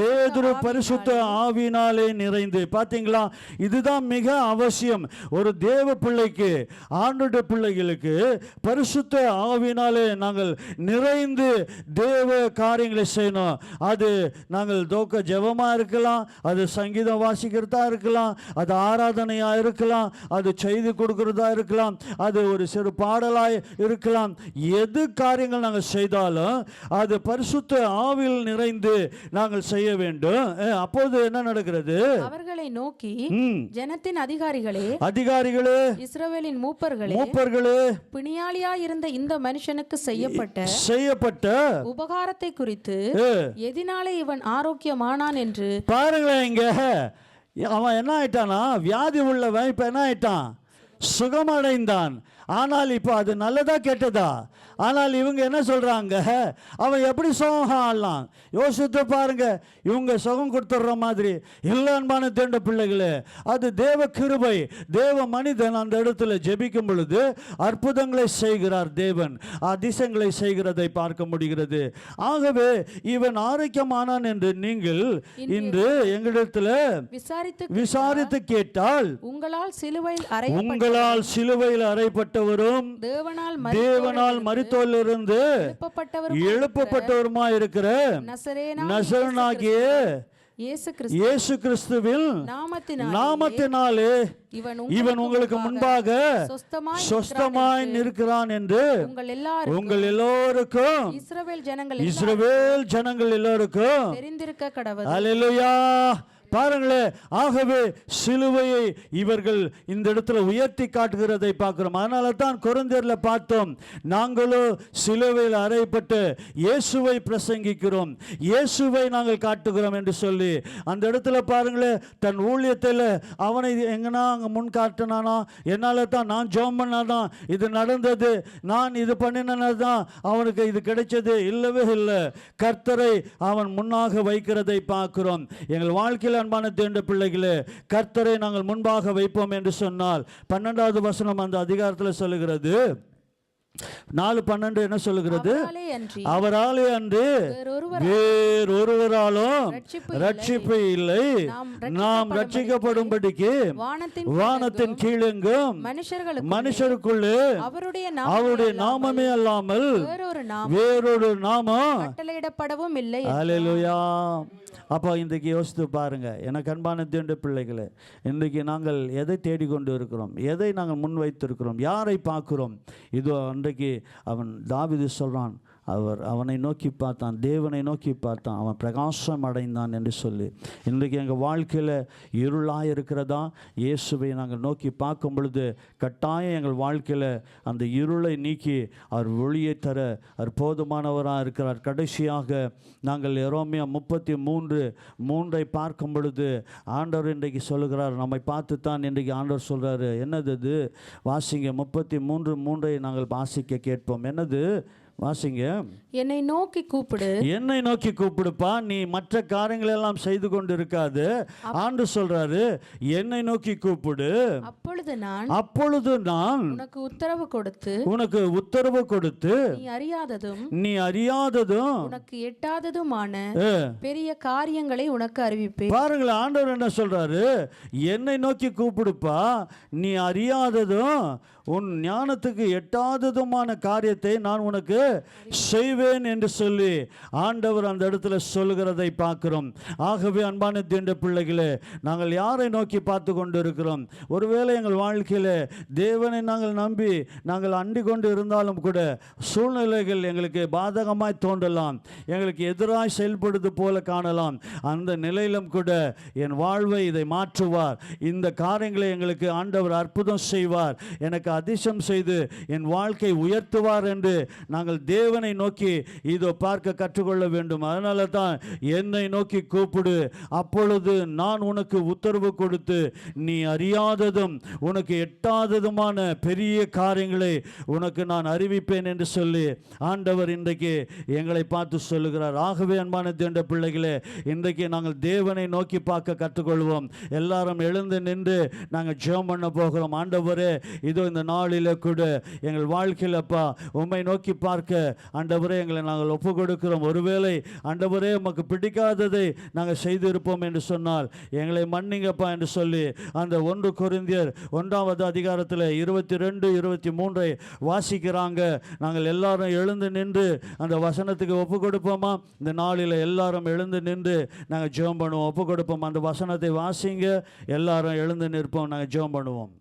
பேதுரு பரிசுத்த ஆவியினாலே நிறைந்து. பாத்தீங்களா, இதுதான் மிக அவசியம். ஒரு தேவ பிள்ளைக்கு, ஆண்டோட பிள்ளைகளுக்கு பரிசுத்த ஆவியினாலே நாங்கள் நிறைந்து தேவ காரியங்களை செய்யணும். அது நாங்கள் தோக்க ஜெபமாக இருக்கலாம், அது சங்கீதம் வாசிக்கிறதா இருக்கலாம், அது ஆராதனையாக இருக்கலாம், அது செய்தி கொடுக்கிறதா இருக்கலாம், அது ஒரு சிறு பாடலாய் இருக்கலாம். எது காரியங்கள் நாங்கள் செய்தாலும் அது பரிசுத்த ஆவியில் நிறைந்து நாங்கள் செய்ய வேண்டும். அப்போது என்ன நடக்கிறது? அவர்களை நோக்கி, ஜனத்தின் அதிகாரிகளே, இஸ்ரவேலின் மூப்பர்களே, பிணியாளியாய் இருந்த இந்த மனுஷனுக்கு செய்யப்பட்ட உபகாரத்தை குறித்து எதினாலே இவன் ஆரோக்கியமானான் என்று பாருங்களேன். இங்க அவன் என்ன ஆயிட்டானா? வியாதி உள்ளவன் இப்ப என்ன ஆயிட்டான்? சுகமடைந்தான். ஆனால் இப்போ அது நல்லதா கெட்டதா? ஆனால் இவங்க என்ன சொல்றாங்க? அவன் எப்படி சுகம் ஆடலாம்? யோசித்து பாருங்க. இவங்க சுகம் கொடுத்துடுற மாதிரி இல்லை. அன்பான தேவ பிள்ளைகளே, அது தேவ கிருபை. தேவ மனிதன் அந்த இடத்துல ஜெபிக்கும் பொழுது அற்புதங்களை செய்கிறார் தேவன், அதிசயங்களை செய்கிறதை பார்க்க முடிகிறது. ஆகவே இவன் ஆரோக்கியமானான் என்று நீங்கள் இன்று எங்களிடத்தில் விசாரித்து கேட்டால், உங்களால் சிலுவையில் அறையப்பட்டவரும் தேவனால் மரித்தோரிலிருந்து எழுப்பப்பட்டவருமாய் இருக்கிற நசரேயனாகிய இயேசு கிறிஸ்துவின் நாமத்தினாலே இவன் உங்களுக்கு முன்பாக சொஸ்தமாய் நிற்கிறான் என்று உங்கள் எல்லோருக்கும், இஸ்ரவேல் ஜனங்கள் எல்லோருக்கும் தெரிந்திருக்க கடவுள். அல்லேலூயா. பாருங்களேன். ஆகவே சிலுவையை இவர்கள் இந்த இடத்துல உயர்த்தி காட்டுகிறதை பார்க்கிறோம். அதனால தான் கொரிந்தியர்ல பார்த்தோம், நாங்களோ சிலுவையில் அறையப்பட்டு இயேசுவை பிரசங்கிக்கிறோம், இயேசுவை நாங்கள் காட்டுகிறோம் என்று சொல்லி அந்த இடத்துல பாருங்களேன். தன் ஊழியத்தில் அவனை எங்கன்னா அங்கே முன் காட்டினானா? என்னால் தான், நான் ஜெபம் பண்ணாதான் இது நடந்தது, நான் இது பண்ணினதான் அவனுக்கு இது கிடைச்சது, இல்லவே இல்லை. கர்த்தரை அவன் முன்னாக வைக்கிறதை பார்க்கிறோம். எங்கள் வாழ்க்கையில் அன்பான தேவ பிள்ளைகளே, கர்த்தரை நாங்கள் முன்பாக வைப்போம் என்று சொன்னால் 12வது வசனம் அந்த அதிகாரத்தில் சொல்லுகிறது. 4:12 என்ன சொல்லுகிறது? அவராலே அன்று வேறொருவராலும் ரட்சிப்பு இல்லை. நாம் ரட்சிக்கப்படும்படிக்கு வானத்தின் கீழெங்கும் மனுஷருக்குள்ளே அவருடைய நாமமே அல்லாமல் வேறொரு நாமம் கட்டளையிடப்படவும் இல்லை. அல்லேலூயா. அப்போ இன்றைக்கு யோசித்து பாருங்க, எனக்கு அன்பான தேவ பிள்ளைகளே, இன்றைக்கு நாங்கள் எதை தேடிக்கொண்டு இருக்கிறோம்? எதை நாங்கள் முன் வைத்திருக்கிறோம்? யாரை பார்க்கிறோம்? இதோ அன்றைக்கு அவன் தாவீது சொல்றான், அவனை நோக்கி பார்த்தான், தேவனை நோக்கி பார்த்தான், அவன் பிரகாசம் அடைந்தான் என்று சொல்லி. இன்றைக்கு எங்கள் வாழ்க்கையில் இருளாக இருக்கிறதா? இயேசுவை நாங்கள் நோக்கி பார்க்கும் பொழுது கட்டாயம் எங்கள் வாழ்க்கையில் அந்த இருளை நீக்கி அவர் ஒளியை தர அவர் போதுமானவராக இருக்கிறார். கடைசியாக நாங்கள் எரோமியா 33:3 பார்க்கும் பொழுது ஆண்டவர் இன்றைக்கு சொல்லுகிறார், நம்மை பார்த்து தான் இன்றைக்கு ஆண்டவர் சொல்கிறாரு. என்னது அது? வாசிங்க. 33:3 நாங்கள் வாசிக்க கேட்போம். என்னது? வாசிங்க. என்னை நோக்கி கூப்பிடுப்பா, நீ மற்ற காரியங்கள் எல்லாம் செய்து கொண்டு இருக்காது. ஆண்டவர் சொல்றாரு, என்னை நோக்கி கூப்பிடு, அப்பொழுது நான் உனக்கு உத்தரவு கொடுத்து நீ அறியாததும் உனக்கு எட்டாததுமான பெரிய காரியங்களை உனக்கு அறிவிப்பேன். பாருங்களேன், ஆண்டவர் என்ன சொல்றாரு? என்னை நோக்கி கூப்பிடுப்பா, நீ அறியாததும் உன் ஞானத்துக்கு எட்டாததுமான காரியத்தை நான் உனக்கு செய்வேன் என்று சொல்லி ஆண்டவர் அந்த இடத்துல சொல்லுகிறதை பார்க்கிறோம். ஆகவே அன்பான தேவ பிள்ளைகளே, நாங்கள் யாரை நோக்கி பார்த்து கொண்டு இருக்கிறோம்? ஒருவேளை எங்கள் வாழ்க்கையில் தேவனை நாங்கள் நம்பி நாங்கள் அண்டி கொண்டு இருந்தாலும் கூட சூழ்நிலைகள் எங்களுக்கு பாதகமாய் தோன்றலாம், எங்களுக்கு எதிராய் செயல்படுவது போல காணலாம். அந்த நிலையிலும் கூட என் வாழ்வை இதை மாற்றுவார், இந்த காரியங்களை எங்களுக்கு ஆண்டவர் அற்புதம் செய்வார், எனக்கு அதிசயம் செய்து என் வாழ்க்கை உயர்த்துவார் என்று நாங்கள் தேவனை நோக்கி இதோ பார்க்க கற்றுக்கொள்ள வேண்டும். அதனால தான் என்னை நோக்கி கூப்பிடு, அப்பொழுது நான் உனக்கு உத்தரவு கொடுத்து நீ அறியாததும் உனக்கு எட்டாததுமான பெரிய காரியங்களை உனக்கு நான் அறிவிப்பேன் என்று சொல்லி ஆண்டவர் இன்றைக்கு எங்களை பார்த்து சொல்லுகிறார். ஆகவே அன்பான தேவ பிள்ளைகளே, இன்றைக்கு நாங்கள் தேவனை நோக்கி பார்க்க கற்றுக்கொள்வோம். எல்லாரும் எழுந்து நின்று நாங்கள் ஜெபம் பண்ண போகிறோம். ஆண்டவரே, இதோ இந்த நாளில் கூட எங்கள் வாழ்க்கையில் அப்பா உம்மை நோக்கி பார்க்க நடக்க ஆண்டவரே எங்களை நாங்கள் ஒப்பு கொடுக்கிறோம். ஒருவேளை ஆண்டவரே உமக்கு பிடிக்காததை நாங்கள் செய்திருப்போம் என்று சொன்னால் எங்களை மன்னிங்கப்பா என்று சொல்லி அந்த 1 கொரிந்தியர் 1வது அதிகாரத்தில் 22, 23 வாசிக்கிறாங்க. நாங்கள் எல்லாரும் எழுந்து நின்று அந்த வசனத்துக்கு ஒப்பு கொடுப்போமா? இந்த நாளில் எல்லாரும் எழுந்து நின்று நாங்கள் ஜெபம் பண்ணுவோம், ஒப்பு கொடுப்போம். அந்த வசனத்தை வாசிங்க, எல்லாரும் எழுந்து நிற்போம், நாங்கள் ஜெபம் பண்ணுவோம்.